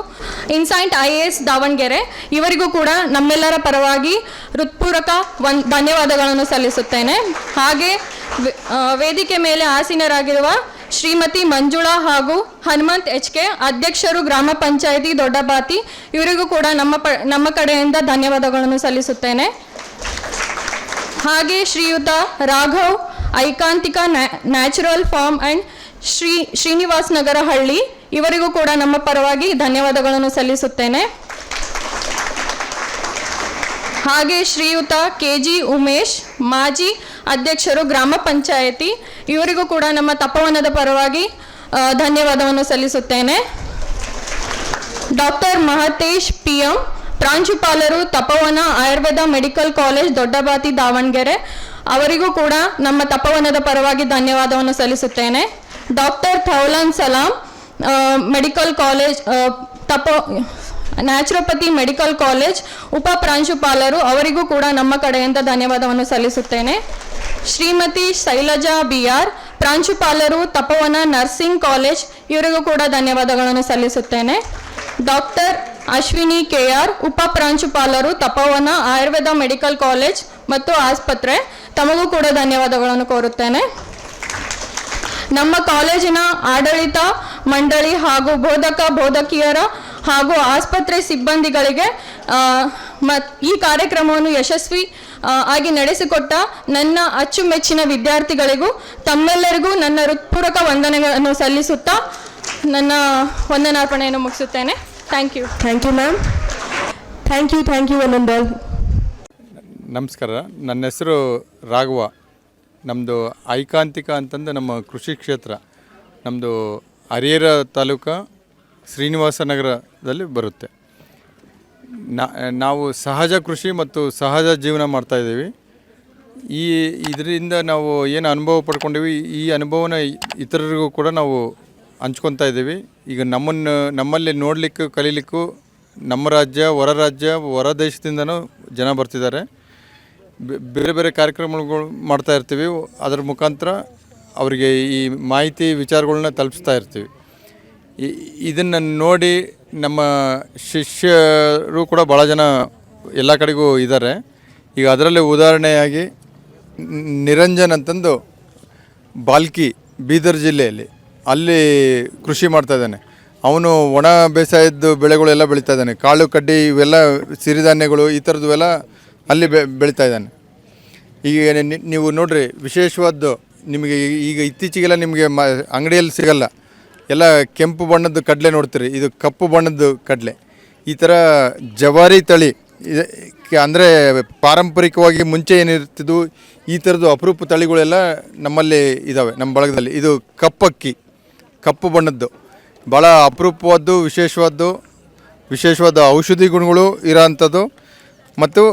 ಇನ್ಸೈಟ್ IAS ದಾವಣಗೆರೆ, ಇವರಿಗೂ ಕೂಡ ನಮ್ಮೆಲ್ಲರ ಪರವಾಗಿ ಹೃತ್ಪೂರ್ವಕ ಧನ್ಯವಾದಗಳನ್ನು ಸಲ್ಲಿಸುತ್ತೇನೆ. ಹಾಗೆ ವೇದಿಕೆ ಮೇಲೆ ಆಸೀನರಾಗಿರುವ ಶ್ರೀಮತಿ ಮಂಜುಳಾ ಹಾಗೂ ಹನುಮಂತ್ HK, ಅಧ್ಯಕ್ಷರು ಗ್ರಾಮ ಪಂಚಾಯಿತಿ ದೊಡ್ಡಬಾತಿ, ಇವರಿಗೂ ಕೂಡ ನಮ್ಮ ಕಡೆಯಿಂದ ಧನ್ಯವಾದಗಳನ್ನು ಸಲ್ಲಿಸುತ್ತೇನೆ. ಹಾಗೆ Shriyuta Raghav ಐಕಾಂತಿಕ natural farm and Srinivas Nagara Halli, ಇವರಿಗೂ ಕೂಡ ನಮ್ಮ ಪರವಾಗಿ ಧನ್ಯವಾದಗಳನ್ನು ಸಲ್ಲಿಸುತ್ತೇನೆ. ಹಾಗೆ ಶ್ರೀಯುತ KG ಉಮೇಶ್, ಮಾಜಿ ಅಧ್ಯಕ್ಷರು ಗ್ರಾಮ ಪಂಚಾಯಿತಿ, ಇವರಿಗೂ ಕೂಡ ನಮ್ಮ ತಪೋವನದ ಪರವಾಗಿ ಧನ್ಯವಾದವನ್ನು ಸಲ್ಲಿಸುತ್ತೇನೆ. ಡಾಕ್ಟರ್ ಮಹತೇಶ್ PM, ಪ್ರಾಂಶುಪಾಲರು ತಪೋವನ ಆಯುರ್ವೇದ ಮೆಡಿಕಲ್ ಕಾಲೇಜ್ ದೊಡ್ಡಬಾತಿ ದಾವಣಗೆರೆ, ಅವರಿಗೂ ಕೂಡ ನಮ್ಮ ತಪೋವನದ ಪರವಾಗಿ ಧನ್ಯವಾದವನ್ನು ಸಲ್ಲಿಸುತ್ತೇನೆ. Doctor Thoulan Salam, medical college naturopathy medical college ಉಪ ಪ್ರಾಂಶುಪಾಲರು, ಅವರಿಗೂ ಕೂಡ ನಮ್ಮ ಕಡೆಯಿಂದ ಧನ್ಯವಾದವನ್ನು ಸಲ್ಲಿಸುತ್ತೇನೆ. ಶ್ರೀಮತಿ ಶೈಲಜಾ BR, ಪ್ರಾಂಶುಪಾಲರು ತಪೋವನ ನರ್ಸಿಂಗ್ ಕಾಲೇಜ್, ಇವರಿಗೂ ಕೂಡ ಧನ್ಯವಾದಗಳನ್ನು ಸಲ್ಲಿಸುತ್ತೇನೆ. ಡಾಕ್ಟರ್ ಅಶ್ವಿನಿ KR, ಉಪ ಪ್ರಾಂಶುಪಾಲರು ತಪೋವನ ಆಯುರ್ವೇದ ಮೆಡಿಕಲ್ ಕಾಲೇಜ್ ಮತ್ತು ಆಸ್ಪತ್ರೆ, ತಮಗೂ ಕೂಡ ಧನ್ಯವಾದಗಳನ್ನು ಕೋರುತ್ತೇನೆ. ನಮ್ಮ ಕಾಲೇಜಿನ ಆಡಳಿತ ಮಂಡಳಿ ಹಾಗೂ ಬೋಧಕಿಯರ ಹಾಗೂ ಆಸ್ಪತ್ರೆ ಸಿಬ್ಬಂದಿಗಳಿಗೆ ಈ ಕಾರ್ಯಕ್ರಮವನ್ನು ಯಶಸ್ವಿ ಆಗಿ ನಡೆಸಿಕೊಟ್ಟ ನನ್ನ ಅಚ್ಚುಮೆಚ್ಚಿನ ವಿದ್ಯಾರ್ಥಿಗಳಿಗೂ ತಮ್ಮೆಲ್ಲರಿಗೂ ನನ್ನ ಹೃತ್ಪೂರ್ವಕ ವಂದನೆಗಳನ್ನು ಸಲ್ಲಿಸುತ್ತಾ ನನ್ನ ವಂದನಾರ್ಪಣೆಯನ್ನು ಮುಗಿಸುತ್ತೇನೆ. Thank you. Thank you ma'am. Thank you ಅನಂದಲ್. ನಮಸ್ಕಾರ, ನನ್ನ ಹೆಸರು ರಾಘವ. ನಮ್ಮದು ಐಕಾಂತಿಕ ಅಂತಂದು ನಮ್ಮ ಕೃಷಿ ಕ್ಷೇತ್ರ, ನಮ್ಮದು ಹರಿಹರ ತಾಲೂಕು ಶ್ರೀನಿವಾಸ ನಗರದಲ್ಲಿ ಬರುತ್ತೆ. ನಾವು ಸಹಜ ಕೃಷಿ ಮತ್ತು ಸಹಜ ಜೀವನ ಮಾಡ್ತಾಯಿದ್ದೀವಿ. ಇದರಿಂದ ನಾವು ಏನು ಅನುಭವ ಪಡ್ಕೊಂಡಿವಿ, ಈ ಅನುಭವನ ಇತರರಿಗೂ ಕೂಡ ನಾವು ಹಂಚ್ಕೊತಾ ಇದ್ದೀವಿ. ಈಗ ನಮ್ಮಲ್ಲಿ ನೋಡಲಿಕ್ಕೂ ಕಲೀಲಿಕ್ಕೂ ನಮ್ಮ ರಾಜ್ಯ, ಹೊರ ದೇಶದಿಂದನೂ ಜನ ಬರ್ತಿದ್ದಾರೆ. ಬೇರೆ ಬೇರೆ ಕಾರ್ಯಕ್ರಮಗಳು ಮಾಡ್ತಾ ಇರ್ತೀವಿ. ಅದರ ಮುಖಾಂತರ ಅವರಿಗೆ ಈ ಮಾಹಿತಿ ವಿಚಾರಗಳನ್ನ ತಲುಪಿಸ್ತಾ ಇರ್ತೀವಿ. ಇದನ್ನು ನೋಡಿ ನಮ್ಮ ಶಿಷ್ಯರು ಕೂಡ ಭಾಳ ಜನ ಎಲ್ಲ ಕಡೆಗೂ ಇದ್ದಾರೆ. ಈಗ ಅದರಲ್ಲಿ ಉದಾಹರಣೆಯಾಗಿ ನಿರಂಜನ್ ಅಂತಂದು ಬಾಲ್ಕಿ, ಬೀದರ್ ಜಿಲ್ಲೆಯಲ್ಲಿ ಅಲ್ಲಿ ಕೃಷಿ ಮಾಡ್ತಾಯಿದ್ದಾನೆ. ಅವನು ಒಣ ಬೇಸಾಯದ ಬೆಳೆಗಳೆಲ್ಲ ಬೆಳೀತಾ ಇದ್ದಾನೆ. ಕಾಳು ಕಡ್ಡಿ ಇವೆಲ್ಲ ಸಿರಿಧಾನ್ಯಗಳು ಈ ಥರದ್ವೆಲ್ಲ ಅಲ್ಲಿ ಬೆಳೀತಾ ಇದ್ದಾನೆ. ಈಗ ನೀವು ನೋಡ್ರಿ, ವಿಶೇಷವಾದ್ದು ನಿಮಗೆ ಈಗ ಇತ್ತೀಚೆಗೆಲ್ಲ ನಿಮಗೆ ಅಂಗಡಿಯಲ್ಲಿ ಸಿಗಲ್ಲ. ಎಲ್ಲ ಕೆಂಪು ಬಣ್ಣದ ಕಡಲೆ ನೋಡ್ತೀರಿ, ಇದು ಕಪ್ಪು ಬಣ್ಣದ ಕಡಲೆ. ಈ ಥರ ಜವಾರಿ ತಳಿ ಅಂದರೆ ಪಾರಂಪರಿಕವಾಗಿ ಮುಂಚೆ ಏನಿರ್ತಿದ್ವು ಈ ಥರದ್ದು ಅಪರೂಪ ತಳಿಗಳೆಲ್ಲ ನಮ್ಮಲ್ಲಿ ಇದ್ದಾವೆ, ನಮ್ಮ ಬಳಗದಲ್ಲಿ. ಇದು ಕಪ್ಪಕ್ಕಿ, ಕಪ್ಪು ಬಣ್ಣದ್ದು, ಭಾಳ ಅಪರೂಪವಾದ್ದು, ವಿಶೇಷವಾದ ಔಷಧಿ ಗುಣಗಳು ಇರೋವಂಥದ್ದು. ಮತ್ತು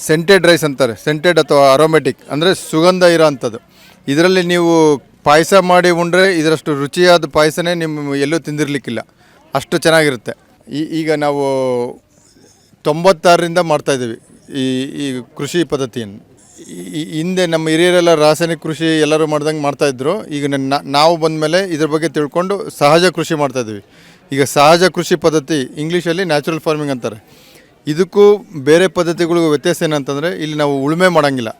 ಸೆಂಟೆಡ್ ರೈಸ್ ಅಂತಾರೆ, ಸೆಂಟೆಡ್ ಅಥವಾ ಅರೋಮೆಟಿಕ್ ಅಂದರೆ ಸುಗಂಧ ಇರೋ ಅಂಥದ್ದು. ಇದರಲ್ಲಿ ನೀವು ಪಾಯಸ ಮಾಡಿ ಉಂಡ್ರೆ ಇದರಷ್ಟು ರುಚಿಯಾದ ಪಾಯಸನೇ ನಿಮ್ಮ ಎಲ್ಲೂ ತಿಂದಿರಲಿಕ್ಕಿಲ್ಲ, ಅಷ್ಟು ಚೆನ್ನಾಗಿರುತ್ತೆ. ಈಗ ನಾವು 96ರಿಂದ ಮಾಡ್ತಾಯಿದ್ದೀವಿ ಈ ಕೃಷಿ ಪದ್ಧತಿಯನ್ನು. ಹಿಂದೆ ನಮ್ಮ ಹಿರಿಯರೆಲ್ಲ ರಾಸಾಯನಿಕ ಕೃಷಿ ಎಲ್ಲರೂ ಮಾಡ್ದಂಗೆ ಮಾಡ್ತಾಯಿದ್ರು. ಈಗ ನಾವು ಬಂದ ಮೇಲೆ ಇದ್ರ ಬಗ್ಗೆ ತಿಳ್ಕೊಂಡು ಸಹಜ ಕೃಷಿ ಮಾಡ್ತಾಯಿದ್ದೀವಿ. ಈಗ ಸಹಜ ಕೃಷಿ ಪದ್ಧತಿ, ಇಂಗ್ಲೀಷಲ್ಲಿ ನ್ಯಾಚುರಲ್ ಫಾರ್ಮಿಂಗ್ ಅಂತಾರೆ. ಇದಕ್ಕೂ ಬೇರೆ ಪದ್ಧತಿಗಳಿಗೂ ವ್ಯತ್ಯಾಸ ಏನಂತಂದರೆ, ಇಲ್ಲಿ ನಾವು ಉಳುಮೆ ಮಾಡೋಂಗಿಲ್ಲ,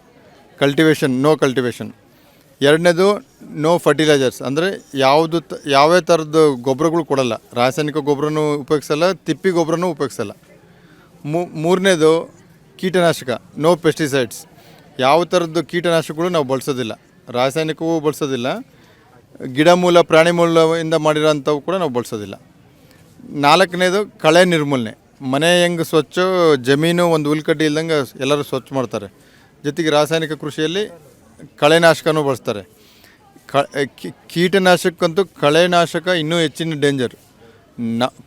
ನೋ ಕಲ್ಟಿವೇಷನ್. ಎರಡನೇದು ನೋ ಫರ್ಟಿಲೈಸರ್ಸ್, ಅಂದರೆ ಯಾವೇ ಥರದ ಗೊಬ್ಬರಗಳು ಕೊಡಲ್ಲ. ರಾಸಾಯನಿಕ ಗೊಬ್ಬರನೂ ಉಪಯೋಗಿಸಲ್ಲ, ತಿಪ್ಪಿ ಗೊಬ್ಬರನೂ ಉಪಯೋಗಿಸಲ್ಲ. ಮೂರನೇದು ಕೀಟನಾಶಕ, ನೋ ಪೆಸ್ಟಿಸೈಡ್ಸ್. ಯಾವ ಥರದ್ದು ಕೀಟನಾಶಕಗಳು ನಾವು ಬಳಸೋದಿಲ್ಲ, ರಾಸಾಯನಿಕವೂ ಬಳಸೋದಿಲ್ಲ, ಗಿಡ ಮೂಲ ಪ್ರಾಣಿ ಮೂಲದಿಂದ ಮಾಡಿರೋಂಥವು ಕೂಡ ನಾವು ಬಳಸೋದಿಲ್ಲ. ನಾಲ್ಕನೇದು ಕಳೆ ನಿರ್ಮೂಲನೆ. ಮನೆ ಹೆಂಗೆ ಸ್ವಚ್ಛ, ಜಮೀನು ಒಂದು ಹುಲ್ಕಡ್ಡಿ ಇಲ್ದಂಗೆ ಎಲ್ಲರೂ ಸ್ವಚ್ಛ ಮಾಡ್ತಾರೆ. ಜೊತೆಗೆ ರಾಸಾಯನಿಕ ಕೃಷಿಯಲ್ಲಿ ಕಳೆನಾಶಕನೂ ಬಳಸ್ತಾರೆ. ಕೀಟನಾಶಕಕ್ಕಂತೂ ಕಳೆನಾಶಕ ಇನ್ನೂ ಹೆಚ್ಚಿನ ಡೇಂಜರ್.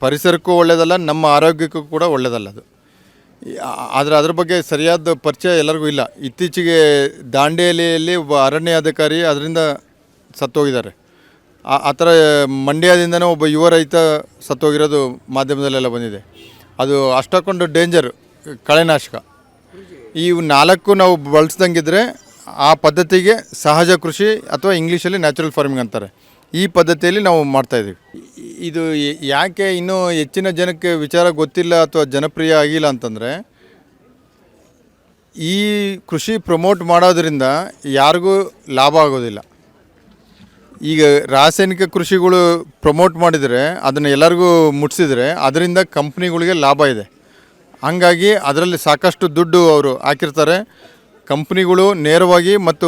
ಪರಿಸರಕ್ಕೂ ಒಳ್ಳೆಯದಲ್ಲ, ನಮ್ಮ ಆರೋಗ್ಯಕ್ಕೂ ಕೂಡ ಒಳ್ಳೆಯದಲ್ಲ ಅದು. ಆದರೆ ಅದ್ರ ಬಗ್ಗೆ ಸರಿಯಾದ ಪರಿಚಯ ಎಲ್ಲರಿಗೂ ಇಲ್ಲ. ಇತ್ತೀಚೆಗೆ ದಾಂಡೇಲಿಯಲ್ಲಿ ಒಬ್ಬ ಅರಣ್ಯ ಅಧಿಕಾರಿ ಅದರಿಂದ ಸತ್ತೋಗಿದ್ದಾರೆ. ಆ ಥರ ಮಂಡ್ಯದಿಂದನೇ ಒಬ್ಬ ಯುವ ರೈತ ಸತ್ತೋಗಿರೋದು ಮಾಧ್ಯಮದಲ್ಲೆಲ್ಲ ಬಂದಿದೆ. ಅದು ಅಷ್ಟಕ್ಕೊಂದು ಡೇಂಜರ್ ಕಳೆನಾಶಕ. ಈ 4 ನಾವು ಬಳಸ್ದಂಗಿದ್ರೆ ಆ ಪದ್ಧತಿಗೆ ಸಹಜ ಕೃಷಿ ಅಥವಾ ಇಂಗ್ಲೀಷಲ್ಲಿ ನ್ಯಾಚುರಲ್ ಫಾರ್ಮಿಂಗ್ ಅಂತಾರೆ. ಈ ಪದ್ಧತಿಯಲ್ಲಿ ನಾವು ಮಾಡ್ತಾಯಿದ್ದೀವಿ. ಇದು ಯಾಕೆ ಇನ್ನೂ ಹೆಚ್ಚಿನ ಜನಕ್ಕೆ ವಿಚಾರ ಗೊತ್ತಿಲ್ಲ ಅಥವಾ ಜನಪ್ರಿಯ ಆಗಿಲ್ಲ ಅಂತಂದರೆ, ಈ ಕೃಷಿ ಪ್ರಮೋಟ್ ಮಾಡೋದ್ರಿಂದ ಯಾರಿಗೂ ಲಾಭ ಆಗೋದಿಲ್ಲ. ಈಗ ರಾಸಾಯನಿಕ ಕೃಷಿಗಳು ಪ್ರಮೋಟ್ ಮಾಡಿದರೆ, ಅದನ್ನು ಎಲ್ಲರಿಗೂ ಮುಟ್ಟಿಸಿದರೆ ಅದರಿಂದ ಕಂಪ್ನಿಗಳಿಗೆ ಲಾಭ ಇದೆ. ಹಾಗಾಗಿ ಅದರಲ್ಲಿ ಸಾಕಷ್ಟು ದುಡ್ಡು ಅವರು ಹಾಕಿರ್ತಾರೆ. ಕಂಪ್ನಿಗಳು ನೇರವಾಗಿ ಮತ್ತು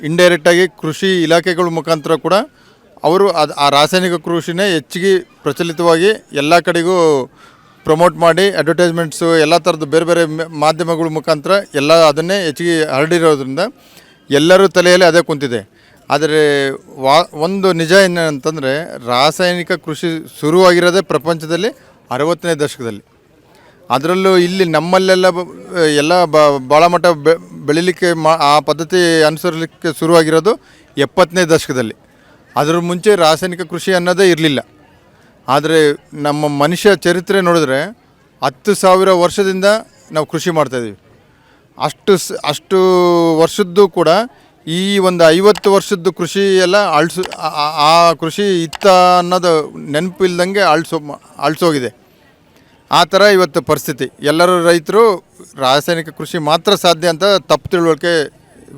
ಇಂಡೈರೆಕ್ಟಾಗಿ ಕೃಷಿ ಇಲಾಖೆಗಳ ಮುಖಾಂತರ ಕೂಡ ಅವರು ಆ ರಾಸಾಯನಿಕ ಕೃಷಿನೇ ಹೆಚ್ಚಿಗೆ ಪ್ರಚಲಿತವಾಗಿ ಎಲ್ಲ ಕಡೆಗೂ ಪ್ರಮೋಟ್ ಮಾಡಿ ಅಡ್ವರ್ಟೈಸ್ಮೆಂಟ್ಸು ಎಲ್ಲ ಥರದ್ದು ಬೇರೆ ಬೇರೆ ಮಾಧ್ಯಮಗಳ ಮುಖಾಂತರ ಎಲ್ಲ ಅದನ್ನೇ ಹೆಚ್ಚಿಗೆ ಹರಡಿರೋದ್ರಿಂದ ಎಲ್ಲರ ತಲೆಯಲ್ಲಿ ಅದೇ ಕುಂತಿದೆ. ಆದರೆ ಒಂದು ನಿಜ ಏನಂತಂದರೆ, ರಾಸಾಯನಿಕ ಕೃಷಿ ಶುರುವಾಗಿರೋದೇ ಪ್ರಪಂಚದಲ್ಲಿ 60ನೇ ದಶಕದಲ್ಲಿ. ಅದರಲ್ಲೂ ಇಲ್ಲಿ ನಮ್ಮಲ್ಲೆಲ್ಲ ಎಲ್ಲ ಭಾಳ ಮಟ್ಟ ಬೆಳಿಲಿಕ್ಕೆ ಆ ಪದ್ಧತಿ ಅನುಸರಿಸಲಿಕ್ಕೆ ಶುರುವಾಗಿರೋದು 70ನೇ ದಶಕದಲ್ಲಿ. ಅದರ ಮುಂಚೆ ರಾಸಾಯನಿಕ ಕೃಷಿ ಅನ್ನೋದೇ ಇರಲಿಲ್ಲ. ಆದರೆ ನಮ್ಮ ಮನುಷ್ಯ ಚರಿತ್ರೆ ನೋಡಿದ್ರೆ 10,000 ವರ್ಷದಿಂದ ನಾವು ಕೃಷಿ ಮಾಡ್ತಾಯಿದ್ದೀವಿ. ಅಷ್ಟು ವರ್ಷದ್ದು ಕೂಡ ಈ ಒಂದು 50 ವರ್ಷದ್ದು ಕೃಷಿ ಎಲ್ಲ ಆ ಕೃಷಿ ಇತ್ತ ಅನ್ನೋದು ನೆನಪಿಲ್ದಂಗೆ ಅಳಿಸೋಗಿದೆ. ಆ ಥರ ಇವತ್ತು ಪರಿಸ್ಥಿತಿ. ಎಲ್ಲರೂ ರೈತರು ರಾಸಾಯನಿಕ ಕೃಷಿ ಮಾತ್ರ ಸಾಧ್ಯ ಅಂತ ತಪ್ಪು ತಿಳುವಳಿಕೆ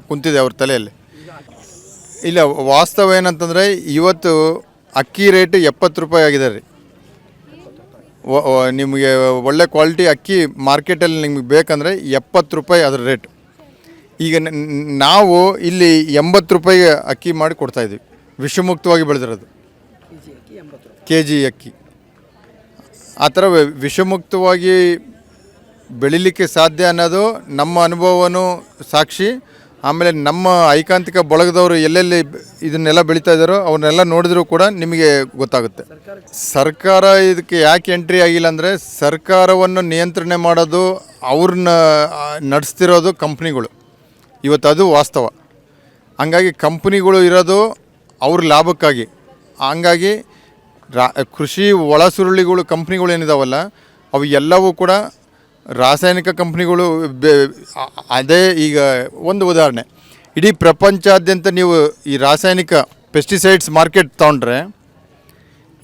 ಕುಂತಿದೆ ಅವ್ರ ತಲೆಯಲ್ಲಿ. ಇಲ್ಲ, ವಾಸ್ತವ ಏನಂತಂದರೆ ಇವತ್ತು ಅಕ್ಕಿ ರೇಟ್ 70 ರೂಪಾಯಿ ಆಗಿದೆ ರೀ. ನಿಮಗೆ ಒಳ್ಳೆ ಕ್ವಾಲಿಟಿ ಅಕ್ಕಿ ಮಾರ್ಕೆಟಲ್ಲಿ ನಿಮಗೆ ಬೇಕಂದರೆ 70 ರೂಪಾಯಿ ಅದರ ರೇಟ್. ಈಗ ನಾವು ಇಲ್ಲಿ 80 ರೂಪಾಯಿಗೆ ಅಕ್ಕಿ ಮಾಡಿ ಕೊಡ್ತಾಯಿದ್ದೀವಿ, ವಿಷಮುಕ್ತವಾಗಿ ಬೆಳೆದಿರೋದು KG ಅಕ್ಕಿ. ಆ ಥರ ವಿಷಮುಕ್ತವಾಗಿ ಬೆಳಿಲಿಕ್ಕೆ ಸಾಧ್ಯ ಅನ್ನೋದು ನಮ್ಮ ಅನುಭವನೂ ಸಾಕ್ಷಿ. ಆಮೇಲೆ ನಮ್ಮ ಐಕಾಂತಿಕ ಬಳಗದವರು ಎಲ್ಲೆಲ್ಲಿ ಇದನ್ನೆಲ್ಲ ಬೆಳೀತಾ ಇದ್ದಾರೋ ಅವ್ರನ್ನೆಲ್ಲ ನೋಡಿದ್ರೂ ಕೂಡ ನಿಮಗೆ ಗೊತ್ತಾಗುತ್ತೆ. ಸರ್ಕಾರ ಇದಕ್ಕೆ ಯಾಕೆ ಎಂಟ್ರಿ ಆಗಿಲ್ಲ ಅಂದರೆ, ಸರ್ಕಾರವನ್ನು ನಿಯಂತ್ರಣೆ ಮಾಡೋದು ಅವ್ರನ್ನ ನಡೆಸ್ತಿರೋದು ಕಂಪ್ನಿಗಳು. ಇವತ್ತು ಅದು ವಾಸ್ತವ. ಹಂಗಾಗಿ ಕಂಪ್ನಿಗಳು ಇರೋದು ಅವ್ರ ಲಾಭಕ್ಕಾಗಿ. ಹಂಗಾಗಿ ಕೃಷಿ ಒಳಸುರುಳಿಗಳು ಕಂಪ್ನಿಗಳು ಏನಿದಾವಲ್ಲ, ಅವು ಎಲ್ಲವೂ ಕೂಡ ರಾಸಾಯನಿಕ ಕಂಪ್ನಿಗಳು. ಅದೇ ಈಗ ಒಂದು ಉದಾಹರಣೆ, ಇಡೀ ಪ್ರಪಂಚಾದ್ಯಂತ ನೀವು ಈ ರಾಸಾಯನಿಕ ಪೆಸ್ಟಿಸೈಡ್ಸ್ ಮಾರ್ಕೆಟ್ ತೊಗೊಂಡ್ರೆ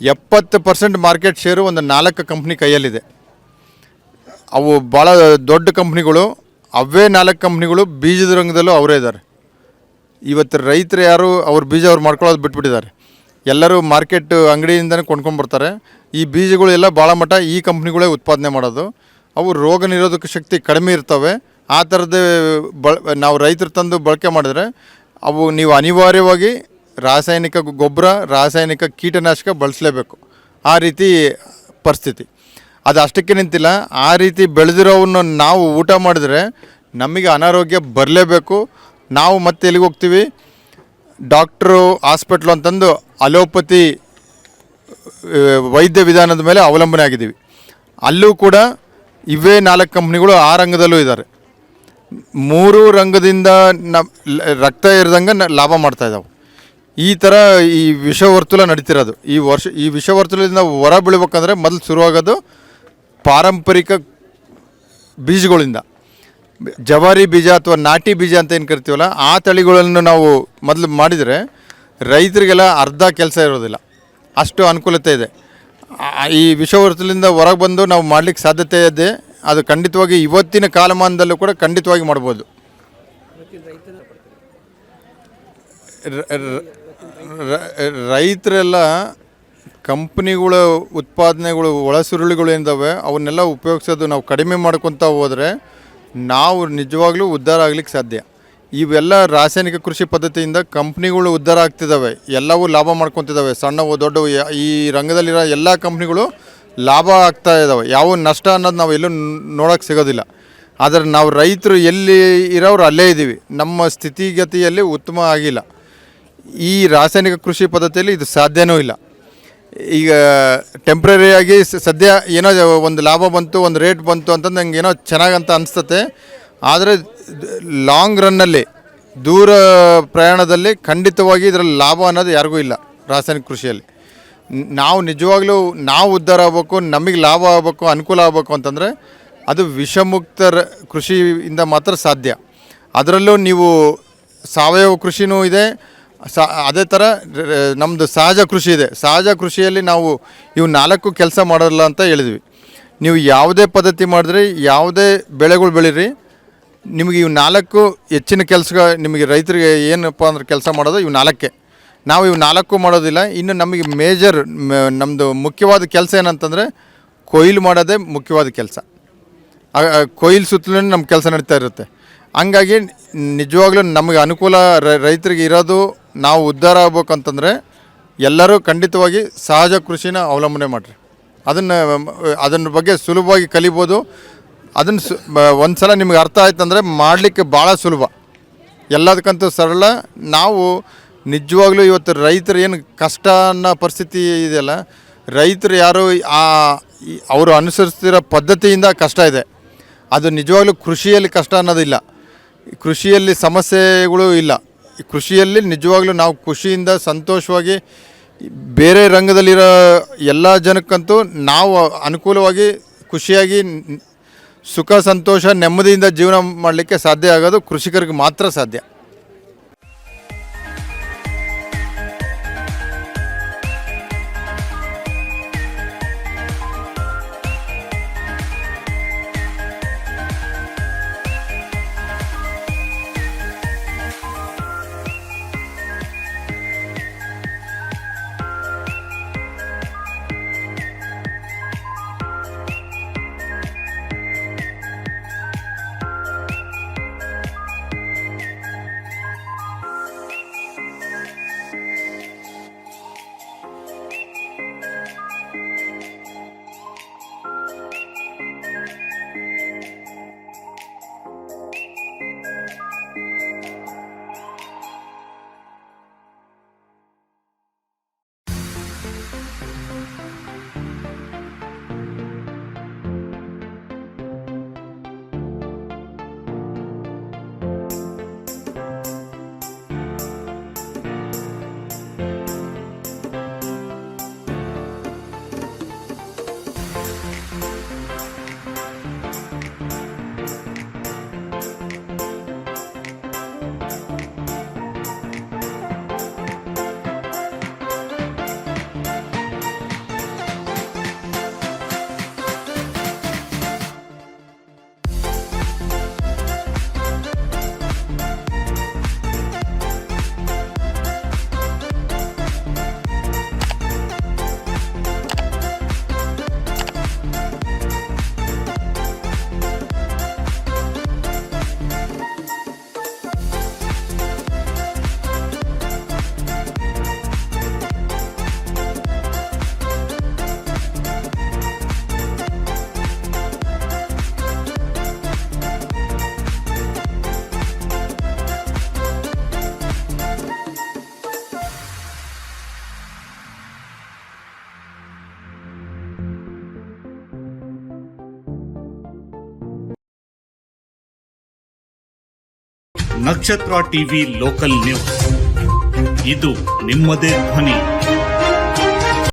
70% ಮಾರ್ಕೆಟ್ ಶೇರು ಒಂದು 4 ಕಂಪ್ನಿ ಕೈಯಲ್ಲಿದೆ. ಅವು ಭಾಳ ದೊಡ್ಡ ಕಂಪ್ನಿಗಳು. ಅವೇ 4 ಕಂಪ್ನಿಗಳು ಬೀಜದ ರಂಗದಲ್ಲೂ ಅವರೇ ಇದ್ದಾರೆ. ಇವತ್ತು ರೈತರು ಯಾರು ಅವ್ರ ಬೀಜ ಅವ್ರು ಮಾಡ್ಕೊಳ್ಳೋದು ಬಿಟ್ಬಿಟ್ಟಿದ್ದಾರೆ. ಎಲ್ಲರೂ ಮಾರ್ಕೆಟ್ ಅಂಗಡಿಯಿಂದನೇ ಕೊಂಡ್ಕೊಂಡ್ಬರ್ತಾರೆ. ಈ ಬೀಜಗಳು ಎಲ್ಲ ಭಾಳ ಮಟ್ಟ ಈ ಕಂಪ್ನಿಗಳೇ ಉತ್ಪಾದನೆ ಮಾಡೋದು. ಅವು ರೋಗ ನಿರೋಧಕ ಶಕ್ತಿ ಕಡಿಮೆ ಇರ್ತವೆ. ಆ ಥರದ್ದೇ ನಾವು ರೈತರು ತಂದು ಬಳಕೆ ಮಾಡಿದ್ರೆ ಅವು ನೀವು ಅನಿವಾರ್ಯವಾಗಿ ರಾಸಾಯನಿಕ ಗೊಬ್ಬರ, ರಾಸಾಯನಿಕ ಕೀಟನಾಶಕ ಬಳಸಲೇಬೇಕು. ಆ ರೀತಿ ಪರಿಸ್ಥಿತಿ. ಅದು ಅಷ್ಟಕ್ಕೆ ನಿಂತಿಲ್ಲ, ಆ ರೀತಿ ಬೆಳೆದಿರೋವನ್ನು ನಾವು ಊಟ ಮಾಡಿದ್ರೆ ನಮಗೆ ಅನಾರೋಗ್ಯ ಬರಲೇಬೇಕು. ನಾವು ಮತ್ತೆ ಎಲ್ಲಿಗೆ ಹೋಗ್ತೀವಿ? ಡಾಕ್ಟ್ರು, ಹಾಸ್ಪಿಟ್ಲು ಅಂತಂದು ಅಲೋಪತಿ ವೈದ್ಯ ವಿಧಾನದ ಮೇಲೆ ಅವಲಂಬನೆ ಆಗಿದ್ದೀವಿ. ಅಲ್ಲೂ ಕೂಡ ಇವೇ 4 ಕಂಪ್ನಿಗಳು ಆ ರಂಗದಲ್ಲೂ ಇದ್ದಾರೆ. 3 ರಂಗದಿಂದ ರಕ್ತ ಏರಿದಂಗೆ ಲಾಭ ಮಾಡ್ತಾಯಿದ್ದಾವೆ. ಈ ಥರ ಈ ವಿಷವರ್ತುಲ ನಡೀತಿರೋದು. ಈ ವಿಷವರ್ತುಲದಿಂದ ಹೊರ ಬೀಳ್ಬೇಕಂದ್ರೆ ಮೊದಲು ಶುರುವಾಗೋದು ಪಾರಂಪರಿಕ ಬೀಜಗಳಿಂದ. ಜವಾರಿ ಬೀಜ ಅಥವಾ ನಾಟಿ ಬೀಜ ಅಂತ ಏನು ಕರಿತೀವಲ್ಲ, ಆ ತಳಿಗಳನ್ನು ನಾವು ಮೊದಲು ಮಾಡಿದರೆ ರೈತರಿಗೆಲ್ಲ ಅರ್ಧ ಕೆಲಸ ಇರೋದಿಲ್ಲ. ಅಷ್ಟು ಅನುಕೂಲತೆ ಇದೆ. ಈ ವಿಷವರ್ತುಲಿಂದ ಹೊರಗೆ ಬಂದು ನಾವು ಮಾಡಲಿಕ್ಕೆ ಸಾಧ್ಯತೆ ಇದೆ. ಅದು ಖಂಡಿತವಾಗಿ ಇವತ್ತಿನ ಕಾಲಮಾನದಲ್ಲೂ ಕೂಡ ಖಂಡಿತವಾಗಿ ಮಾಡ್ಬೋದು. ರೈತರೆಲ್ಲ ಕಂಪ್ನಿಗಳ ಉತ್ಪಾದನೆಗಳು, ಒಳಸುರುಳಿಗಳು ಏನಿದ್ದಾವೆ ಅವನ್ನೆಲ್ಲ ಉಪಯೋಗಿಸೋದು ನಾವು ಕಡಿಮೆ ಮಾಡ್ಕೊತಾ ಹೋದರೆ ನಾವು ನಿಜವಾಗ್ಲೂ ಉದ್ಧಾರ ಆಗ್ಲಿಕ್ಕೆ ಸಾಧ್ಯ. ಇವೆಲ್ಲ ರಾಸಾಯನಿಕ ಕೃಷಿ ಪದ್ಧತಿಯಿಂದ ಕಂಪ್ನಿಗಳು ಉದ್ಧಾರ ಆಗ್ತಿದ್ದಾವೆ, ಎಲ್ಲವೂ ಲಾಭ ಮಾಡ್ಕೊತಿದ್ದಾವೆ. ಸಣ್ಣವು ದೊಡ್ಡವು ಈ ರಂಗದಲ್ಲಿರೋ ಎಲ್ಲ ಕಂಪ್ನಿಗಳು ಲಾಭ ಆಗ್ತಾ ಇದ್ದಾವೆ. ಯಾವ ನಷ್ಟ ಅನ್ನೋದು ನಾವು ಎಲ್ಲೂ ನೋಡೋಕ್ಕೆ ಸಿಗೋದಿಲ್ಲ. ಆದರೆ ನಾವು ರೈತರು ಎಲ್ಲಿ ಇರೋರು ಅಲ್ಲೇ ಇದ್ದೀವಿ. ನಮ್ಮ ಸ್ಥಿತಿಗತಿಯಲ್ಲಿ ಉತ್ತಮ ಆಗಿಲ್ಲ. ಈ ರಾಸಾಯನಿಕ ಕೃಷಿ ಪದ್ಧತಿಯಲ್ಲಿ ಇದು ಸಾಧ್ಯವೂ ಇಲ್ಲ. ಈಗ ಟೆಂಪ್ರರಿಯಾಗಿ ಸದ್ಯ ಏನೋ ಒಂದು ಲಾಭ ಬಂತು, ಒಂದು ರೇಟ್ ಬಂತು ಅಂತಂದು ನಂಗೆ ಏನೋ ಚೆನ್ನಾಗಂತ ಅನಿಸ್ತತೆ. ಆದರೆ ಲಾಂಗ್ ರನ್ನಲ್ಲಿ, ದೂರ ಪ್ರಯಾಣದಲ್ಲಿ ಖಂಡಿತವಾಗಿ ಇದರಲ್ಲಿ ಲಾಭ ಅನ್ನೋದು ಯಾರಿಗೂ ಇಲ್ಲ. ರಾಸಾಯನಿಕ ಕೃಷಿಯಲ್ಲಿ ನಾವು ನಿಜವಾಗ್ಲೂ ನಾವು ಉದ್ಧಾರ ಆಗಬೇಕು, ನಮಗೆ ಲಾಭ ಆಗಬೇಕು, ಅನುಕೂಲ ಆಗಬೇಕು ಅಂತಂದರೆ ಅದು ವಿಷಮುಕ್ತ ಕೃಷಿಯಿಂದ ಮಾತ್ರ ಸಾಧ್ಯ. ಅದರಲ್ಲೂ ನೀವು ಸಾವಯವ ಕೃಷಿನೂ ಇದೆ, ಅದೇ ಥರ ನಮ್ಮದು ಸಹಜ ಕೃಷಿ ಇದೆ. ಸಹಜ ಕೃಷಿಯಲ್ಲಿ ನಾವು ಇವು 4 ಕೆಲಸ ಮಾಡೋಲ್ಲ ಅಂತ ಹೇಳಿದ್ವಿ. ನೀವು ಯಾವುದೇ ಪದ್ಧತಿ ಮಾಡಿದ್ರಿ, ಯಾವುದೇ ಬೆಳೆಗಳು ಬೆಳೀರಿ, ನಿಮಗೆ ಇವು 4 ಹೆಚ್ಚಿನ ಕೆಲಸ, ನಿಮಗೆ ರೈತರಿಗೆ ಏನಪ್ಪ ಅಂದ್ರೆ ಕೆಲಸ ಮಾಡೋದು ಇವು 4. ನಾವು ಇವು 4 ಮಾಡೋದಿಲ್ಲ. ಇನ್ನು ನಮಗೆ ಮೇಜರ್ ನಮ್ಮದು ಮುಖ್ಯವಾದ ಕೆಲಸ ಏನಂತಂದರೆ ಕೊಯ್ಲು ಮಾಡೋದೇ ಮುಖ್ಯವಾದ ಕೆಲಸ. ಕೊಯ್ಲು ಸುತ್ತಲೂ ನಮ್ಮ ಕೆಲಸ ನಡೀತಾ ಇರುತ್ತೆ. ಹಂಗಾಗಿ ನಿಜವಾಗ್ಲೂ ನಮಗೆ ಅನುಕೂಲ ರೈತರಿಗೆ ಇರೋದು, ನಾವು ಉದ್ಧಾರ ಆಗ್ಬೇಕಂತಂದರೆ ಎಲ್ಲರೂ ಖಂಡಿತವಾಗಿ ಸಹಜ ಕೃಷಿನ ಅವಲಂಬನೆ ಮಾಡಿರಿ. ಅದನ್ನ ಬಗ್ಗೆ ಸುಲಭವಾಗಿ ಕಲಿಬೋದು. ಅದನ್ನು ಒಂದು ಸಲ ನಿಮಗೆ ಅರ್ಥ ಆಯ್ತಂದರೆ ಮಾಡಲಿಕ್ಕೆ ಭಾಳ ಸುಲಭ, ಎಲ್ಲದಕ್ಕಂತೂ ಸರಳ. ನಾವು ನಿಜವಾಗ್ಲೂ ಇವತ್ತು ರೈತರು ಏನು ಕಷ್ಟ ಅನ್ನೋ ಪರಿಸ್ಥಿತಿ ಇದೆಯಲ್ಲ, ರೈತರು ಯಾರು ಅವರು ಅನುಸರಿಸ್ತಿರೋ ಪದ್ಧತಿಯಿಂದ ಕಷ್ಟ ಇದೆ. ಅದು ನಿಜವಾಗ್ಲೂ ಕೃಷಿಯಲ್ಲಿ ಕಷ್ಟ ಅನ್ನೋದಿಲ್ಲ, ಕೃಷಿಯಲ್ಲಿ ಸಮಸ್ಯೆಗಳು ಇಲ್ಲ. ಕೃಷಿಯಲ್ಲಿ ನಿಜವಾಗ್ಲೂ ನಾವು ಖುಷಿಯಿಂದ ಸಂತೋಷವಾಗಿ, ಬೇರೆ ರಂಗದಲ್ಲಿರೋ ಎಲ್ಲ ಜನಕ್ಕಂತೂ ನಾವು ಅನುಕೂಲವಾಗಿ ಖುಷಿಯಾಗಿ ಸುಖ ಸಂತೋಷ ನೆಮ್ಮದಿಯಿಂದ ಜೀವನ ಮಾಡಲಿಕ್ಕೆ ಸಾಧ್ಯ ಆಗೋದು ಕೃಷಿಕರಿಗೆ ಮಾತ್ರ ಸಾಧ್ಯ. ನಕ್ಷತ್ರ ಟಿವಿ ಲೋಕಲ್ ನ್ಯೂಸ್, ಇದು ನಿಮ್ಮದೇ ಧ್ವನಿ.